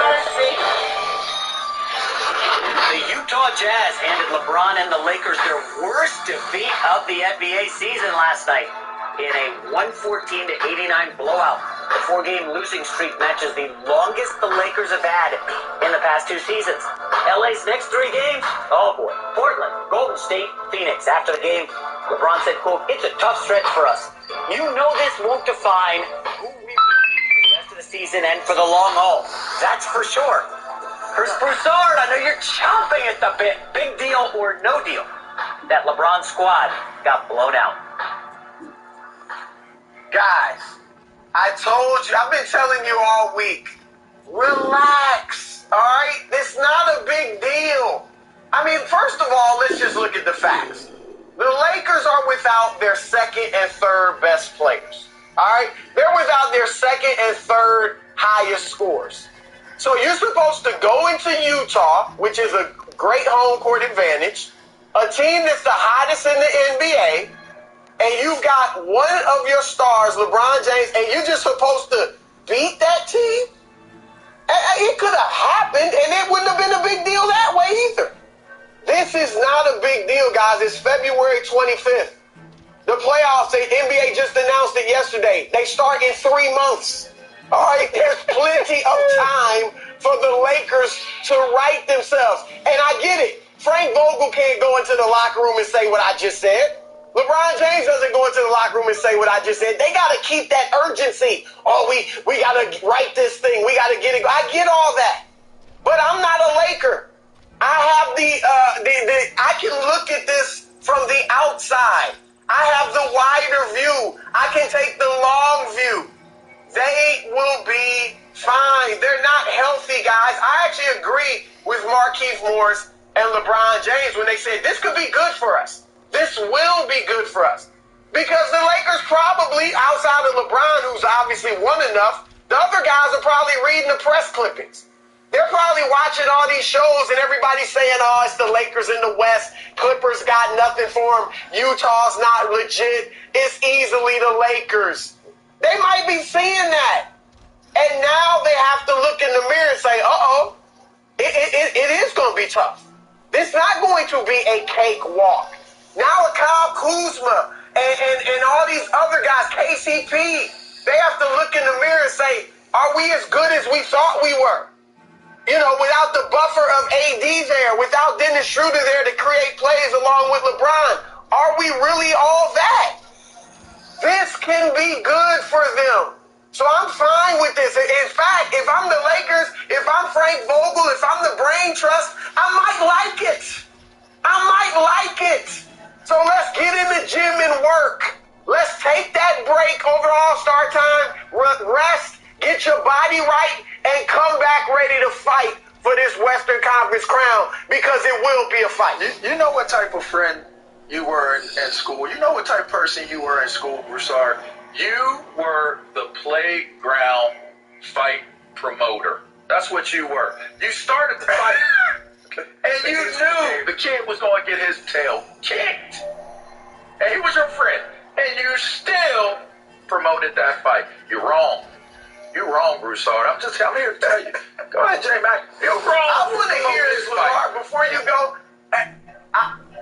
The Utah Jazz handed LeBron and the Lakers their worst defeat of the NBA season last night in a 114-89 blowout. The four-game losing streak matches the longest the Lakers have had in the past two seasons. LA's next three games? Oh boy. Portland, Golden State, Phoenix. After the game, LeBron said, quote, "It's a tough stretch for us. You know this won't define who we will be for the rest of the season and for the long haul. That's for sure." Chris Broussard, I know you're chomping at the bit. Big deal or no deal that LeBron's squad got blown out. Guys, I told you, I've been telling you all week, relax, all right? It's not a big deal. I mean, first of all, let's just look at the facts. The Lakers are without their second and third best players, all right? They're without their second and third highest scores. So you're supposed to go into Utah, which is a great home court advantage, a team that's the hottest in the NBA, and you've got one of your stars, LeBron James, and you're just supposed to beat that team? It could have happened, and it wouldn't have been a big deal that way either. This is not a big deal, guys. It's February 25th. The playoffs, the NBA just announced it yesterday. They start in 3 months. All right, there's plenty of time for the Lakers to right themselves. And I get it. Frank Vogel can't go into the locker room and say what I just said. LeBron James doesn't go into the locker room and say what I just said. They got to keep that urgency. Oh, we got to right this thing. We got to get it. I get all that. But I'm not a Laker. I have I can look at this from the outside. I have the wider view. I can take the long view. They will be fine. They're not healthy, guys. I actually agree with Markieff Morris and LeBron James when they said this could be good for us. This will be good for us. Because the Lakers probably, outside of LeBron, who's obviously won enough, the other guys are probably reading the press clippings. They're probably watching all these shows and everybody's saying, oh, it's the Lakers in the West. Clippers got nothing for them. Utah's not legit. It's easily the Lakers. They might be seeing that. And now they have to look in the mirror and say, uh-oh, it is going to be tough. It's not going to be a cakewalk. Now Kyle Kuzma and all these other guys, KCP, they have to look in the mirror and say, are we as good as we thought we were? You know, without the buffer of AD there, without Dennis Schroeder there to create plays along with LeBron, are we really all that? This can be good for them. So I'm fine with this. In fact, if I'm the Lakers, if I'm Frank Vogel, if I'm the Brain Trust, I might like it. I might like it. So let's get in the gym and work. Let's take that break over All-Star time, rest, get your body right, and come back ready to fight for this Western Conference crown because it will be a fight. You know what type of friend you were in school. You know what type of person you were in school, Broussard. You were the playground fight promoter. That's what you were. You started the fight, and you knew the kid was going to get his tail kicked. And he was your friend, and you still promoted that fight. You're wrong. You're wrong, Broussard. I'm here to tell you. Go ahead, J-Mac. You're wrong. I want to hear this, Lamar, before you go.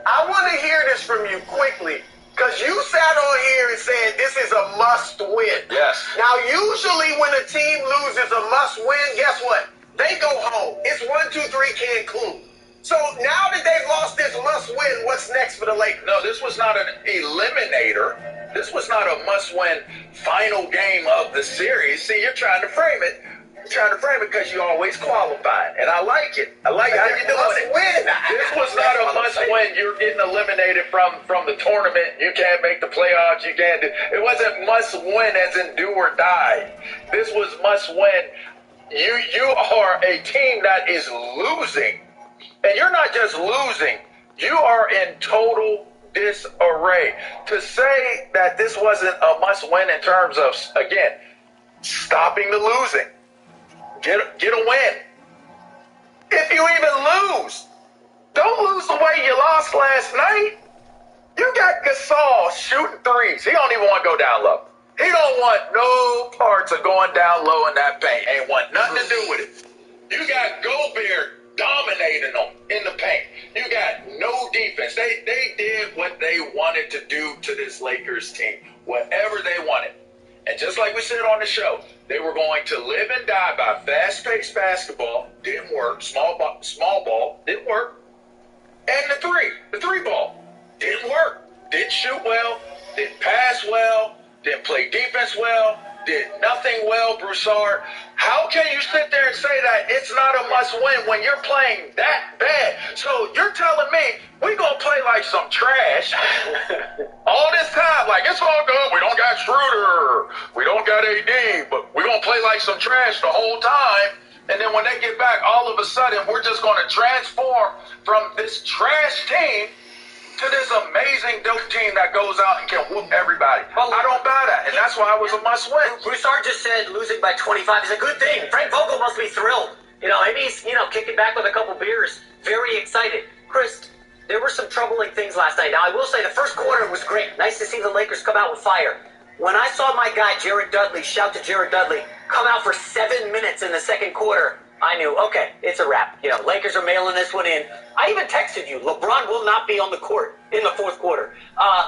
I want to hear this from you quickly. Because you sat on here and said this is a must-win. Yes. Now, usually when a team loses a must-win, guess what? They go home. It's 1-2-3 Cancun. So now that they've lost this must-win, what's next for the Lakers? No, this was not an eliminator. This was not a must-win final game of the series. See, you're trying to frame it. You're trying to frame it because you always qualify. And I like it. I like how you're doing it. Win. This was not a must-win. You're getting eliminated from the tournament. You can't make the playoffs. You can't do. It wasn't must-win as in do or die. This was must-win. You are a team that is losing. And you're not just losing. You are in total disarray. To say that this wasn't a must-win in terms of, again, stopping the losing. Get a win. If you even lose, don't lose the way you lost last night. You got Gasol shooting threes. He don't even want to go down low. He don't want no parts of going down low in that paint. Ain't want nothing to do with it. You got Gobert dominating them in the paint. You got no defense. They did what they wanted to do to this Lakers team. Whatever they wanted. And just like we said on the show, they were going to live and die by fast-paced basketball. Didn't work. Small ball. Didn't work. And the three ball. Didn't work. Didn't shoot well. Didn't pass well. Didn't play defense well. Did nothing well, Broussard. How can you sit there and say that it's not a must-win when you're playing that bad? So you're telling me we're going to play like some trash all this time. Like, it's all good. We don't got Schroeder. We don't got AD. But we're going to play like some trash the whole time. And then when they get back, all of a sudden, we're just going to transform from this trash team to this amazing dope team that goes out and can whoop everybody. Well, I don't buy that, and that's why it was a must-win. Broussard just said losing by 25 is a good thing. Frank Vogel must be thrilled. Maybe he's, kicking back with a couple beers, very excited. Chris, there were some troubling things last night. Now, I will say the first quarter was great. Nice to see the Lakers come out with fire. When I saw my guy, Jared Dudley, shout to Jared Dudley, come out for 7 minutes in the second quarter, I knew, okay, it's a wrap. Lakers are mailing this one in. I even texted you, LeBron will not be on the court in the fourth quarter.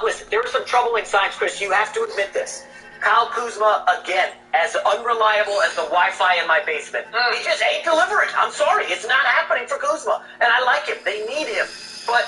Listen, there were some troubling signs, Chris. You have to admit this. Kyle Kuzma, again, as unreliable as the Wi-Fi in my basement. He just ain't delivering. I'm sorry. It's not happening for Kuzma. And I like him. They need him. But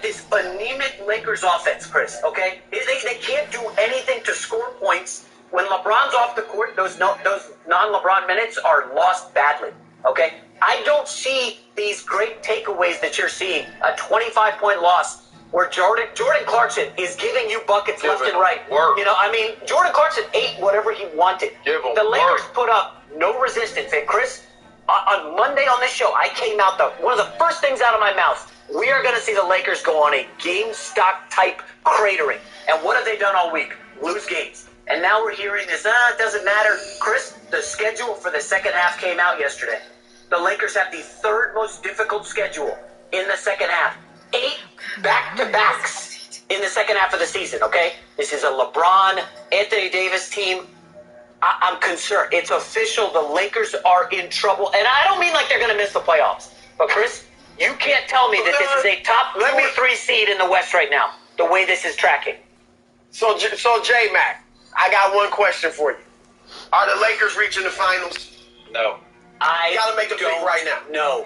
this anemic Lakers offense, Chris, okay? They can't do anything to score points. When LeBron's off the court, those non-LeBron minutes are lost badly, okay? I don't see these great takeaways that you're seeing. A 25-point loss where Jordan Clarkson is giving you buckets left and right. Work. You know, I mean, Jordan Clarkson ate whatever he wanted. Give him the Lakers work. put up no resistance. And Chris, on Monday on this show, I came out, one of the first things out of my mouth, we are going to see the Lakers go on a GameStop-type cratering. And what have they done all week? Lose games. And now we're hearing this, it doesn't matter. Chris, the schedule for the second half came out yesterday. The Lakers have the third most difficult schedule in the second half. 8 back-to-backs in the second half of the season, okay? This is a LeBron, Anthony Davis team. I'm concerned. It's official. The Lakers are in trouble. And I don't mean like they're going to miss the playoffs. But, Chris, you can't tell me that this is a top 2 or 3 seed in the West right now, the way this is tracking. So J-Mac, I got one question for you. Are the Lakers reaching the finals? No. You got to make a pick right now. No.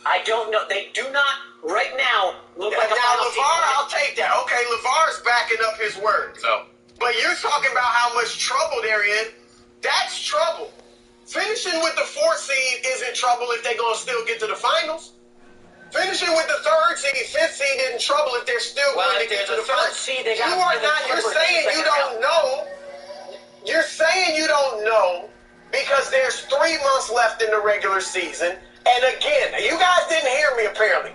I don't know. They do not, right now, look like a final team. LeVar, I'll take that. Okay, LeVar's backing up his words. No. But you're talking about how much trouble they're in. That's trouble. Finishing with the 4th seed isn't trouble if they're going to still get to the finals. Finishing with the 3rd seed, 5th seed isn't trouble if they're still going to get to the finals. You're saying you don't know. You're saying you don't know because there's 3 months left in the regular season. And again, you guys didn't hear me apparently.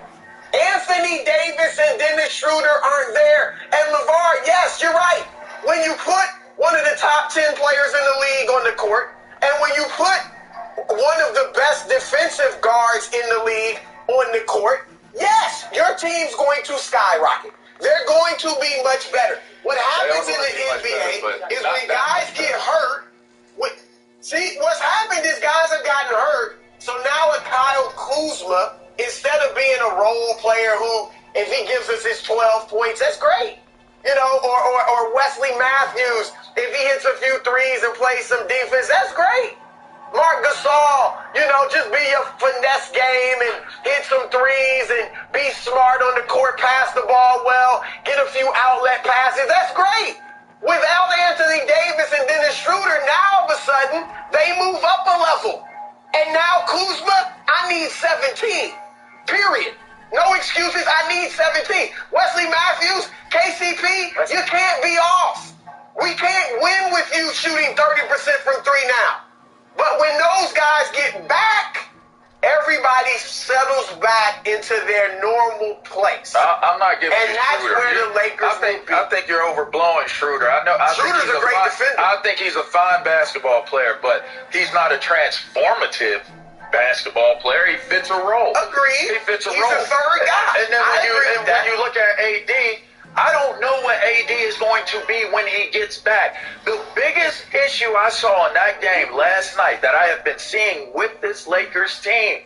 Anthony Davis and Dennis Schroeder aren't there. And LeVar, yes, you're right. When you put one of the top 10 players in the league on the court, and when you put one of the best defensive guards in the league on the court, yes, your team's going to skyrocket. They're going to be much better. What happens in the NBA is when guys get hurt, see, what's happened is guys have gotten hurt, so now a Kyle Kuzma, instead of being a role player who, if he gives us his 12 points, that's great. You know, or Wesley Matthews, if he hits a few threes and plays some defense, that's great. Mark Gasol, you know, just be a finesse game and hit some threes and be smart on the court, pass the ball well, get a few outlet passes. That's great. Without Anthony Davis and Dennis Schroeder, now all of a sudden, they move up a level. And now Kuzma, I need 17. Period. No excuses, I need 17. Wesley Matthews, KCP, you can't be off. We can't win with you shooting 30% from 3 now. But when those guys get back, everybody settles back into their normal place. I'm not giving you Schroeder. And that's where the Lakers I think you're overblowing Schroeder. Schroeder's a great defender. I think he's a fine basketball player, but he's not a transformative basketball player. He fits a role. Agreed. He fits a role. He's a third guy. And then when you look at AD, I don't know what AD is going to be when he gets back. The biggest issue I saw in that game last night that I have been seeing with this Lakers team,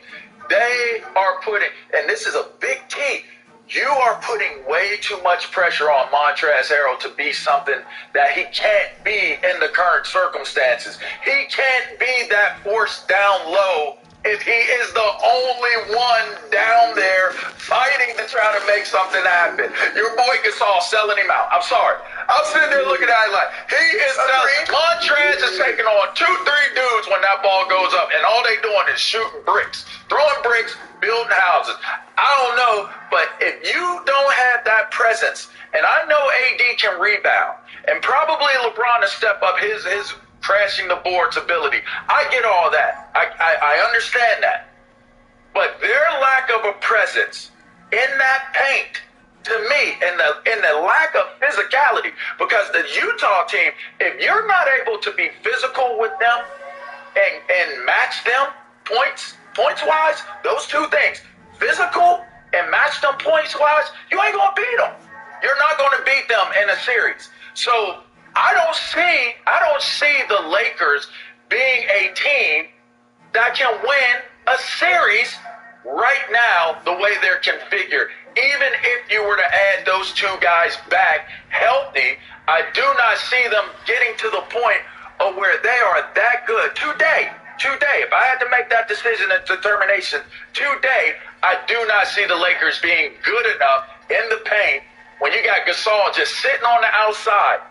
they are putting, and this is a big key, you are putting way too much pressure on Montrezl Harrell to be something that he can't be in the current circumstances. He can't be that force down low if he is the only one down there fighting to try to make something happen. Your boy Gasol selling him out. I'm sorry. I'm sitting there looking at it like, he is selling. Montrez is taking on 2-3 dudes when that ball goes up, and all they doing is shooting bricks, throwing bricks, building houses. I don't know, but if you don't have that presence, and I know AD can rebound, and probably LeBron to step up his crashing the boards ability. I get all that. I understand that. But their lack of a presence in that paint, to me, in the lack of physicality, because the Utah team, if you're not able to be physical with them and match them points-wise, those two things, physical and match them points-wise, you ain't going to beat them. You're not going to beat them in a series. So I don't see the Lakers being a team that can win a series right now the way they're configured. Even if you were to add those two guys back healthy, I do not see them getting to the point of where they are that good. Today, if I had to make that decision and determination, today, I do not see the Lakers being good enough in the paint when you got Gasol just sitting on the outside.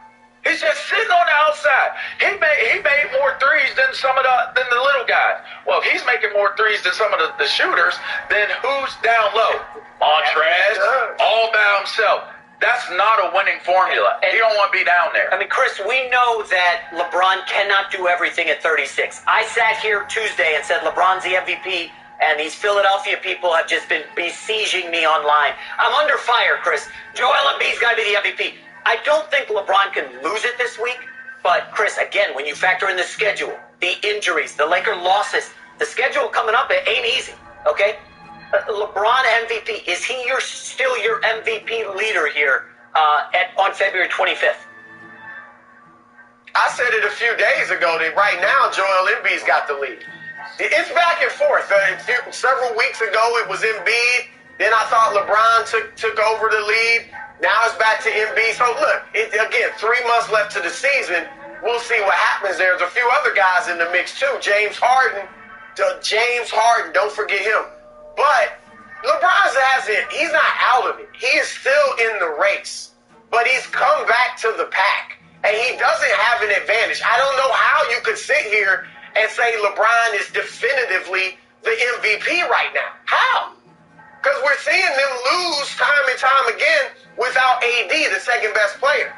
He's just sitting on the outside. He made more threes than than the little guys. Well, if he's making more threes than some of the shooters, then who's down low? Montrez, all by himself. That's not a winning formula. And you don't want to be down there. I mean, Chris, we know that LeBron cannot do everything at 36. I sat here Tuesday and said LeBron's the MVP, and these Philadelphia people have just been besieging me online. I'm under fire, Chris. Joel Embiid's got to be the MVP. I don't think LeBron can lose it this week, but Chris, again, when you factor in the schedule, the injuries, the Laker losses, the schedule coming up, it ain't easy, okay? LeBron MVP, is he still your MVP leader here on February 25th? I said it a few days ago that right now Joel Embiid's got the lead. It's back and forth. Several weeks ago it was Embiid. Then I thought LeBron took over the lead. Now it's back to Embiid. So look, again, 3 months left to the season. We'll see what happens. There's a few other guys in the mix too. James Harden, don't forget him. But LeBron he's not out of it. He is still in the race. But he's come back to the pack. And he doesn't have an advantage. I don't know how you could sit here and say LeBron is definitively the MVP right now. How? Because we're seeing them lose time and time again without AD, the second best player.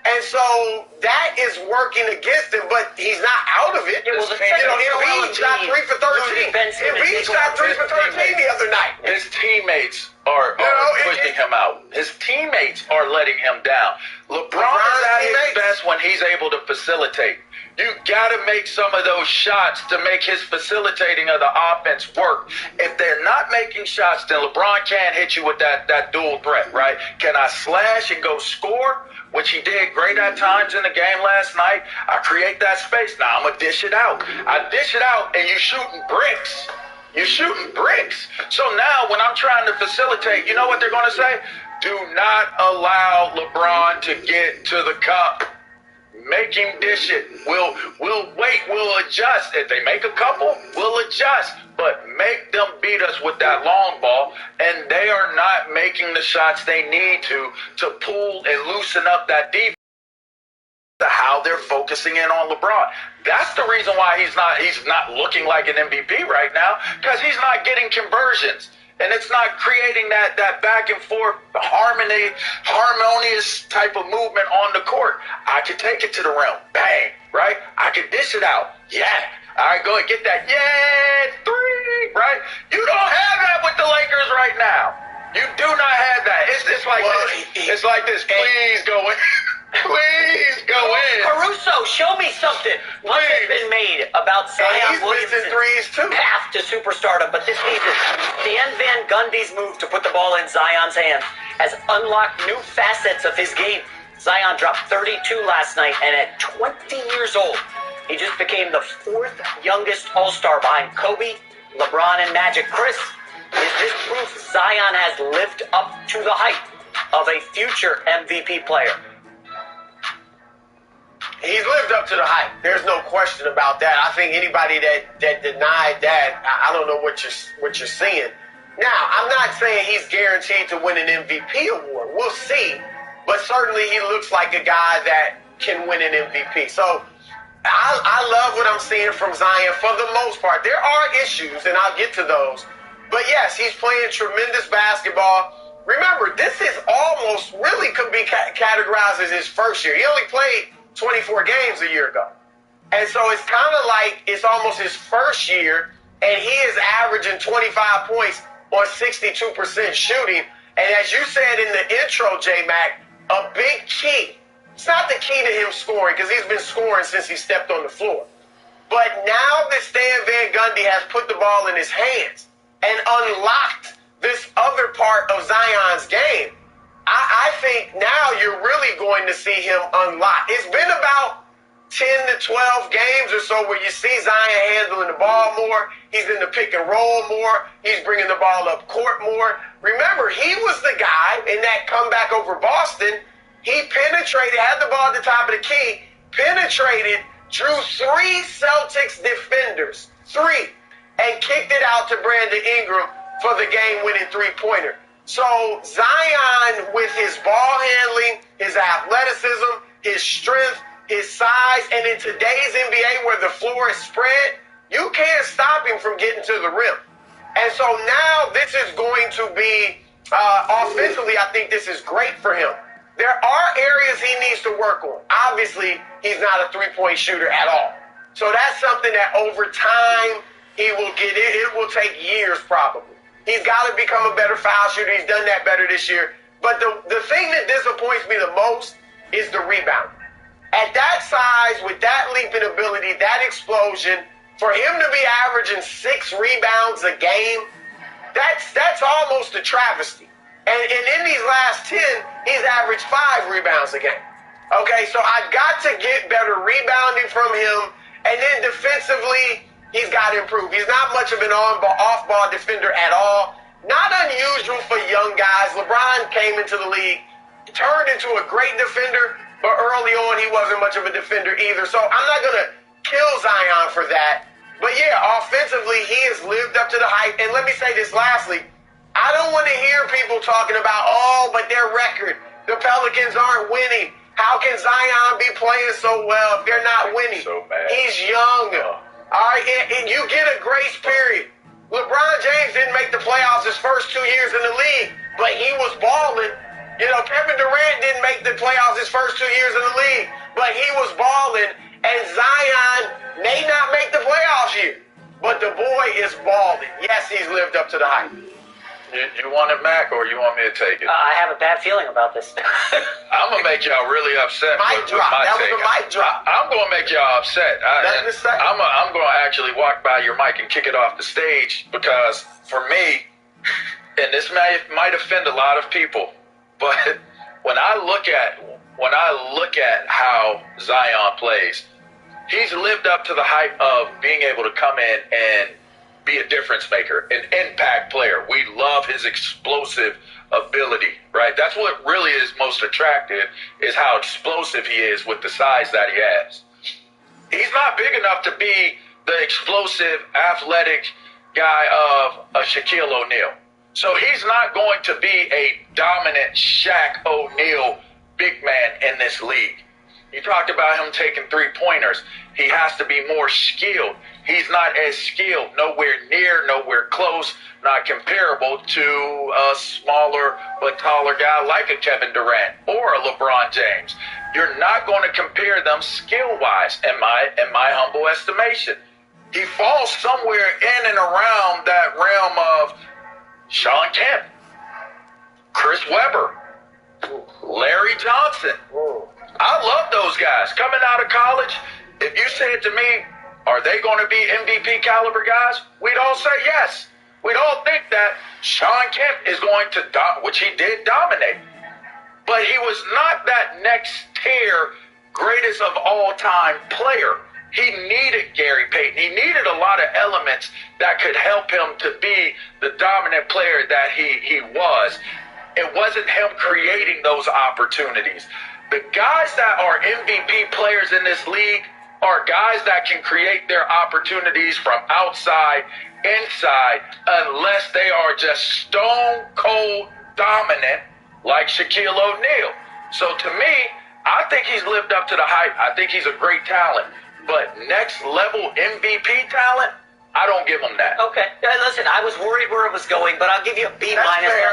And so that is working against him, but he's not out of it. Yeah, well, Embiid shot 3 for 13. Embiid shot 3 for 13 the other night. His teammates are pushing him out. His teammates are letting him down. LeBron is at his best when he's able to facilitate. You got to make some of those shots to make his facilitating of the offense work. If they're not making shots, then LeBron can't hit you with that dual threat, right? Can I slash and go score? Which he did great at times in the game last night. I create that space. Now I'm going to dish it out. I dish it out, and you're shooting bricks. You're shooting bricks. So now when I'm trying to facilitate, you know what they're going to say? Do not allow LeBron to get to the cup. Make him dish it. We'll wait. We'll adjust. If they make a couple, we'll adjust. But make them beat us with that long ball. And they are not making the shots they need to pull and loosen up that defense. How they're focusing in on LeBron. That's the reason why he's not looking like an MVP right now, because he's not getting conversions. And it's not creating that back and forth harmonious type of movement on the court. I could take it to the rim. Bang. Right? I could dish it out. Yeah. All right, go ahead, get that. Yeah, 3. Right? You don't have that with the Lakers right now. You do not have that. It's like this. It's like this. Please go in. Please go in. Caruso, show me something. Much has been made about Zion Williamson's path to superstardom, but this season, Dan Van Gundy's move to put the ball in Zion's hands has unlocked new facets of his game. Zion dropped 32 last night, and at 20 years old, he just became the 4th youngest All-Star behind Kobe, LeBron, and Magic. Chris, is this proof Zion has lived up to the hype of a future MVP player? He's lived up to the hype. There's no question about that. I think anybody that denied that, I don't know what you're seeing. Now, I'm not saying he's guaranteed to win an MVP award. We'll see. But certainly he looks like a guy that can win an MVP. So I love what I'm seeing from Zion for the most part. There are issues, and I'll get to those. But yes, he's playing tremendous basketball. Remember, this is almost really could be categorized as his first year. He only played 24 games a year ago. And so it's kind of like it's almost his first year, and he is averaging 25 points on 62% shooting. And as you said in the intro, J-Mac, a big key. It's not the key to him scoring, because he's been scoring since he stepped on the floor. But now that Stan Van Gundy has put the ball in his hands and unlocked this other part of Zion's game, I think now you're really going to see him unlock. It's been about 10 to 12 games or so where you see Zion handling the ball more. He's in the pick and roll more. He's bringing the ball up court more. Remember, he was the guy in that comeback over Boston. He penetrated, had the ball at the top of the key, penetrated, drew 3 Celtics defenders, 3, and kicked it out to Brandon Ingram for the game-winning three-pointer. So Zion, with his ball handling, his athleticism, his strength, his size, and in today's NBA where the floor is spread, you can't stop him from getting to the rim. And so now this is going to be, offensively, I think this is great for him. There are areas he needs to work on. Obviously, he's not a three-point shooter at all. So that's something that over time he will get it. It will take years probably. He's got to become a better foul shooter. He's done that better this year. But the thing that disappoints me the most is the rebound. At that size, with that leaping ability, that explosion, for him to be averaging 6 rebounds a game, that's almost a travesty. And in these last 10, he's averaged 5 rebounds a game. Okay, so I've got to get better rebounding from him. And then defensively, he's got to improve. He's not much of an off-ball defender at all. Not unusual for young guys. LeBron came into the league, turned into a great defender, but early on he wasn't much of a defender either. So I'm not going to kill Zion for that. But yeah, offensively, he has lived up to the hype. And let me say this lastly. I don't want to hear people talking about, oh, but their record, the Pelicans aren't winning. How can Zion be playing so well if they're not winning? So bad. He's young. All right, and you get a grace period. LeBron James didn't make the playoffs his first 2 years in the league, but he was balling. You know, Kevin Durant didn't make the playoffs his first 2 years in the league, but he was balling. And Zion may not make the playoffs here, but the boy is balling. Yes, he's lived up to the hype. You want it, Mac, or you want me to take it? I have a bad feeling about this. I'm going to make y'all really upset Mic drop. That was a mic drop. I'm going to make y'all upset. I'm going to actually walk by your mic and kick it off the stage because for me, and this might offend a lot of people, but when I look at how Zion plays, he's lived up to the hype of being able to come in and be a difference maker, an impact player. We love his explosive ability, right? That's what really is most attractive, is how explosive he is with the size that he has. He's not big enough to be the explosive, athletic guy of a Shaquille O'Neal. So he's not going to be a dominant Shaq O'Neal big man in this league. You talked about him taking 3-pointers. He has to be more skilled. He's not as skilled, nowhere near, nowhere close, not comparable to a smaller but taller guy like a Kevin Durant or a LeBron James. You're not going to compare them skill-wise, in my humble estimation. He falls somewhere in and around that realm of Sean Kemp, Chris Webber, Larry Johnson. I love those guys. Coming out of college, if you said to me, are they going to be MVP caliber guys? We'd all say yes. We'd all think that Sean Kemp is going to, which he did, dominate. But he was not that next tier greatest of all time player. He needed Gary Payton. He needed a lot of elements that could help him to be the dominant player that he was. It wasn't him creating those opportunities. The guys that are MVP players in this league are guys that can create their opportunities from outside, inside, unless they are just stone cold dominant like Shaquille O'Neal. So to me, I think he's lived up to the hype. I think he's a great talent. But next level MVP talent, I don't give him that. Okay. Listen, I was worried where it was going, but I'll give you a B- on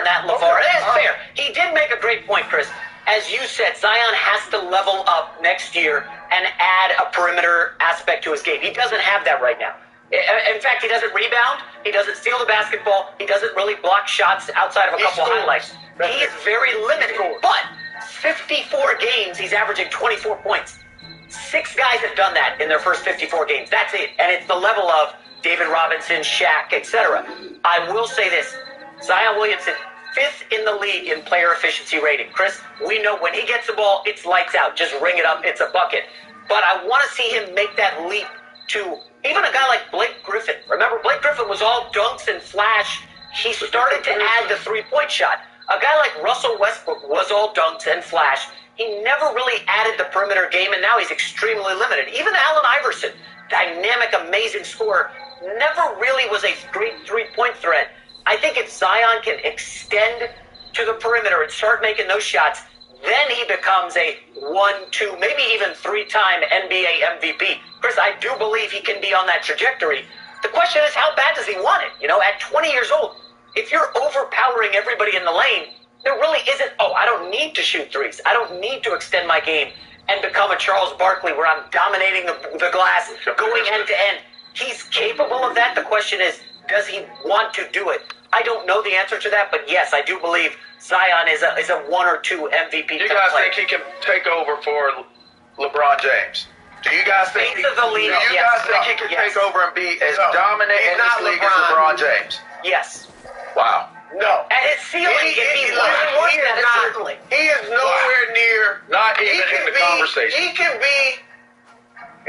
that, LeVar. Okay. That's fair. He did make a great point, Chris. As you said, Zion has to level up next year and add a perimeter aspect to his game. He doesn't have that right now. In fact, he doesn't rebound. He doesn't steal the basketball. He doesn't really block shots outside of a couple highlights. He is very limited. But 54 games, he's averaging 24 points. 6 guys have done that in their first 54 games. That's it. And it's the level of David Robinson, Shaq, etc. I will say this. Zion Williamson, 5th in the league in player efficiency rating. Chris, we know when he gets the ball, it's lights out. Just ring it up. It's a bucket. But I want to see him make that leap to even a guy like Blake Griffin. Remember, Blake Griffin was all dunks and flash. He started to add the 3-point shot. A guy like Russell Westbrook was all dunks and flash. he never really added the perimeter game, and now he's extremely limited. Even Allen Iverson, dynamic, amazing scorer, never really was a great three-point threat. I think if Zion can extend to the perimeter and start making those shots, then he becomes a 1, 2, maybe even 3-time NBA MVP. Chris, I do believe he can be on that trajectory. The question is, how bad does he want it? You know, at 20 years old, if you're overpowering everybody in the lane, there really isn't, I don't need to shoot threes. I don't need to extend my game and become a Charles Barkley where I'm dominating the glass, going end to end. He's capable of that. The question is, does he want to do it? I don't know the answer to that, but yes, I do believe Zion is a 1 or 2 MVP. Do you guys think he can take over for LeBron James? Do you guys think he can take over and be as dominant in this league as LeBron James? Yes. Wow. No. At his ceiling, certainly. He is nowhere near. Not even in the conversation. He can be.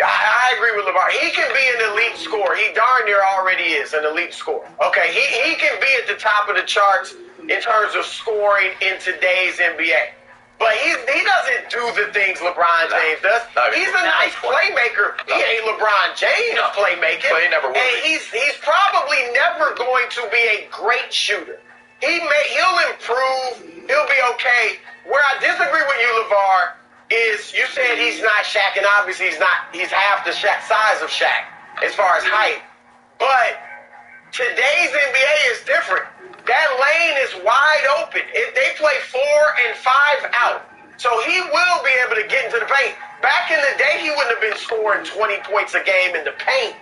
I agree with LeBron. He can be an elite scorer. He darn near already is an elite scorer. Okay, he can be at the top of the charts in terms of scoring in today's NBA. But he doesn't do the things LeBron James does. He's a nice playmaker. He ain't LeBron James playmaking. But he never will and be. he's probably never going to be a great shooter. He'll improve. He'll be okay. Where I disagree with you, LeVar, is you said he's not Shaq, and obviously he's not. He's half the size of Shaq as far as height. But today's NBA is different. That lane is wide open. They play 4 and 5 out. So he will be able to get into the paint. Back in the day, he wouldn't have been scoring 20 points a game in the paint.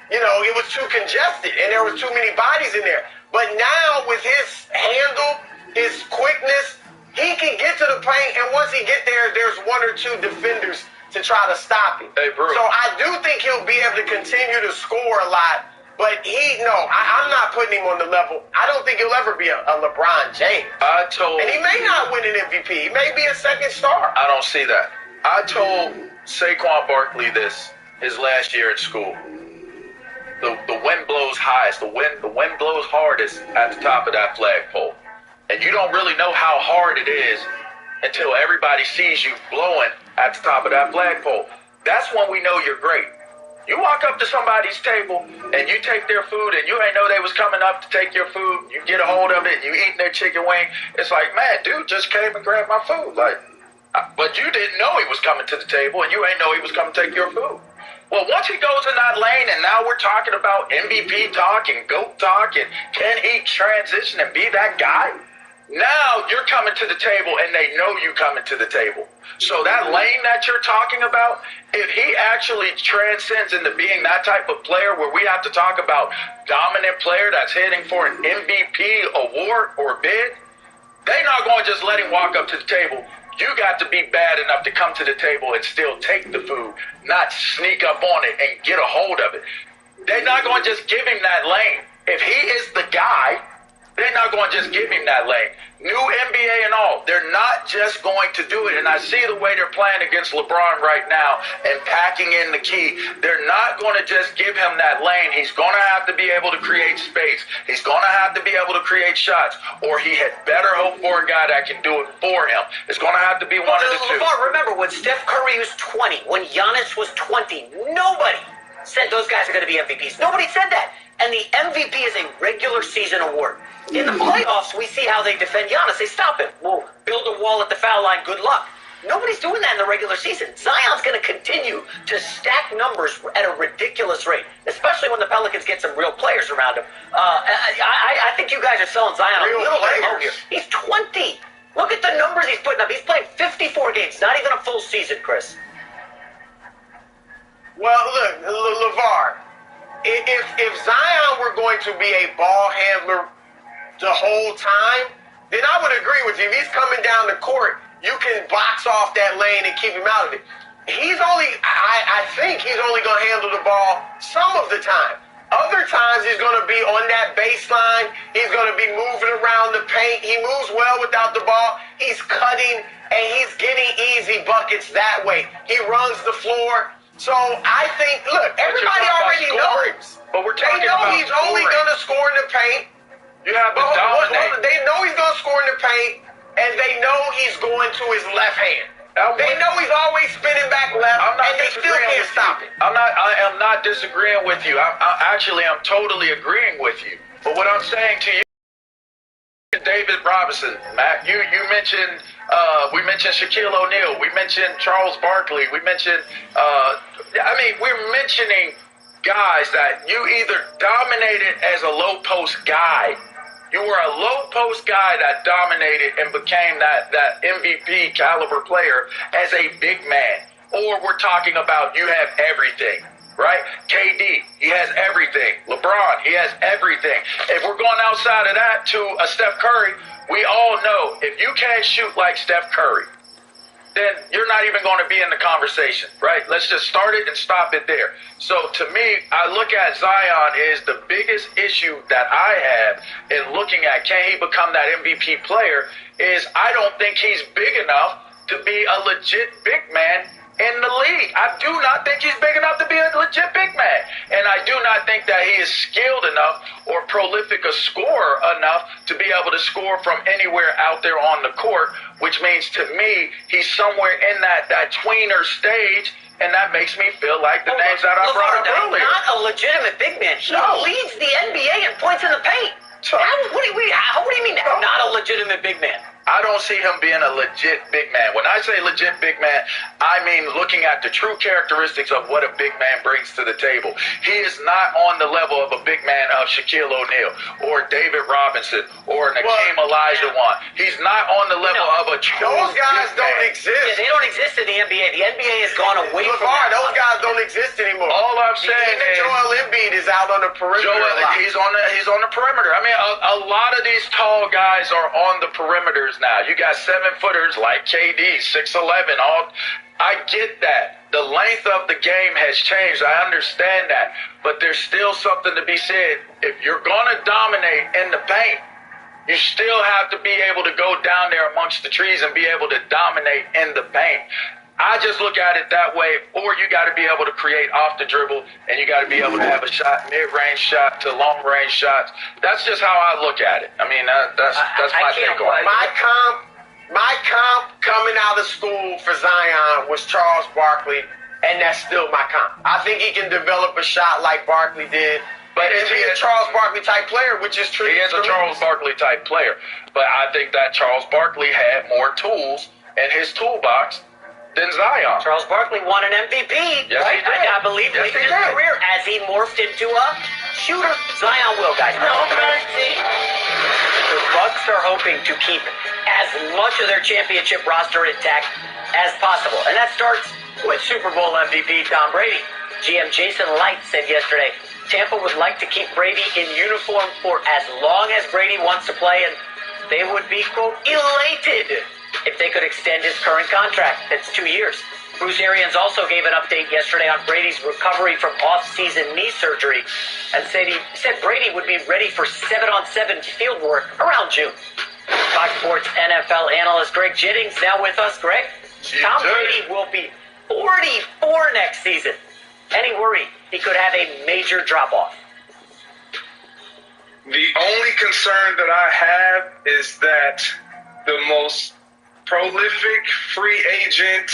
You know, it was too congested, and there was too many bodies in there. But now, with his handle, his quickness, he can get to the paint, and once he get there, there's 1 or 2 defenders to try to stop him. Hey, Bruce. So I do think he'll be able to continue to score a lot. But I'm not putting him on the level. I don't think he'll ever be a LeBron James. And he may not win an MVP. He may be a second star. I don't see that. I told Saquon Barkley this his last year at school. The wind blows highest. The wind blows hardest at the top of that flagpole. And you don't really know how hard it is until everybody sees you blowing at the top of that flagpole. That's when we know you're great. You walk up to somebody's table and you take their food and you ain't know they was coming up to take your food. You get a hold of it and you eating their chicken wing. It's like, man, dude just came and grabbed my food. But you didn't know he was coming to the table and you ain't know he was coming to take your food. Well, once he goes in that lane and now we're talking about MVP talk and GOAT talk and can he transition and be that guy? Now you're coming to the table and they know you coming to the table. So that lane that you're talking about, if he actually transcends into being that type of player where we have to talk about dominant player that's heading for an MVP award or bid, they're not going to just let him walk up to the table. You got to be bad enough to come to the table and still take the food, not sneak up on it and get a hold of it. They're not going to just give him that lane. If he is the guy, they're not going to just give him that lane. New NBA and all, they're not just going to do it. And I see the way they're playing against LeBron right now and packing in the key. They're not going to just give him that lane. He's going to have to be able to create space. He's going to have to be able to create shots. Or he had better hope for a guy that can do it for him. It's going to have to be one of the two. Remember, when Steph Curry was 20, when Giannis was 20, nobody said those guys are going to be MVPs. Nobody said that. And the MVP is a regular season award. In the playoffs, we see how they defend Giannis. They stop him. We'll build a wall at the foul line. Good luck. Nobody's doing that in the regular season. Zion's going to continue to stack numbers at a ridiculous rate, especially when the Pelicans get some real players around him. I think you guys are selling Zion a little bit low here. He's 20. Look at the numbers he's putting up. He's playing 54 games, not even a full season, Chris. Well, look, LeVar, if Zion were going to be a ball handler the whole time, then I would agree with you. If he's coming down the court, you can box off that lane and keep him out of it. I think he's only going to handle the ball some of the time. Other times he's going to be on that baseline. He's going to be moving around the paint. He moves well without the ball. He's cutting, and he's getting easy buckets that way. He runs the floor. So I think, look, everybody already knows. But we're talking about he's only going to score in the paint. You have to dominate. They know he's going to score in the paint, and they know he's going to his left hand. They know he's always spinning back left, and they still can't stop it. I am not disagreeing with you. I'm totally agreeing with you. But what I'm saying to you, David Robinson, Matt, you mentioned, we mentioned Shaquille O'Neal, we mentioned Charles Barkley, we mentioned, we're mentioning guys that you either dominated as a low post guy. You were a low post guy that dominated and became that MVP caliber player as a big man. Or we're talking about you have everything, right? KD, he has everything. LeBron, he has everything. If we're going outside of that to a Steph Curry, we all know if you can't shoot like Steph Curry, then you're not even going to be in the conversation, right? Let's just start it and stop it there. So to me, I look at Zion is the biggest issue that I have in looking at can he become that MVP player is I don't think he's big enough to be a legit big man in the league. I do not think he's big enough to be a legit big man. And I do not think that he is skilled enough or prolific a scorer enough to be able to score from anywhere out there on the court, which means to me, he's somewhere in that tweener stage, and that makes me feel like the names that I brought up earlier. Not a legitimate big man. He leads the NBA in points in the paint. What do you mean not a legitimate big man? I don't see him being a legit big man. When I say legit big man, I mean looking at the true characteristics of what a big man brings to the table. He is not on the level of a big man of Shaquille O'Neal or David Robinson or Nakeem Olajuwon. He's not on the level of a true Those guys big don't man. exist. Yeah, they don't exist in the NBA. The NBA has gone away from that. Those guys don't exist anymore. All I'm saying Even is Joel Embiid is out on the perimeter. he's on the perimeter. I mean, a lot of these tall guys are on the perimeters now. You got 7-footers like KD, 6'11". I get that. The length of the game has changed. I understand that. But there's still something to be said. If you're going to dominate in the paint, you still have to be able to go down there amongst the trees and be able to dominate in the paint. I just look at it that way, or you got to be able to create off the dribble, and you got to be able to have a shot, mid-range shot to long-range shots. That's just how I look at it. I mean, that's my take on it. My comp coming out of school for Zion was Charles Barkley, and that's still my comp. I think he can develop a shot like Barkley did, but is he a Charles Barkley type player, which is true. He is a Charles Barkley type player, but I think that Charles Barkley had more tools in his toolbox than Zion. Charles Barkley won an MVP, yes, right? He did. I believe late in his career as he morphed into a shooter. Zion will, guys. No mercy. The Bucks are hoping to keep as much of their championship roster intact as possible, and that starts with Super Bowl MVP Tom Brady. GM Jason Light said yesterday, Tampa would like to keep Brady in uniform for as long as Brady wants to play, and they would be, quote, elated if they could extend his current contract. That's 2 years. Bruce Arians also gave an update yesterday on Brady's recovery from off-season knee surgery and said Brady would be ready for 7-on-7 field work around June. Fox Sports NFL analyst Greg Jennings now with us. Greg, Tom Brady will be 44 next season. Any worry he could have a major drop-off? The only concern that I have is that the most prolific free agent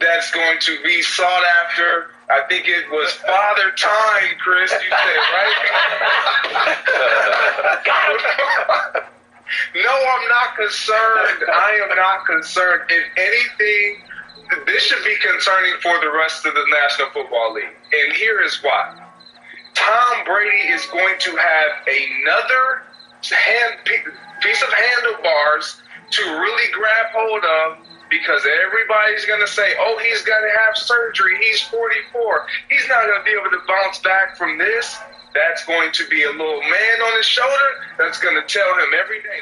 that's going to be sought after, I think it was Father Time, Chris, you said, right? No, I'm not concerned. I am not concerned. If anything, this should be concerning for the rest of the National Football League. And here is why. Tom Brady is going to have another piece of handlebars to really grab hold of, because everybody's going to say, oh, he's going to have surgery. He's 44. He's not going to be able to bounce back from this. That's going to be a little man on his shoulder that's going to tell him every day.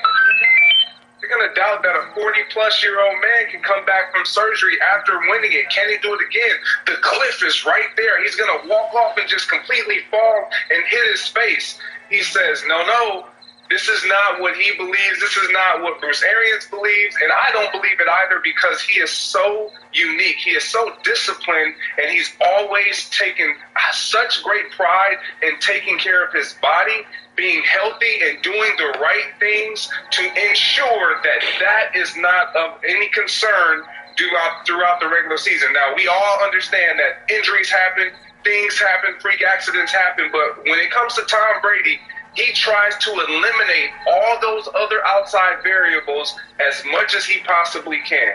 They're going to doubt that a 40-plus-year-old man can come back from surgery after winning it. Can he do it again? The cliff is right there. He's going to walk off and just completely fall and hit his face. He says, no, this is not what he believes. This is not what Bruce Arians believes. And I don't believe it either, because he is so unique. He is so disciplined, and he's always taken such great pride in taking care of his body, being healthy, and doing the right things to ensure that that is not of any concern throughout the regular season. Now, we all understand that injuries happen, things happen, freak accidents happen, but when it comes to Tom Brady, he tries to eliminate all those other outside variables as much as he possibly can.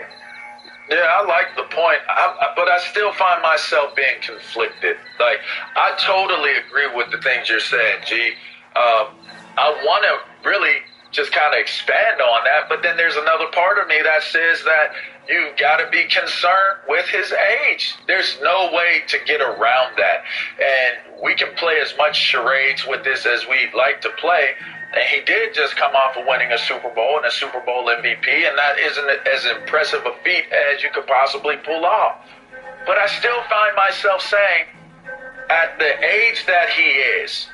Yeah, I like the point, but I still find myself being conflicted. Like, I totally agree with the things you're saying, G. I want to really just kind of expand on that, but then there's another part of me that says that you've got to be concerned with his age. There's no way to get around that. And we can play as much charades with this as we'd like to play. And he did just come off of winning a Super Bowl and a Super Bowl MVP, and that isn't as impressive a feat as you could possibly pull off. But I still find myself saying, at the age that he is,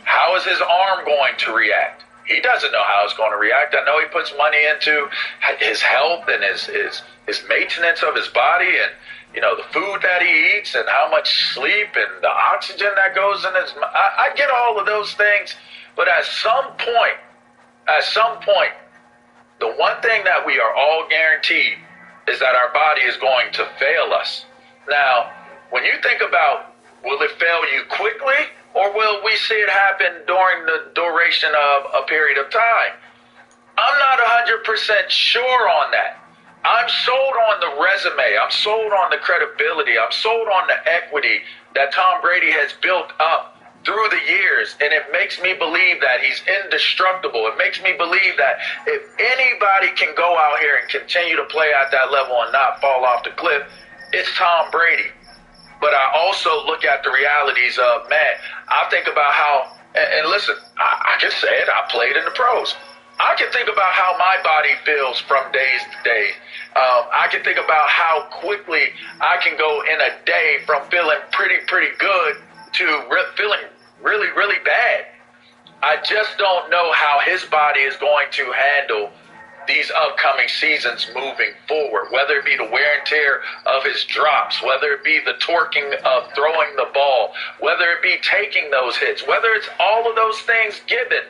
how is his arm going to react? He doesn't know how it's going to react. I know he puts money into his health and his maintenance of his body and, you know, the food that he eats and how much sleep and the oxygen that goes in his... I get all of those things, but at some point, the one thing that we are all guaranteed is that our body is going to fail us. Now, when you think about, will it fail you quickly? Or will we see it happen during the duration of a period of time? I'm not 100% sure on that. I'm sold on the resume. I'm sold on the credibility. I'm sold on the equity that Tom Brady has built up through the years. And it makes me believe that he's indestructible. It makes me believe that if anybody can go out here and continue to play at that level and not fall off the cliff, it's Tom Brady. But I also look at the realities of, man, I think about how, and listen, I can say it, I played in the pros. I can think about how my body feels from days to day. I can think about how quickly I can go in a day from feeling pretty good to feeling really, really bad. I just don't know how his body is going to handle these upcoming seasons moving forward, whether it be the wear and tear of his drops, whether it be the torquing of throwing the ball, whether it be taking those hits, whether it's all of those things given.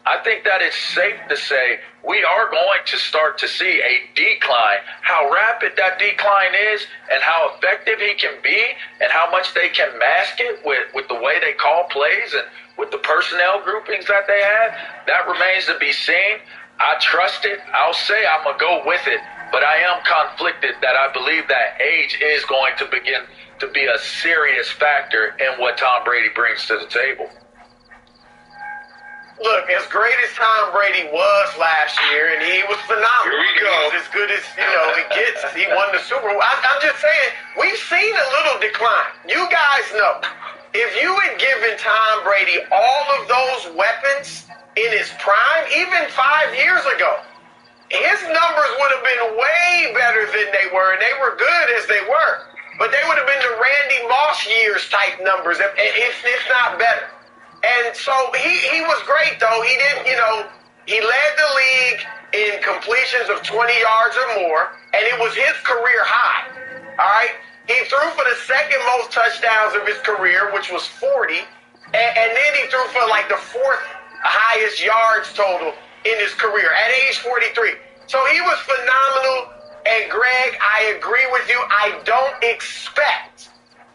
I think that it's safe to say we are going to start to see a decline. How rapid that decline is and how effective he can be and how much they can mask it with the way they call plays and with the personnel groupings that they have, that remains to be seen. I trust it. I'll say I'm going to go with it, but I am conflicted that I believe that age is going to begin to be a serious factor in what Tom Brady brings to the table. Look, as great as Tom Brady was last year, and he was phenomenal. Here we go. He was as good as, it gets. He won the Super Bowl. I'm just saying, we've seen a little decline. You guys know, if you had given Tom Brady all of those weapons in his prime, even 5 years ago, his numbers would have been way better than they were, and they were good as they were. But they would have been the Randy Moss years type numbers, if not better. And so he was great, though. He didn't, he led the league in completions of 20 yards or more, and it was his career high. All right? He threw for the second most touchdowns of his career, which was 40, and then he threw for like the fourth highest yards total in his career at age 43. So he was phenomenal. And Greg, I agree with you. I don't expect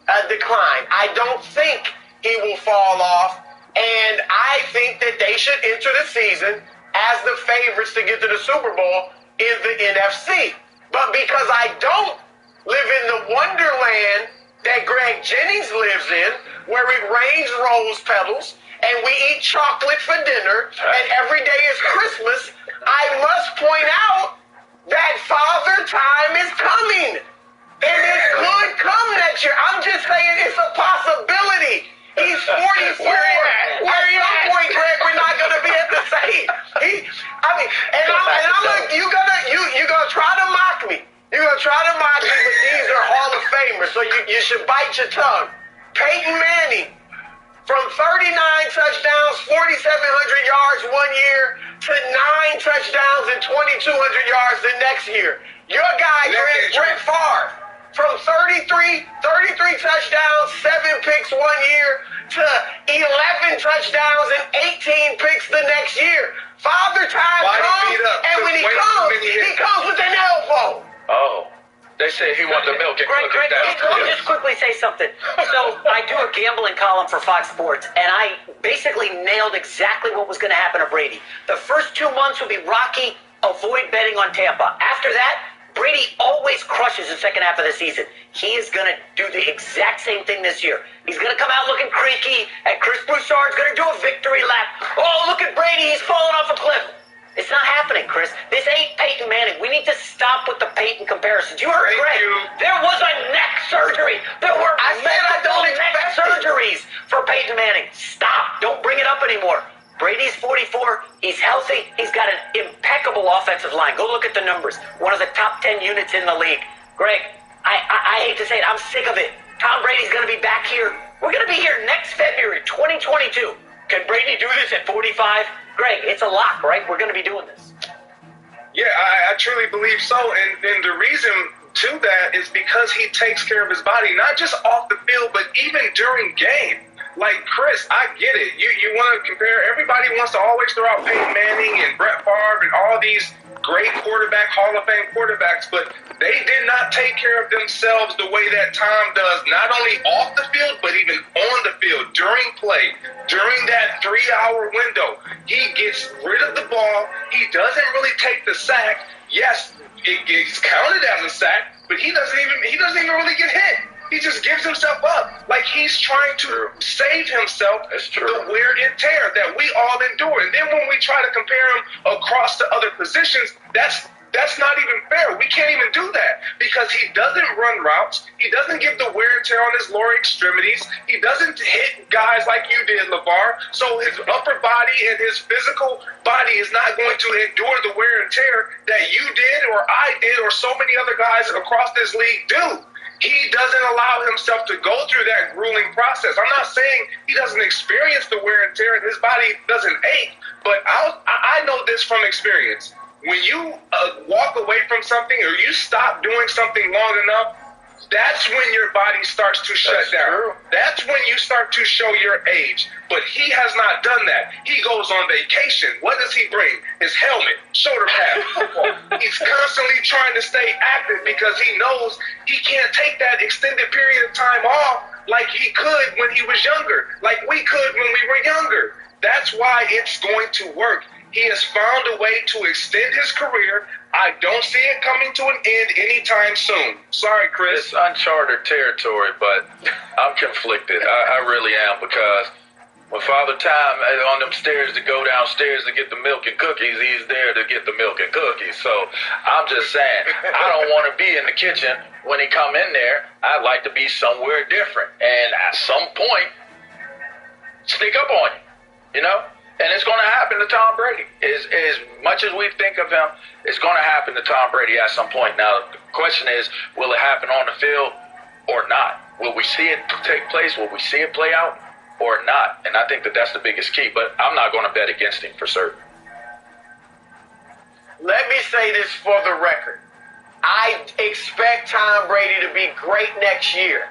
a decline. I don't think he will fall off. And I think that they should enter the season as the favorites to get to the Super Bowl in the NFC. But because I don't live in the wonderland that Greg Jennings lives in, where it rains rose petals, and we eat chocolate for dinner, and every day is Christmas, I must point out that Father Time is coming. And it could come next year. I'm just saying it's a possibility. He's 44. At some point, Greg, we're not going to be at the same. I'm like, you're gonna try to mock me. You're going to try to mock me, but these are Hall of Famers, so you should bite your tongue. Peyton Manning, from 39 touchdowns, 4,700 yards one year to 9 touchdowns and 2,200 yards the next year. Your guy, Brett Favre, from 33 touchdowns, 7 picks one year to 11 touchdowns and 18 picks the next year. Father Time comes, and when he comes with an elbow. Oh. said he wanted the milk and Greg, cookies. let me just quickly say something. So I do a gambling column for Fox Sports, and I basically nailed exactly what was going to happen to Brady. The first 2 months would be rocky, avoid betting on Tampa. After that, Brady always crushes the second half of the season. He is going to do the exact same thing this year. He's going to come out looking creaky, and Chris Broussard's going to do a victory lap. Oh, look at Brady. He's falling off a cliff. It's not happening, Chris. This ain't Peyton Manning. We need to stop with the Peyton comparisons. You heard Greg. There was a neck surgery. There were multiple neck surgeries for Peyton Manning. Stop. Don't bring it up anymore. Brady's 44. He's healthy. He's got an impeccable offensive line. Go look at the numbers. One of the top 10 units in the league. Greg, I hate to say it. I'm sick of it. Tom Brady's going to be back here. We're going to be here next February, 2022. Can Brady do this at 45? Greg, it's a lock, right? We're going to be doing this. Yeah, I truly believe so. And the reason to that is because he takes care of his body, not just off the field, but even during game. Like, Chris, I get it. You want to compare. Everybody wants to always throw out Peyton Manning and Brett Favre and all these great quarterback, Hall of Fame quarterbacks, but they did not take care of themselves the way that Tom does, not only off the field, but even on the field, during play, during that 3-hour window. He gets rid of the ball. He doesn't really take the sack. Yes, it's counted as a sack, but he doesn't even really get hit. He just gives himself up. Like he's trying to save himself the wear and tear that we all endure. And then when we try to compare him across to other positions, that's not even fair. We can't even do that because he doesn't run routes. He doesn't give the wear and tear on his lower extremities. He doesn't hit guys like you did, LeVar. So his upper body and his physical body is not going to endure the wear and tear that you did or I did or so many other guys across this league do. He doesn't allow himself to go through that grueling process. I'm not saying he doesn't experience the wear and tear and his body doesn't ache, but I know this from experience. When you walk away from something or you stop doing something long enough, that's when your body starts to shut down. True. That's when you start to show your age. But he has not done that. He goes on vacation. What does he bring? His helmet, shoulder pad. He's constantly trying to stay active because he knows he can't take that extended period of time off like he could when he was younger, like we could when we were younger. That's why it's going to work. He has found a way to extend his career. I don't see it coming to an end anytime soon. Sorry, Chris. It's uncharted territory, but I'm conflicted. I really am because when Father Time on them stairs to go downstairs to get the milk and cookies, he's there to get the milk and cookies. So I'm just saying, I don't want to be in the kitchen when he come in there. I'd like to be somewhere different. And at some point, sneak up on you, you know? And it's going to happen to Tom Brady. As much as we think of him, it's going to happen to Tom Brady at some point. Now, the question is, will it happen on the field or not? Will we see it take place? Will we see it play out or not? And I think that that's the biggest key. But I'm not going to bet against him for certain. Let me say this for the record. I expect Tom Brady to be great next year.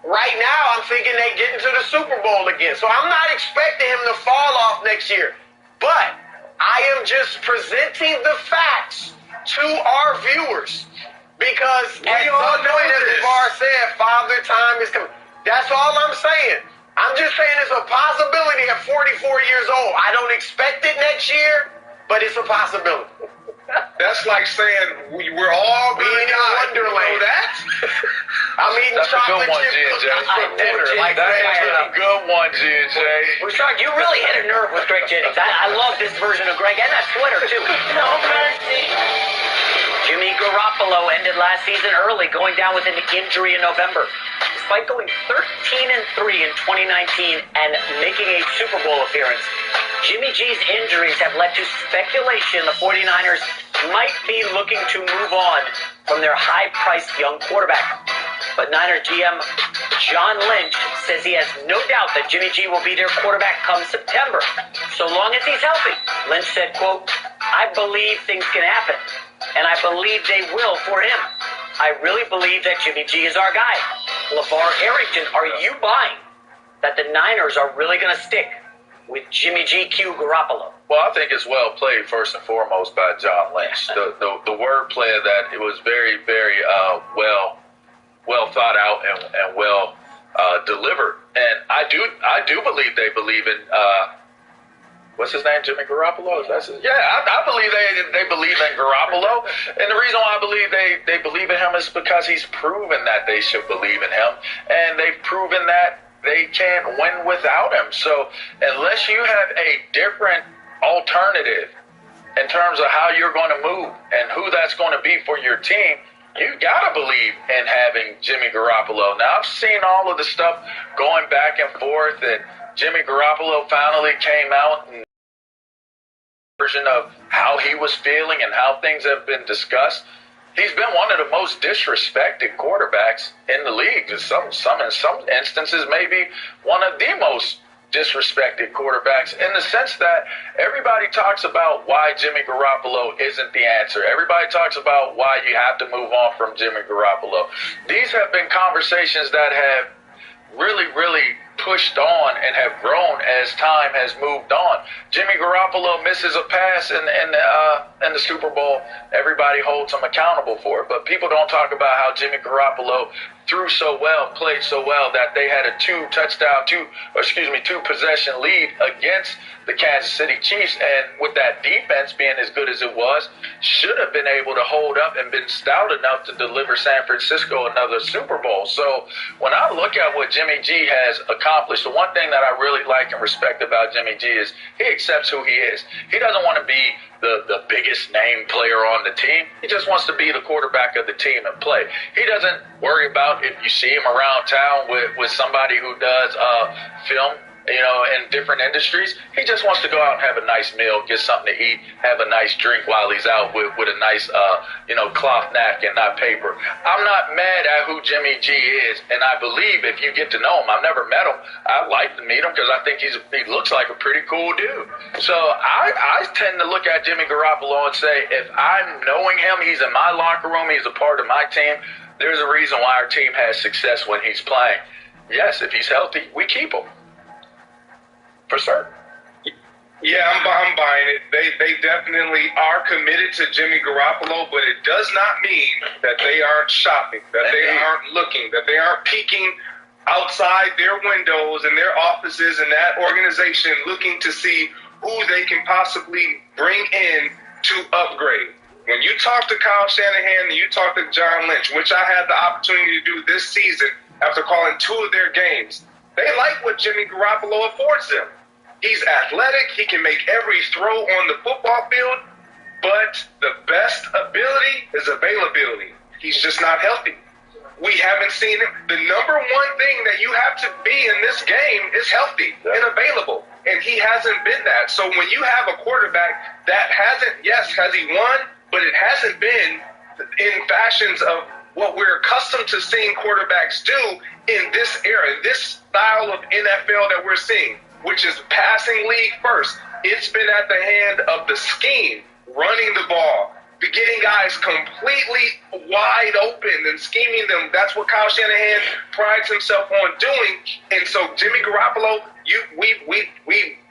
Right now, I'm thinking they get into the Super Bowl again. So I'm not expecting him to fall off next year. But I am just presenting the facts to our viewers. Because at some point, as LeVar said, Father Time is coming. That's all I'm saying. I'm just saying it's a possibility at 44 years old. I don't expect it next year, but it's a possibility. That's like saying we're all going to die. Wonderland. You know that? I'm eating chocolate chip cookies for dinner. Like That's a good one, G&J. Rashard, you really hit a nerve with Greg Jennings. I love this version of Greg and that sweater, too. No mercy. Jimmy Garoppolo ended last season early, going down with an injury in November. Despite going 13-3 in 2019 and making a Super Bowl appearance, Jimmy G's injuries have led to speculation the 49ers might be looking to move on from their high-priced young quarterback. But Niner GM John Lynch says he has no doubt that Jimmy G will be their quarterback come September, so long as he's healthy. Lynch said, quote, "I believe things can happen, and I believe they will for him. I really believe that Jimmy G is our guy." LeVar Arrington, are you buying that the Niners are really going to stick with Jimmy G.Q. Garoppolo? Well, I think it's well played first and foremost by John Lynch. The wordplay of that, it was very, very well thought out and well delivered. And I do believe they believe in what's his name, Jimmy Garoppolo? I believe they believe in Garoppolo, and the reason why I believe they believe in him is because he's proven that they should believe in him, and they've proven that they can't win without him. So unless you have a different alternative in terms of how you're going to move and who that's going to be for your team, you gotta believe in having Jimmy Garoppolo. Now, I've seen all of the stuff going back and forth, and Jimmy Garoppolo finally came out and version of how he was feeling and how things have been discussed. He's been one of the most disrespected quarterbacks in the league. In some instances, maybe one of the most disrespected quarterbacks, in the sense that everybody talks about why Jimmy Garoppolo isn't the answer. Everybody talks about why you have to move on from Jimmy Garoppolo. These have been conversations that have really, really pushed on and have grown as time has moved on. Jimmy Garoppolo misses a pass in the Super Bowl. Everybody holds him accountable for it. But people don't talk about how Jimmy Garoppolo threw so well, played so well, that they had a two possession lead against the Kansas City Chiefs, and with that defense being as good as it was, should have been able to hold up and been stout enough to deliver San Francisco another Super Bowl. So when I look at what Jimmy G has accomplished, the one thing that I really like and respect about Jimmy G is he accepts who he is. He doesn't want to be the biggest name player on the team. He just wants to be the quarterback of the team and play. He doesn't worry about if you see him around town with somebody who does film, in different industries. He just wants to go out and have a nice meal, get something to eat, have a nice drink while he's out with a nice, cloth napkin, not paper. I'm not mad at who Jimmy G is, and I believe if you get to know him, I've never met him, I'd like to meet him because I think he looks like a pretty cool dude. So I tend to look at Jimmy Garoppolo and say, if I'm knowing him, he's in my locker room, he's a part of my team, there's a reason why our team has success when he's playing. Yes, if he's healthy, we keep him. For certain. Yeah, I'm buying it. They definitely are committed to Jimmy Garoppolo, but it does not mean that they aren't shopping, that they aren't looking, that they aren't peeking outside their windows and their offices and that organization looking to see who they can possibly bring in to upgrade. When you talk to Kyle Shanahan and you talk to John Lynch, which I had the opportunity to do this season after calling 2 of their games, they like what Jimmy Garoppolo affords them. He's athletic. He can make every throw on the football field, but the best ability is availability. He's just not healthy. We haven't seen him. The number one thing that you have to be in this game is healthy and available, and he hasn't been that. So when you have a quarterback that hasn't, yes, has he won, but it hasn't been in fashions of what we're accustomed to seeing quarterbacks do in this era, this style of NFL that we're seeing, which is passing league first. It's been at the hand of the scheme, running the ball, getting guys completely wide open and scheming them. That's what Kyle Shanahan prides himself on doing. And so Jimmy Garoppolo, we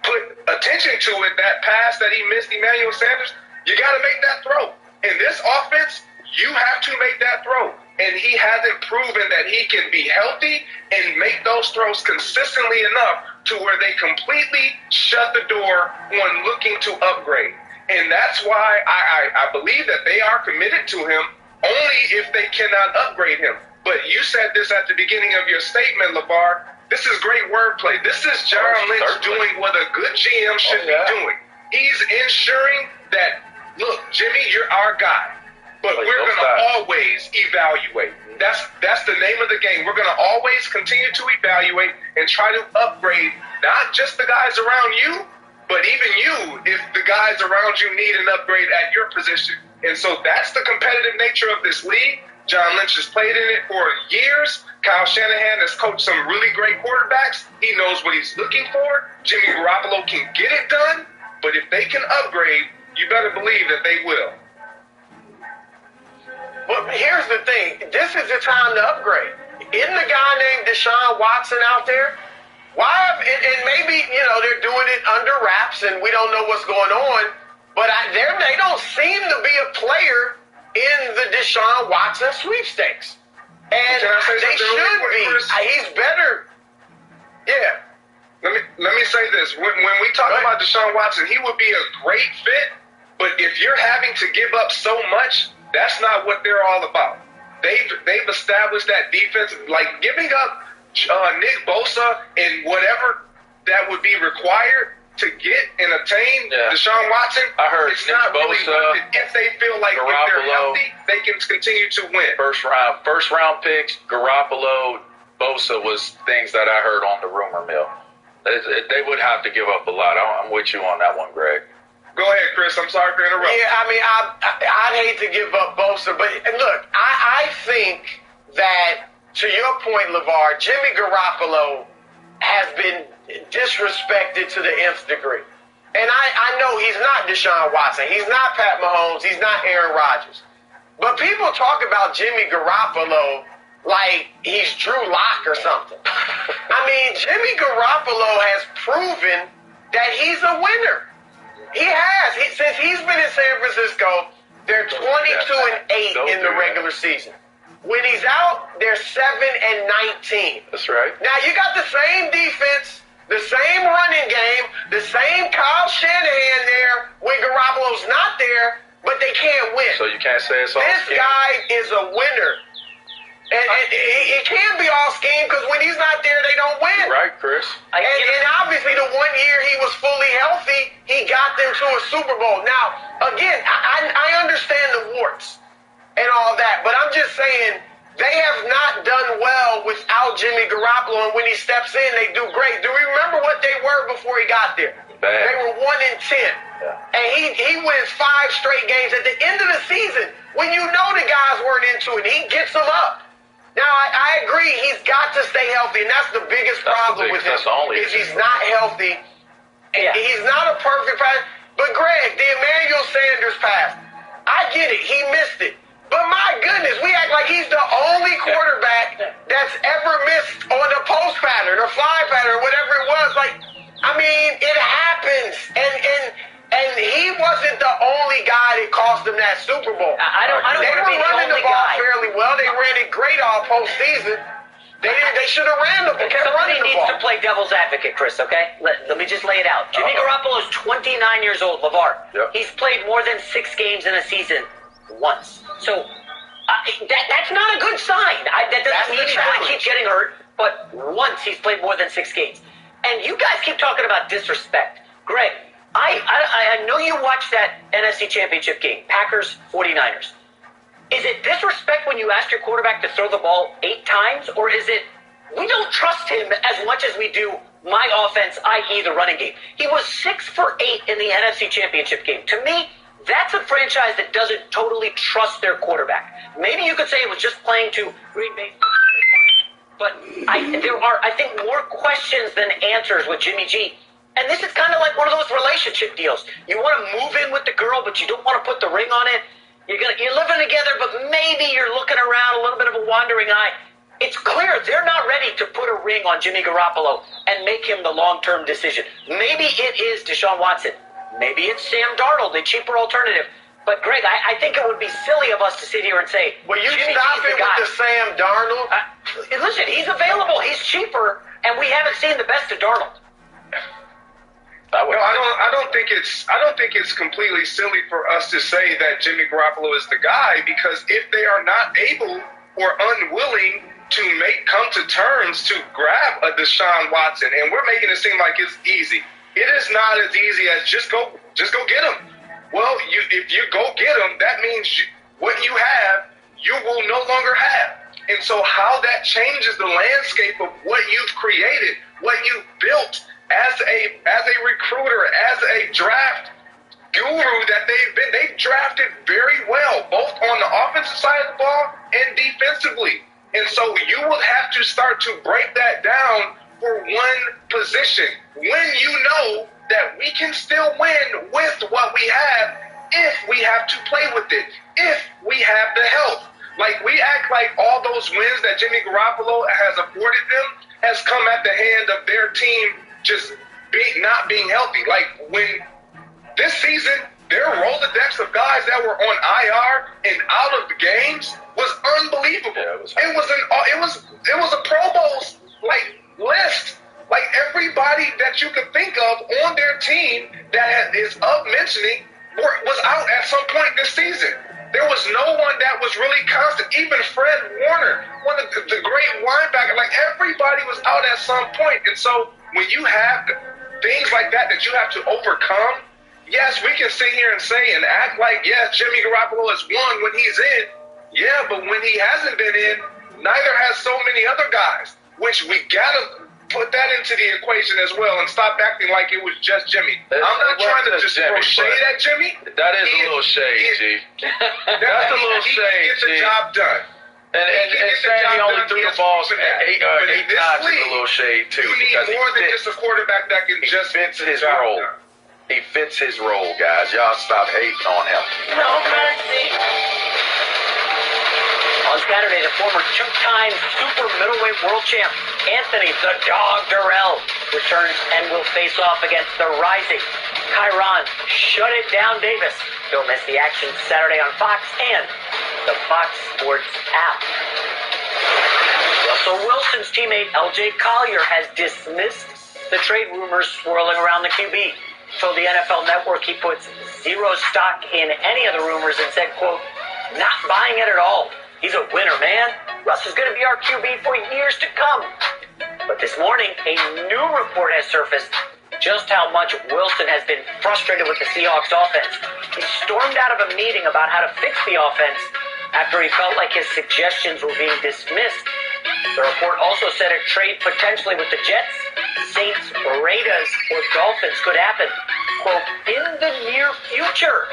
put attention to it, that pass that he missed Emmanuel Sanders, you got to make that throw. In this offense, you have to make that throw. And he hasn't proven that he can be healthy and make those throws consistently enough to where they completely shut the door on looking to upgrade. And that's why I believe that they are committed to him only if they cannot upgrade him. But you said this at the beginning of your statement, LeVar. This is great wordplay. This is John Lynch doing what a good GM should be doing. He's ensuring that, look, Jimmy, you're our guy. But we're going to always evaluate. That's the name of the game. We're going to always continue to evaluate and try to upgrade not just the guys around you, but even you if the guys around you need an upgrade at your position. And so that's the competitive nature of this league. John Lynch has played in it for years. Kyle Shanahan has coached some really great quarterbacks. He knows what he's looking for. Jimmy Garoppolo can get it done, but if they can upgrade, you better believe that they will. But here's the thing. This is the time to upgrade. Isn't the guy named Deshaun Watson out there? And maybe, they're doing it under wraps and we don't know what's going on, but they don't seem to be a player in the Deshaun Watson sweepstakes. And they should be. He's better. Yeah. Let me say this. When we talk about Deshaun Watson, he would be a great fit, but if you're having to give up so much, that's not what they're all about. They've established that defense, like giving up Nick Bosa and whatever that would be required to get and obtain Deshaun Watson. I heard it's Nick not Bosa, really worth it if they feel like if they're healthy, they can continue to win. First round picks, Garoppolo, Bosa was things that I heard on the rumor mill. They would have to give up a lot. I'm with you on that one, Greg. Go ahead, Chris. I'm sorry for interrupting. Yeah, I mean, I'd hate to give up Bosa, but look, I think that, to your point, LeVar, Jimmy Garoppolo has been disrespected to the nth degree. And I know he's not Deshaun Watson. He's not Pat Mahomes. He's not Aaron Rodgers. But people talk about Jimmy Garoppolo like he's Drew Lock or something. I mean, Jimmy Garoppolo has proven that he's a winner. He has. Since he's been in San Francisco, they're 22-8 in the regular season. When he's out, they're 7-19. That's right. Now, you got the same defense, the same running game, the same Kyle Shanahan there when Garoppolo's not there, but they can't win. So you can't say it's all This scheme. guy is a winner. And it can be all scheme because when he's not there, they don't win. Right, Chris. And obviously, the 1 year he was fully healthy, he got them to a Super Bowl. Now, again, I understand the warts and all that, but I'm just saying they have not done well without Jimmy Garoppolo, and when he steps in, they do great. Do we remember what they were before he got there? Bad. They were 1-10. Yeah. And he wins 5 straight games. At the end of the season, when you know the guys weren't into it, he gets them up. Now, I agree, he's got to stay healthy, and that's the biggest problem with him. Is he's not healthy. Yeah. He's not a perfect pass. But, Greg, the Emmanuel Sanders pass, I get it. He missed it. But, my goodness, we act like he's the only quarterback that's ever missed on a post pattern or fly pattern or whatever it was. Like, I mean, it happens. And he wasn't the only guy that cost them that Super Bowl. I don't They were running the ball fairly well. They ran it great all postseason. They should have ran the ball. Somebody needs to play devil's advocate, Chris, okay? Let me just lay it out. Jimmy Garoppolo is 29 years old, LeVar. Yep. He's played more than 6 games in a season once. So that's not a good sign. That doesn't mean he's going to keep getting hurt, but once he's played more than 6 games. And you guys keep talking about disrespect. Greg, I know you watched that NFC Championship game, Packers, 49ers. Is it disrespect when you ask your quarterback to throw the ball 8 times, or is it we don't trust him as much as we do my offense, i.e. the running game? He was 6 for 8 in the NFC Championship game. To me, that's a franchise that doesn't totally trust their quarterback. Maybe you could say it was just playing to Green Bay. But there are, I think, more questions than answers with Jimmy G. And this is kind of like one of those relationship deals. You want to move in with the girl, but you don't want to put the ring on it. You're living together, but maybe you're looking around, a little bit of a wandering eye. It's clear they're not ready to put a ring on Jimmy Garoppolo and make him the long-term decision. Maybe it is Deshaun Watson. Maybe it's Sam Darnold, the cheaper alternative. But, Greg, I think it would be silly of us to sit here and say, well, you Jimmy stop G's it with the Sam Darnold. Listen, he's available. He's cheaper, and we haven't seen the best of Darnold. I don't think it's completely silly for us to say that Jimmy Garoppolo is the guy, because if they are not able or unwilling to come to terms to grab a Deshaun Watson, and we're making it seem like it's easy. It is not as easy as just go get him. Well, if you go get him, that means what you have, you will no longer have. And so how that changes the landscape of what you've created, what you've built as a recruiter, as a draft guru that they've drafted very well, both on the offensive side of the ball and defensively. And so you will have to start to break that down for one position when you know that we can still win with what we have if we have to play with it, if we have the health. Like, we act like all those wins that Jimmy Garoppolo has afforded them has come at the hand of their team just not being healthy. Like when this season, their Rolodex of guys that were on IR and out of the games was unbelievable. Yeah, it was a Pro Bowls list. Like everybody that you could think of on their team that is of mentioning was out at some point this season. There was no one that was really constant. Even Fred Warner, one of the great linebackers, like everybody was out at some point. And so when you have things like that you have to overcome, yes, we can sit here and say and act like, yes, Jimmy Garoppolo has won when he's in. Yeah, but when he hasn't been in, neither has so many other guys, which we got to put that into the equation as well and stop acting like it was just Jimmy. I'm not trying to just throw shade at Jimmy. That is a little shade, G. That's a little shade, G. He gets the job done. And saying he only threw the ball eight times is a little shade, too. You need more than just a quarterback that can just fits his role. He fits his role, guys. Y'all stop hating on him. No mercy. On Saturday, the former two-time super middleweight world champ Anthony the Dog Durrell returns and will face off against the rising Kyron Shut It Down Davis. Don't miss the action Saturday on Fox and the Fox Sports app. Russell Wilson's teammate LJ Collier has dismissed the trade rumors swirling around the QB. Told the NFL Network he puts zero stock in any of the rumors and said, quote, not buying it at all. He's a winner, man. Russ is going to be our QB for years to come. But this morning, a new report has surfaced just how much Wilson has been frustrated with the Seahawks offense. He stormed out of a meeting about how to fix the offense after he felt like his suggestions were being dismissed. The report also said a trade potentially with the Jets, Saints, Raiders, or Dolphins could happen, quote, in the near future.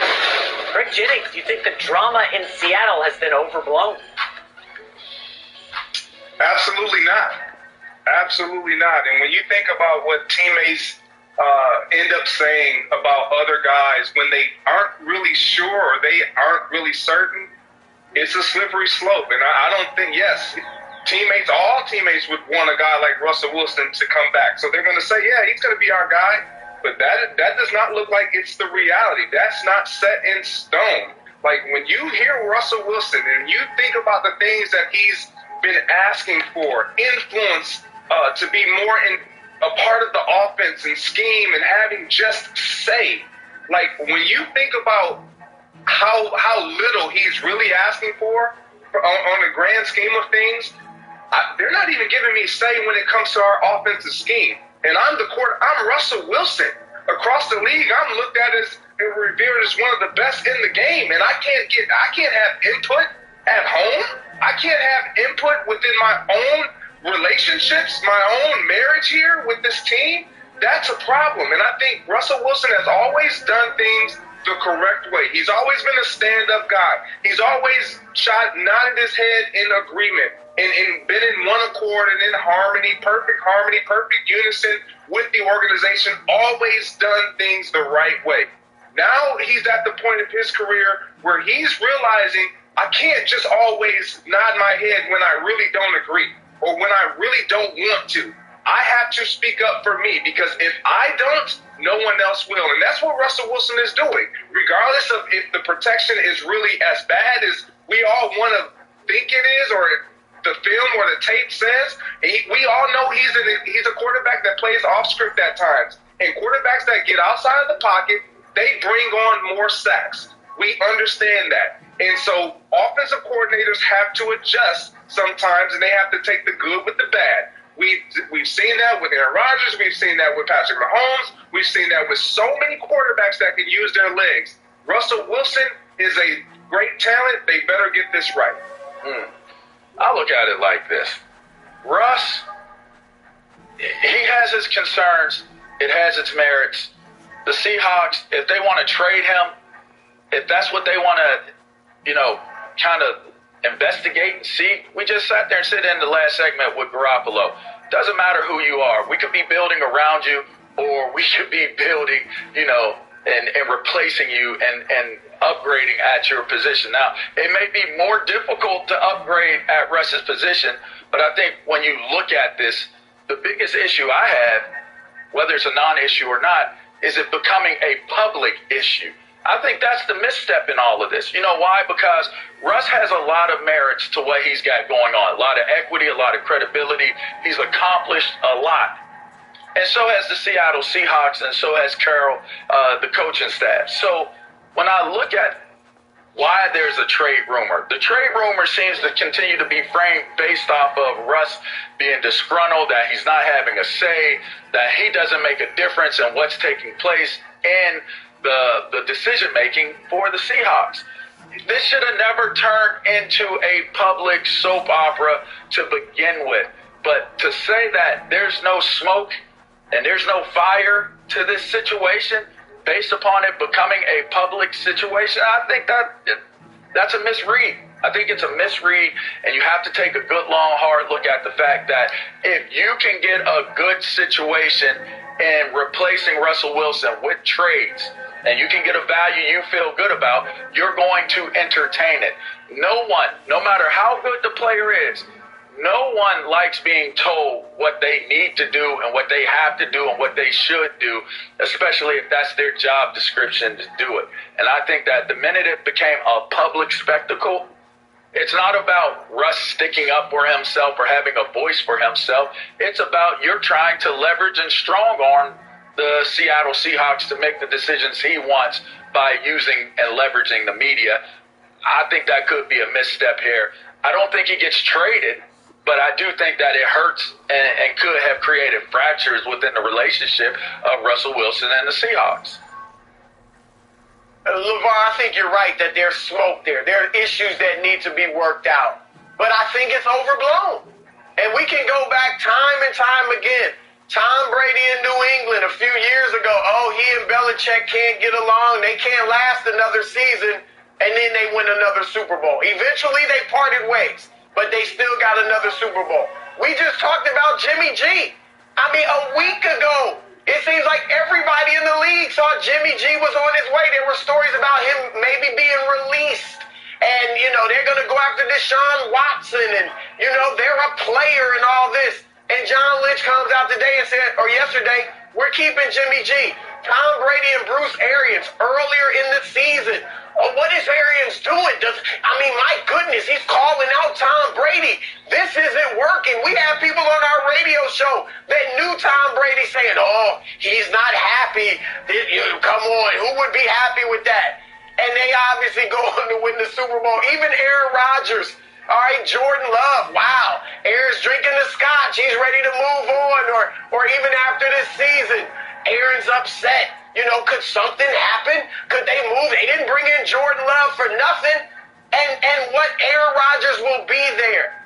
Greg Jennings, do you think the drama in Seattle has been overblown? Absolutely not. Absolutely not. And when you think about what teammates end up saying about other guys when they aren't really sure or they aren't really certain, it's a slippery slope. And I don't think, yes, all teammates would want a guy like Russell Wilson to come back. So they're going to say, yeah, he's going to be our guy. But that does not look like it's the reality. That's not set in stone. Like when you hear Russell Wilson and you think about the things that he's been asking for, influence to be more in a part of the offense and scheme and having just say, like when you think about how little he's really asking for on the grand scheme of things, they're not even giving me say when it comes to our offensive scheme. And I'm Russell Wilson. Across the league, I'm looked at as and revered as one of the best in the game. And I can't have input at home. I can't have input within my own relationships, my own marriage here with this team. That's a problem. And I think Russell Wilson has always done things the correct way. He's always been a stand-up guy. He's always nodded his head in agreement and been in one accord and in harmony, perfect unison with the organization, always done things the right way. Now he's at the point of his career where he's realizing I can't just always nod my head when I really don't agree or when I really don't want to. I have to speak up for me because if I don't, no one else will. And that's what Russell Wilson is doing. Regardless of if the protection is really as bad as we all want to think it is or the film or the tape says, we all know he's a quarterback that plays off script at times. And quarterbacks that get outside of the pocket, they bring on more sacks. We understand that. And so offensive coordinators have to adjust sometimes, and they have to take the good with the bad. We've seen that with Aaron Rodgers. We've seen that with Patrick Mahomes. We've seen that with so many quarterbacks that can use their legs. Russell Wilson is a great talent. They better get this right. I look at it like this. Russ, he has his concerns. It has its merits. The Seahawks, if they want to trade him, if that's what they want to, kind of investigate and see, we just sat there and said in the last segment with Garoppolo, doesn't matter who you are. We could be building around you or we could be building, and replacing you and upgrading at your position. Now, it may be more difficult to upgrade at Russ's position, but I think when you look at this, the biggest issue I have, whether it's a non-issue or not, is it becoming a public issue. I think that's the misstep in all of this. You know why? Because Russ has a lot of merits to what he's got going on. A lot of equity, a lot of credibility. He's accomplished a lot. And so has the Seattle Seahawks, and so has Carroll, the coaching staff. So when I look at why there's a trade rumor, the trade rumor seems to continue to be framed based off of Russ being disgruntled, that he's not having a say, that he doesn't make a difference in what's taking place in the decision-making for the Seahawks. This should have never turned into a public soap opera to begin with. But to say that there's no smoke and there's no fire to this situation based upon it becoming a public situation, I think that's a misread. I think it's a misread, and you have to take a good, long, hard look at the fact that if you can get a good situation in replacing Russell Wilson with trades, and you can get a value you feel good about, you're going to entertain it. No one, no matter how good the player is, no one likes being told what they need to do and what they have to do and what they should do, especially if that's their job description to do it. And I think that the minute it became a public spectacle, it's not about Russ sticking up for himself or having a voice for himself. It's about you're trying to leverage and strong-arm the Seattle Seahawks to make the decisions he wants by using and leveraging the media. I think that could be a misstep here. I don't think he gets traded, but I do think that it hurts and could have created fractures within the relationship of Russell Wilson and the Seahawks. LeVar, I think you're right that there's smoke there. There are issues that need to be worked out. But I think it's overblown. And we can go back time and time again. Tom Brady in New England a few years ago, he and Belichick can't get along. They can't last another season. And then they win another Super Bowl. Eventually they parted ways, but they still got another Super Bowl. We just talked about Jimmy G. I mean, a week ago, it seems like everybody in the league saw Jimmy G was on his way. There were stories about him maybe being released. And, they're going to go after Deshaun Watson. And, they're a player and all this. And John Lynch comes out today and said, or yesterday, we're keeping Jimmy G. Tom Brady and Bruce Arians earlier in the season. What is Arians doing? My goodness, he's calling out Tom Brady. This isn't working. We have people on our radio show that knew Tom Brady saying, he's not happy. Come on, who would be happy with that? And they obviously go on to win the Super Bowl. Even Aaron Rodgers. All right, Jordan Love, wow. Aaron's drinking the scotch. He's ready to move on. Or even after this season, Aaron's upset. Could something happen? Could they move? They didn't bring in Jordan Love for nothing. And what Aaron Rodgers will be there.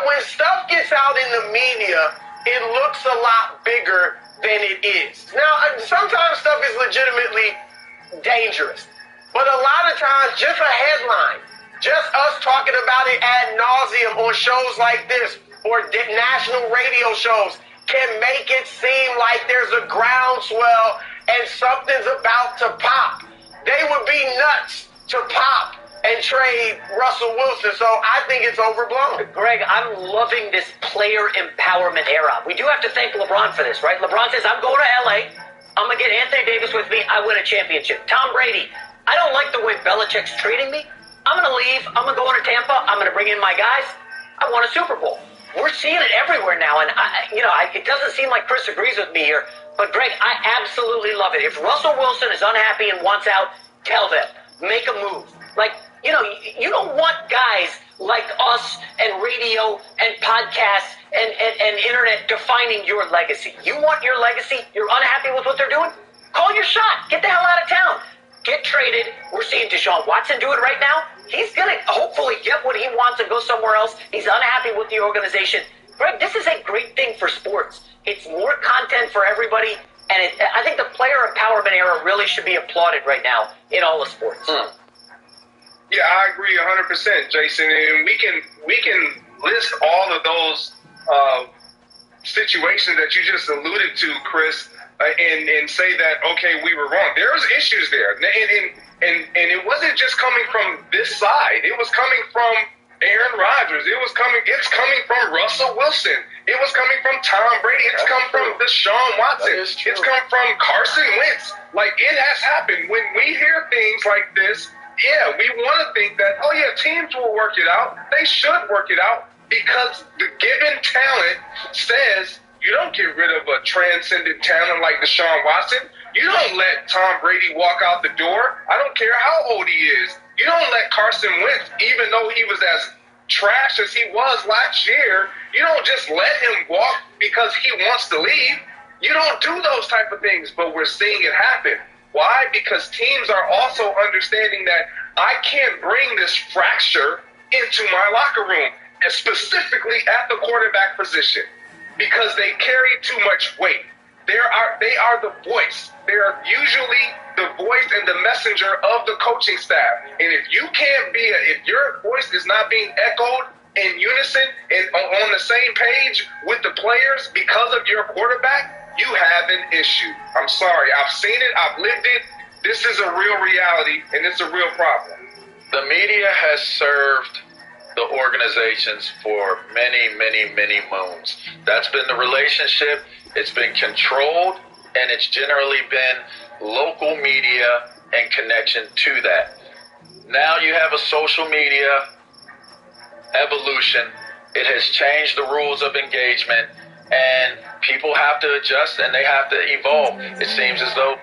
When stuff gets out in the media, it looks a lot bigger than it is. Now, sometimes stuff is legitimately dangerous. But a lot of times, just a headline, just us talking about it ad nauseum on shows like this or national radio shows can make it seem like there's a groundswell and something's about to pop. They would be nuts to pop and trade Russell Wilson, so I think it's overblown. Greg, I'm loving this player empowerment era. We do have to thank LeBron for this, right? LeBron says, I'm going to LA. I'm going to get Anthony Davis with me. I win a championship. Tom Brady, I don't like the way Belichick's treating me. I'm going to leave. I'm going to go into Tampa. I'm going to bring in my guys. I won a Super Bowl. We're seeing it everywhere now, and it doesn't seem like Chris agrees with me here, but Greg, I absolutely love it. If Russell Wilson is unhappy and wants out, tell them. Make a move. You don't want guys like us and radio and podcasts and internet defining your legacy. You want your legacy? You're unhappy with what they're doing? Call your shot. Get the hell out of town. Get traded. We're seeing Deshaun Watson do it right now. He's going to hopefully get what he wants and go somewhere else. He's unhappy with the organization. Greg, this is a great thing for sports. It's more content for everybody, and I think the player empowerment era really should be applauded right now in all of sports. Yeah, I agree 100%, Jason. And we can list all of those situations that you just alluded to, Chris, and say that, okay, we were wrong. There's issues there. And it wasn't just coming from this side. It was coming from Aaron Rodgers. It's coming from Russell Wilson. It was coming from Tom Brady. It's come from Deshaun Watson. It's come from Carson Wentz. Like, it has happened. When we hear things like this, yeah, we want to think that, oh, yeah, teams will work it out. They should work it out because the given talent says you don't get rid of a transcendent talent like Deshaun Watson. You don't let Tom Brady walk out the door. I don't care how old he is. You don't let Carson Wentz, even though he was as trash as he was last year, you don't just let him walk because he wants to leave. You don't do those type of things, but we're seeing it happen. Why? Because teams are also understanding that I can't bring this fracture into my locker room, and specifically at the quarterback position, because they carry too much weight. They are the voice. They are usually the voice and the messenger of the coaching staff. And if you can't be, if your voice is not being echoed in unison and on the same page with the players because of your quarterback, you have an issue. I'm sorry. I've seen it. I've lived it. This is a real reality, and it's a real problem. The media has served the organizations for many, many, many moons. That's been the relationship. It's been controlled, and it's generally been local media and connection to that. Now you have a social media evolution. It has changed the rules of engagement, and people have to adjust and they have to evolve. It seems as though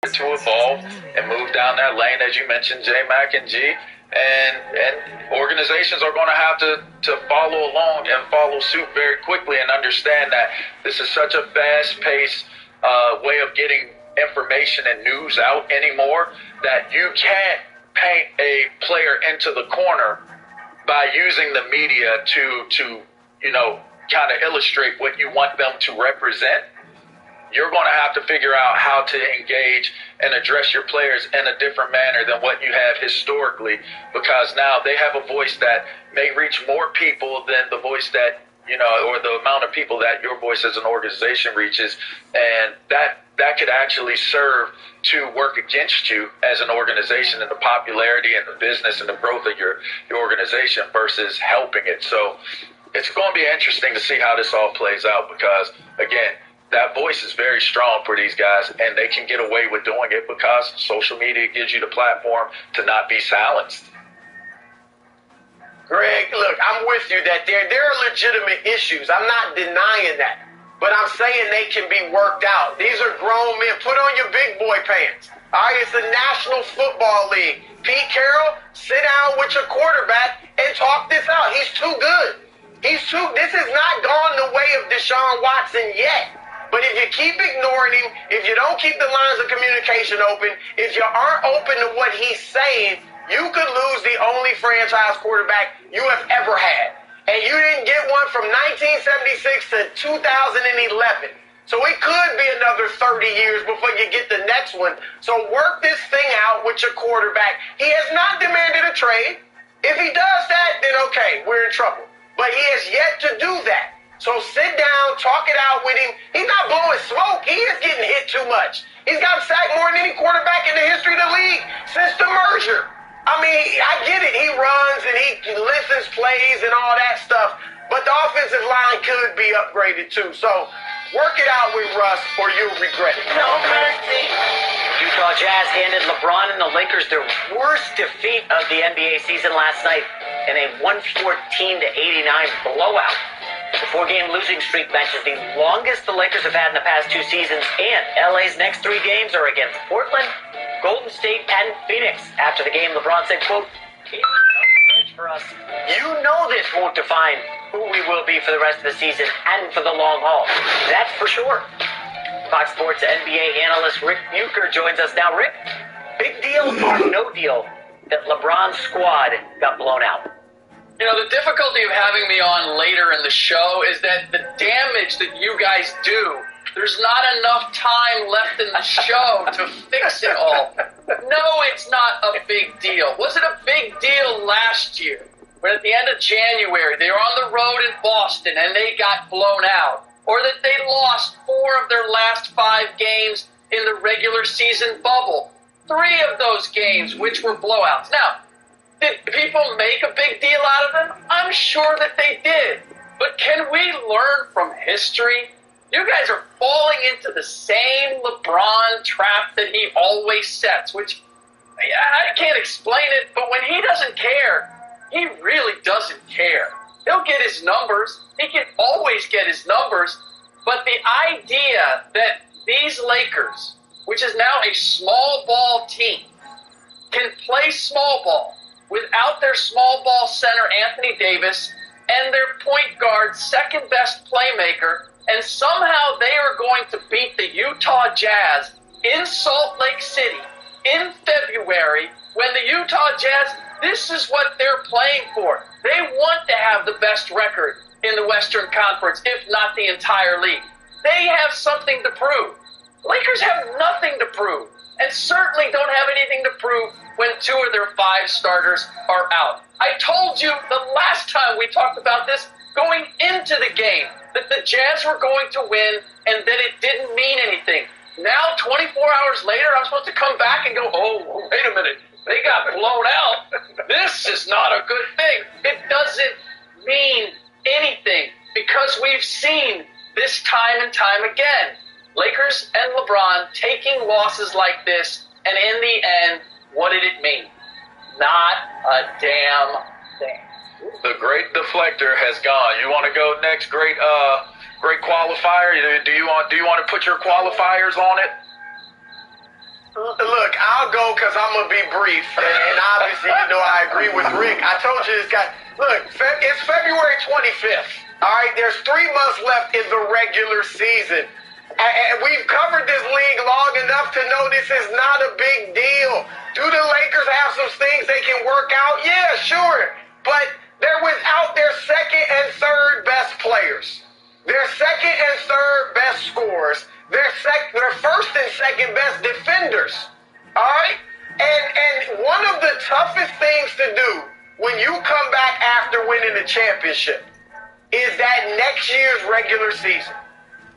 to evolve and move down that lane, as you mentioned, J-Mac and G, and organizations are going to have to follow along and follow suit very quickly and understand that this is such a fast-paced way of getting information and news out anymore that you can't paint a player into the corner by using the media to kind of illustrate what you want them to represent. You're going to have to figure out how to engage and address your players in a different manner than what you have historically, because now they have a voice that may reach more people than the voice that, or the amount of people that your voice as an organization reaches. And that could actually serve to work against you as an organization and the popularity and the business and the growth of your organization versus helping it. So it's going to be interesting to see how this all plays out, because, again, that voice is very strong for these guys, and they can get away with doing it because social media gives you the platform to not be silenced. Greg, look, I'm with you that there are legitimate issues. I'm not denying that. But I'm saying they can be worked out. These are grown men. Put on your big boy pants. All right, it's the National Football League. Pete Carroll, sit down with your quarterback and talk this out. He's too good. This has not gone the way of Deshaun Watson yet. But if you keep ignoring him, if you don't keep the lines of communication open, if you aren't open to what he's saying, you could lose the only franchise quarterback you have ever had. And you didn't get one from 1976 to 2011. So it could be another 30 years before you get the next one. So work this thing out with your quarterback. He has not demanded a trade. If he does that, then okay, we're in trouble. But he has yet to do that. So sit down, talk it out with him. He's not blowing smoke. He is getting hit too much. He's got sacked more than any quarterback in the history of the league since the merger. I mean, I get it. He runs and he listens plays and all that stuff. But the offensive line could be upgraded too. So work it out with Russ or you'll regret it. No mercy. Utah Jazz handed LeBron and the Lakers their worst defeat of the NBA season last night in a 114-89 blowout. The four-game losing streak matches the longest the Lakers have had in the past two seasons, and LA's next three games are against Portland, Golden State, and Phoenix. After the game, LeBron said, quote, "It's for us. You know this won't define who we will be for the rest of the season and for the long haul. That's for sure." Fox Sports NBA analyst Rick Bucher joins us now. Rick, big deal or no deal that LeBron's squad got blown out? The difficulty of having me on later in the show is that the damage that you guys do, there's not enough time left in the show to fix it all. No, it's not a big deal. Was it a big deal last year when at the end of January they were on the road in Boston and they got blown out? Or that they lost 4 of their last 5 games in the regular season bubble? 3 of those games, which were blowouts. Now, did people make a big deal out of them? I'm sure that they did. But can we learn from history? You guys are falling into the same LeBron trap that he always sets, which I can't explain it, but when he doesn't care, he really doesn't care. He'll get his numbers. He can always get his numbers. But the idea that these Lakers, which is now a small ball team, can play small ball without their small ball center, Anthony Davis, and their point guard, second best playmaker, and somehow they are going to beat the Utah Jazz in Salt Lake City in February when the Utah Jazz, this is what they're playing for. They want to have the best record in the Western Conference, if not the entire league. They have something to prove. Lakers have nothing to prove, and certainly don't have anything to prove when two of their five starters are out. I told you the last time we talked about this going into the game that the Jazz were going to win and that it didn't mean anything. Now, 24 hours later, I'm supposed to come back and go, oh, wait a minute, they got blown out. This is not a good thing. It doesn't mean anything because we've seen this time and time again. Lakers and LeBron taking losses like this, and in the end, what did it mean? Not a damn thing. The great deflector has gone. You want to go next, great qualifier? Do you want to put your qualifiers on it? Look, I'll go because I'm going to be brief. And obviously, I agree with Rick. I told you this guy. Look, it's February 25th. All right, there's 3 months left in the regular season. And we've covered this league long enough to know this is not a big deal. Do the Lakers have some things they can work out? Yeah, sure. But they're without their second and third best players. Their second and third best scorers. Their first and second best defenders. All right? And one of the toughest things to do when you come back after winning a championship is that next year's regular season.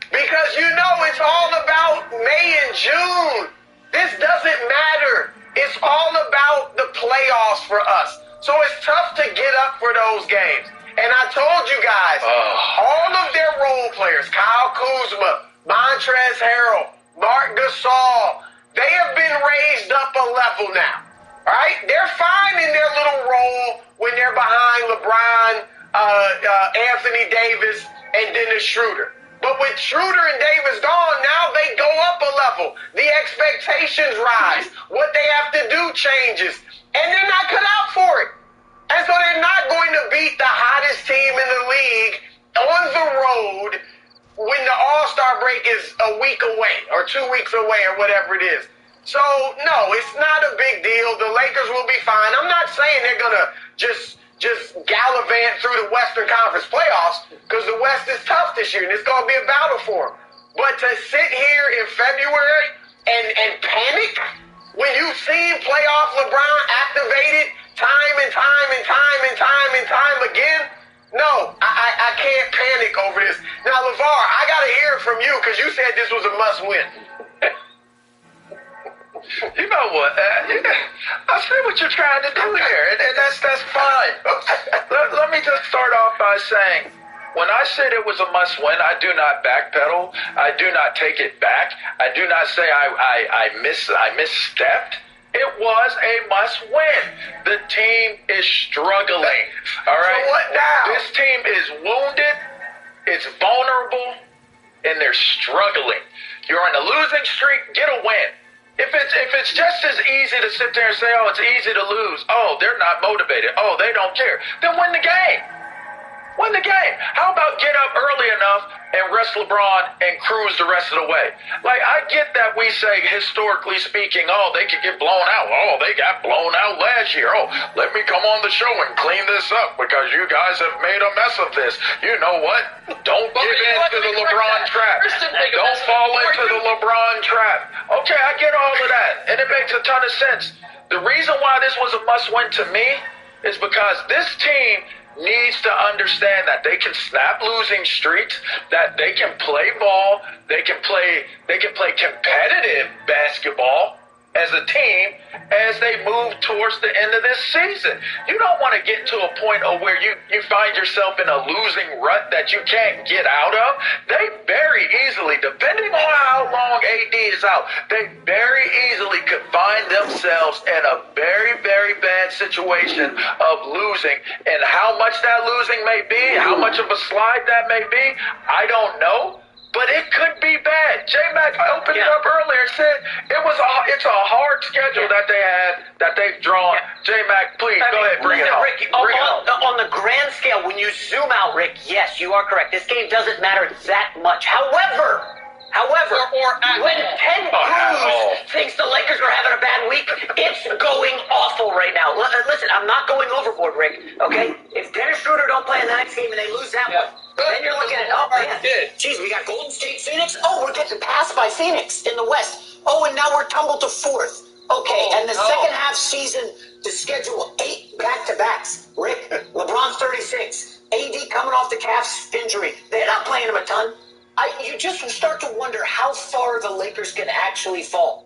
Because it's all about May and June. This doesn't matter. It's all about the playoffs for us. So it's tough to get up for those games. And I told you guys, all of their role players, Kyle Kuzma, Montrezl Harrell, Marc Gasol, they have been raised up a level now. All right? They're fine in their little role when they're behind LeBron, Anthony Davis, and Dennis Schroeder. But with Schroeder and Davis gone, now they go up a level. The expectations rise. What they have to do changes. And they're not cut out for it. And so they're not going to beat the hottest team in the league on the road when the All-Star break is a week away or 2 weeks away or whatever it is. So, no, it's not a big deal. The Lakers will be fine. I'm not saying they're going to just gallivant through the Western Conference playoffs because the West is tough this year and it's going to be a battle for them. But to sit here in February and panic when you've seen playoff LeBron activated time and time and time and time and time again, no, I can't panic over this. Now, LeVar, I got to hear it from you because you said this was a must-win. You know what? I see what you're trying to do here, and that's fine. Let me just start off by saying, when I said it was a must-win, I do not backpedal. I do not take it back. I do not say I misstepped. It was a must-win. The team is struggling. All right. So what now? This team is wounded. It's vulnerable, and they're struggling. You're on a losing streak. Get a win. If it's just as easy to sit there and say, oh, it's easy to lose. Oh, they're not motivated. Oh, they don't care. Then win the game. Win the game. How about get up early enough and rest LeBron and cruise the rest of the way? Like, I get that we say, historically speaking, oh, they could get blown out. Oh, they got blown out last year. Oh, let me come on the show and clean this up because you guys have made a mess of this. You know what? Don't give in to the LeBron trap. Don't fall into the LeBron trap. Okay, I get all of that, and it makes a ton of sense. The reason why this was a must-win to me is because this team needs to understand that they can snap losing streaks, that they can play ball, they can play competitive basketball, as a team as they move towards the end of this season. You don't want to get to a point of where you find yourself in a losing rut that you can't get out of. They very easily, depending on how long AD is out, they very easily could find themselves in a very, very bad situation of losing. And how much that losing may be, how much of a slide that may be, I don't know. But it could be bad. J-Mac opened it up earlier and said it's a hard schedule that they had, that they've drawn. J-Mac, please, go ahead, bring it on. Rick, on the grand scale, when you zoom out, Rick, yes, you are correct. This game doesn't matter that much. However, when Ted Cruz thinks the Lakers are having a bad week, it's going awful right now. Listen, I'm not going overboard, Rick, okay? If Dennis Schroeder don't play in the next game and they lose that one, then you're looking at, oh, man, geez, we got Golden State, Phoenix. Oh, we're getting passed by Phoenix in the West. Oh, and now we're tumbled to 4th. Okay, and the second half season to schedule 8 back-to-backs. Rick, LeBron's 36. AD coming off the calf injury. They're not playing him a ton. You just start to wonder how far the Lakers can actually fall.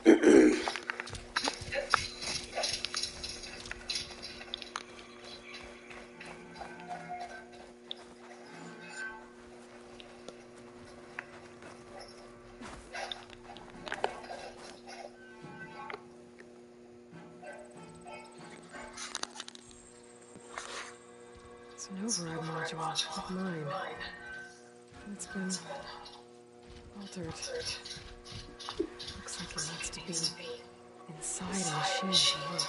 It's an override module, like mine. It's been altered. Looks like it needs to be inside a machine to work.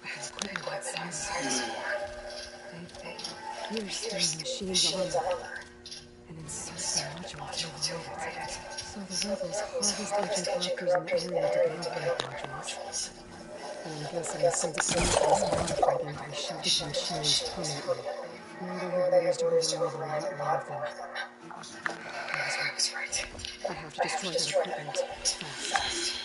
That's what the equipment outside is for. They pierce through the machine's armor and insert the module through it. So the rebels harvest ancient corruptors in the area to get override modules. And I'm guessing the sons of Prometheus modify them to be shoved into machines permanently. Now they have orders to override them and eat more of them. I was right. I have to destroy that equipment fast.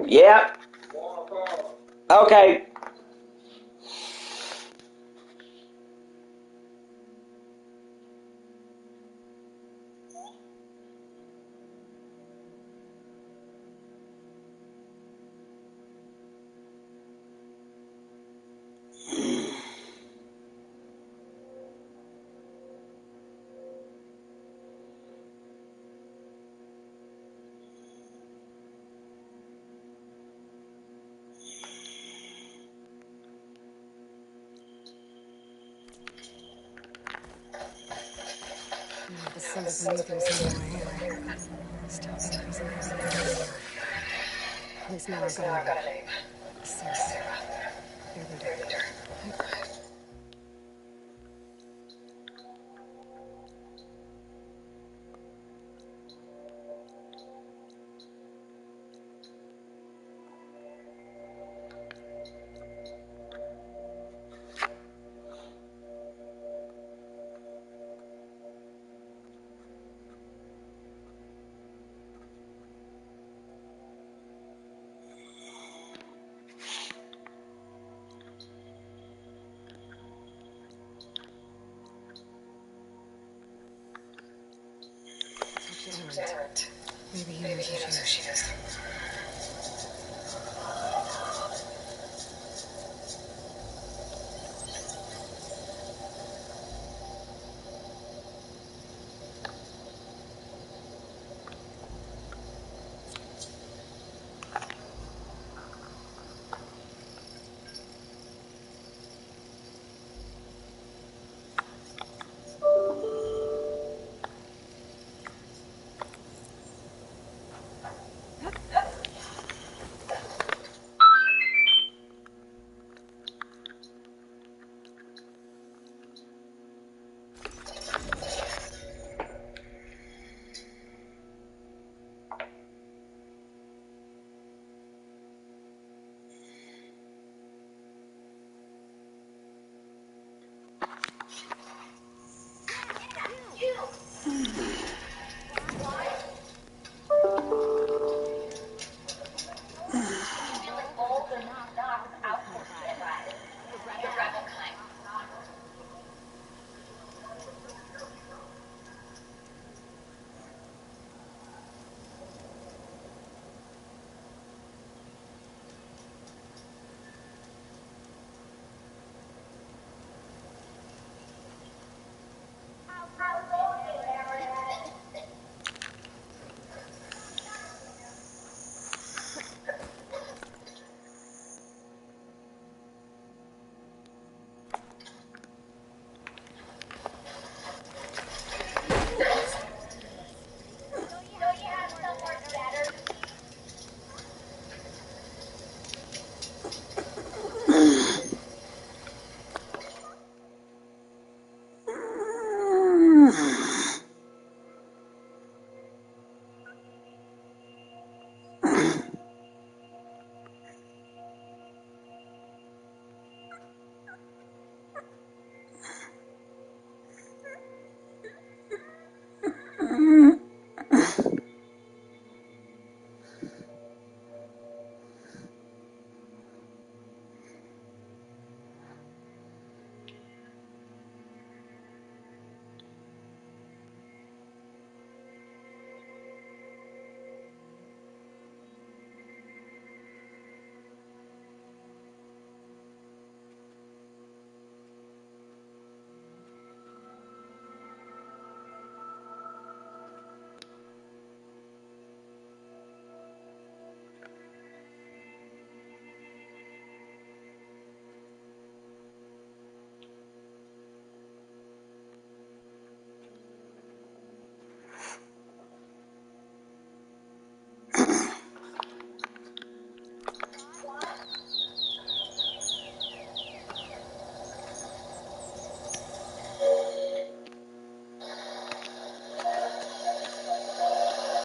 Yep. Okay. The scent of Prometheus in my air. Still think there's an enemy out there. At least now I've got a name. Sarah. Their leader. Maybe he knows who she is.